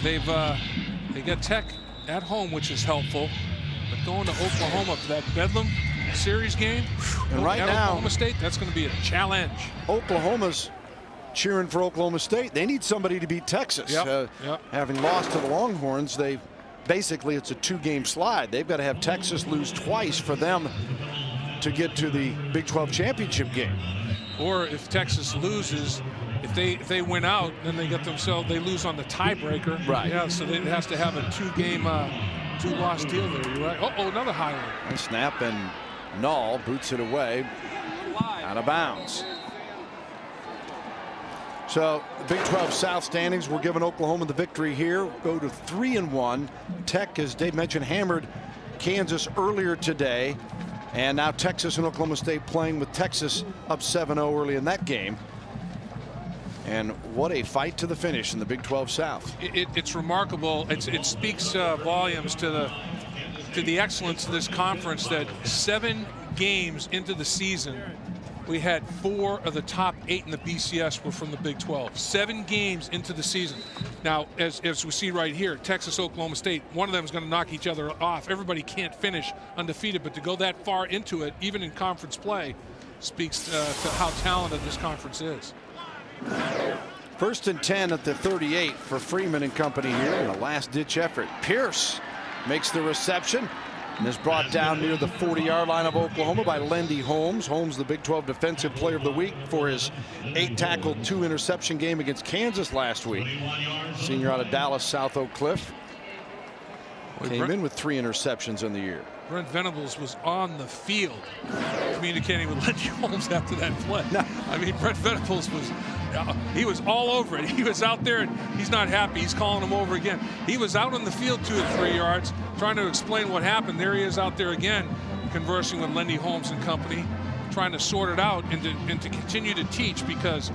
they got Tech at home, which is helpful. But going to Oklahoma for that Bedlam series game, and right now, Oklahoma State, that's going to be a challenge. Oklahoma's cheering for Oklahoma State. They need somebody to beat Texas. Having lost to the Longhorns, basically it's a 2-game slide. They've got to have Texas lose twice for them to get to the Big 12 championship game. Or if Texas loses, if they win out, then they lose on the tiebreaker. Right. Yeah, so it has to have a 2-game, 2-loss deal there. You're right. Oh, another high one. And snap, and Null boots it away out of bounds. So the Big 12 South standings, we're giving Oklahoma the victory here. Go to 3-1. Tech, as Dave mentioned, hammered Kansas earlier today. And now Texas and Oklahoma State playing, with Texas up 7-0 early in that game. And what a fight to the finish in the Big 12 South. It's remarkable. It speaks volumes to the excellence of this conference that 7 games into the season, we had 4 of the top 8 in the BCS were from the Big 12. 7 games into the season. Now, as we see right here, Texas, Oklahoma State, one of them is going to knock each other off. Everybody can't finish undefeated, but to go that far into it, even in conference play, speaks to how talented this conference is. 1st and 10 at the 38 for Freeman and company here in a last-ditch effort. Pierce makes the reception and is brought down near the 40-yard line of Oklahoma by Lendy Holmes. Holmes, the Big 12 Defensive Player of the Week for his 8-tackle, 2-interception game against Kansas last week. Senior out of Dallas, South Oak Cliff. Came in with 3 interceptions in the year. Brent Venables was on the field communicating with Lendy Holmes after that play. I mean, Brent Venables he was all over it. He was out there, and he's not happy. He's calling him over again. He was out on the field 2 or 3 yards trying to explain what happened. There he is out there again, conversing with Lendy Holmes and company, trying to sort it out and to continue to teach, because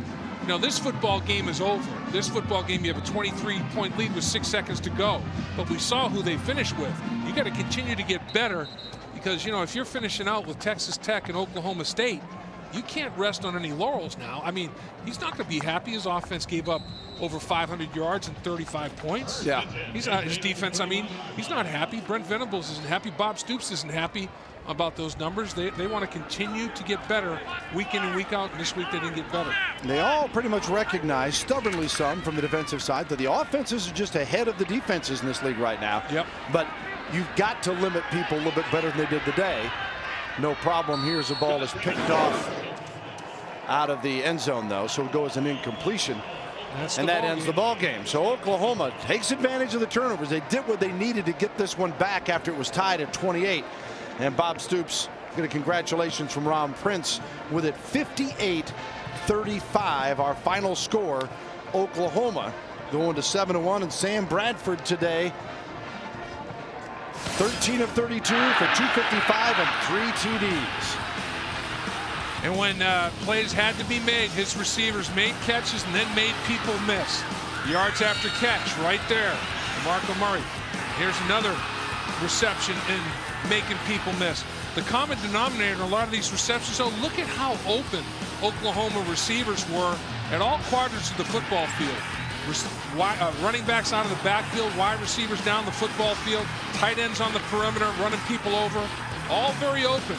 this football game is over. This football game, you have a 23-point lead with 6 seconds to go. But we saw who they finished with. You got to continue to get better, because, if you're finishing out with Texas Tech and Oklahoma State, you can't rest on any laurels now. I mean, he's not going to be happy. His offense gave up over 500 yards and 35 points. Yeah. His defense, he's not happy. Brent Venables isn't happy. Bob Stoops isn't happy about those numbers. They want to continue to get better week in and week out, and this week they didn't get better. They all pretty much recognize, stubbornly some from the defensive side, that the offenses are just ahead of the defenses in this league right now. Yep. But you've got to limit people a little bit better than they did today. No problem here as the ball is picked off out of the end zone, though, so it'll go as an incompletion. And that ends the ball game. So Oklahoma takes advantage of the turnovers. They did what they needed to get this one back after it was tied at 28. And Bob Stoops, get a congratulations from Ron Prince with it 58-35, our final score. Oklahoma going to 7-1, and Sam Bradford today 13 of 32 for 255 and 3 TDs. And when plays had to be made, his receivers made catches and then made people miss. Yards after catch right there. DeMarco Murray. Here's another reception and making people miss. The common denominator in a lot of these receptions, so look at how open Oklahoma receivers were at all quadrants of the football field. Running backs out of the backfield, wide receivers down the football field, tight ends on the perimeter, running people over, all very open.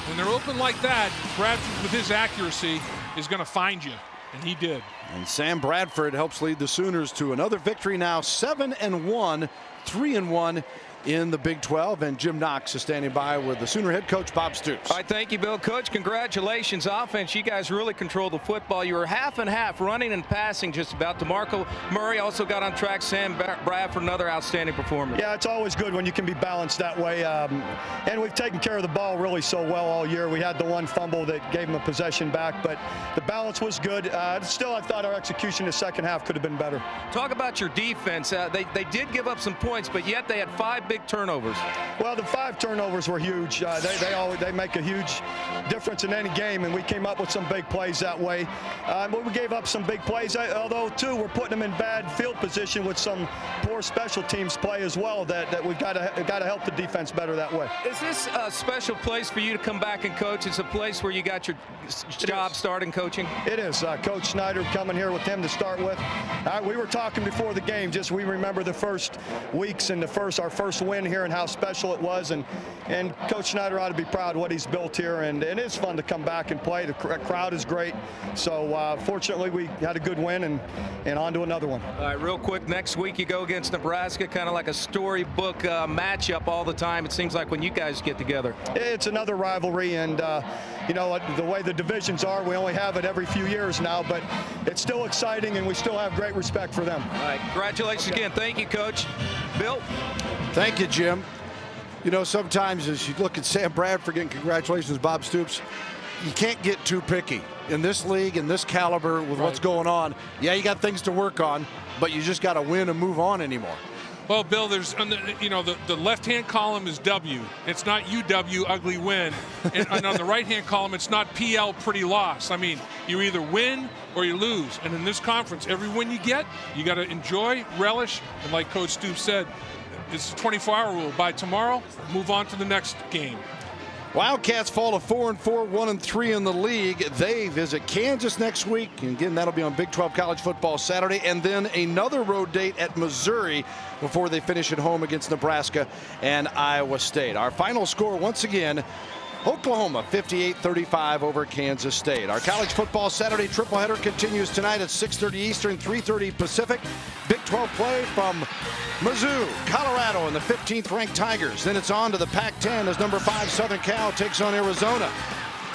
When they're open like that, Bradford, with his accuracy, is going to find you, and he did. And Sam Bradford helps lead the Sooners to another victory now, 7-1, 3-1 in the Big 12, and Jim Knox is standing by with the Sooner head coach Bob Stoops. All right, thank you, Bill. Coach, congratulations. Offense, you guys really controlled the football. You were half and half, running and passing just about. DeMarco Murray also got on track. Sam Bradford, another outstanding performance. Yeah, it's always good when you can be balanced that way. And we've taken care of the ball really so well all year. We had the one fumble that gave them a possession back, but the balance was good. Still, I thought our execution in the second half could have been better. Talk about your defense. They did give up some points, but yet they had 5 big turnovers. Well, the 5 turnovers were huge. They make a huge difference in any game, and we came up with some big plays that way. But we gave up some big plays, although too we're putting them in bad field position with some poor special teams play as well. That we've got to help the defense better that way. Is this a special place for you to come back and coach? It's a place where you got your job starting coaching. It is. Coach Snyder coming here with him to start with. We were talking before the game. We remember the first weeks and our first first win here and how special it was. And Coach Schneider ought to be proud of what he's built here. And it is fun to come back and play. The crowd is great. So fortunately, we had a good win and on to another one. All right, real quick, next week you go against Nebraska, kind of like a storybook matchup all the time. It seems like when you guys get together. It's another rivalry, and you know, the way the divisions are, we only have it every few years now, but it's still exciting, and we still have great respect for them. All right, congratulations again. Thank you, Coach. Bill? Thank you, Jim. You know, sometimes as you look at Sam Bradford, and congratulations, Bob Stoops, you can't get too picky. In this league, in this caliber, with what's going on, yeah, you got things to work on, but you just got to win and move on anymore. Well, Bill, there's, you know, the left-hand column is W. It's not UW, ugly win. And on the right-hand column, it's not PL, pretty loss. I mean, you either win or you lose. And in this conference, every win you get, you got to enjoy, relish, and like Coach Stoops said, it's a 24-hour rule. By tomorrow, move on to the next game. Wildcats fall to 4-4, 1-3 in the league. They visit Kansas next week. And again, that'll be on Big 12 College Football Saturday. And then another road date at Missouri before they finish at home against Nebraska and Iowa State. Our final score, once again, Oklahoma 58-35 over Kansas State. Our College Football Saturday tripleheader continues tonight at 6:30 Eastern, 3:30 Pacific. Big 12 play from Mizzou, Colorado, and the 15th ranked Tigers. Then it's on to the Pac-10 as number 5 Southern Cal takes on Arizona.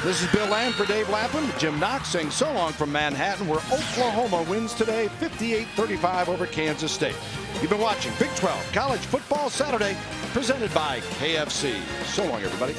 This is Bill Land for Dave Lapham. Jim Knox saying so long from Manhattan, where Oklahoma wins today 58-35 over Kansas State. You've been watching Big 12 College Football Saturday, presented by KFC. So long, everybody.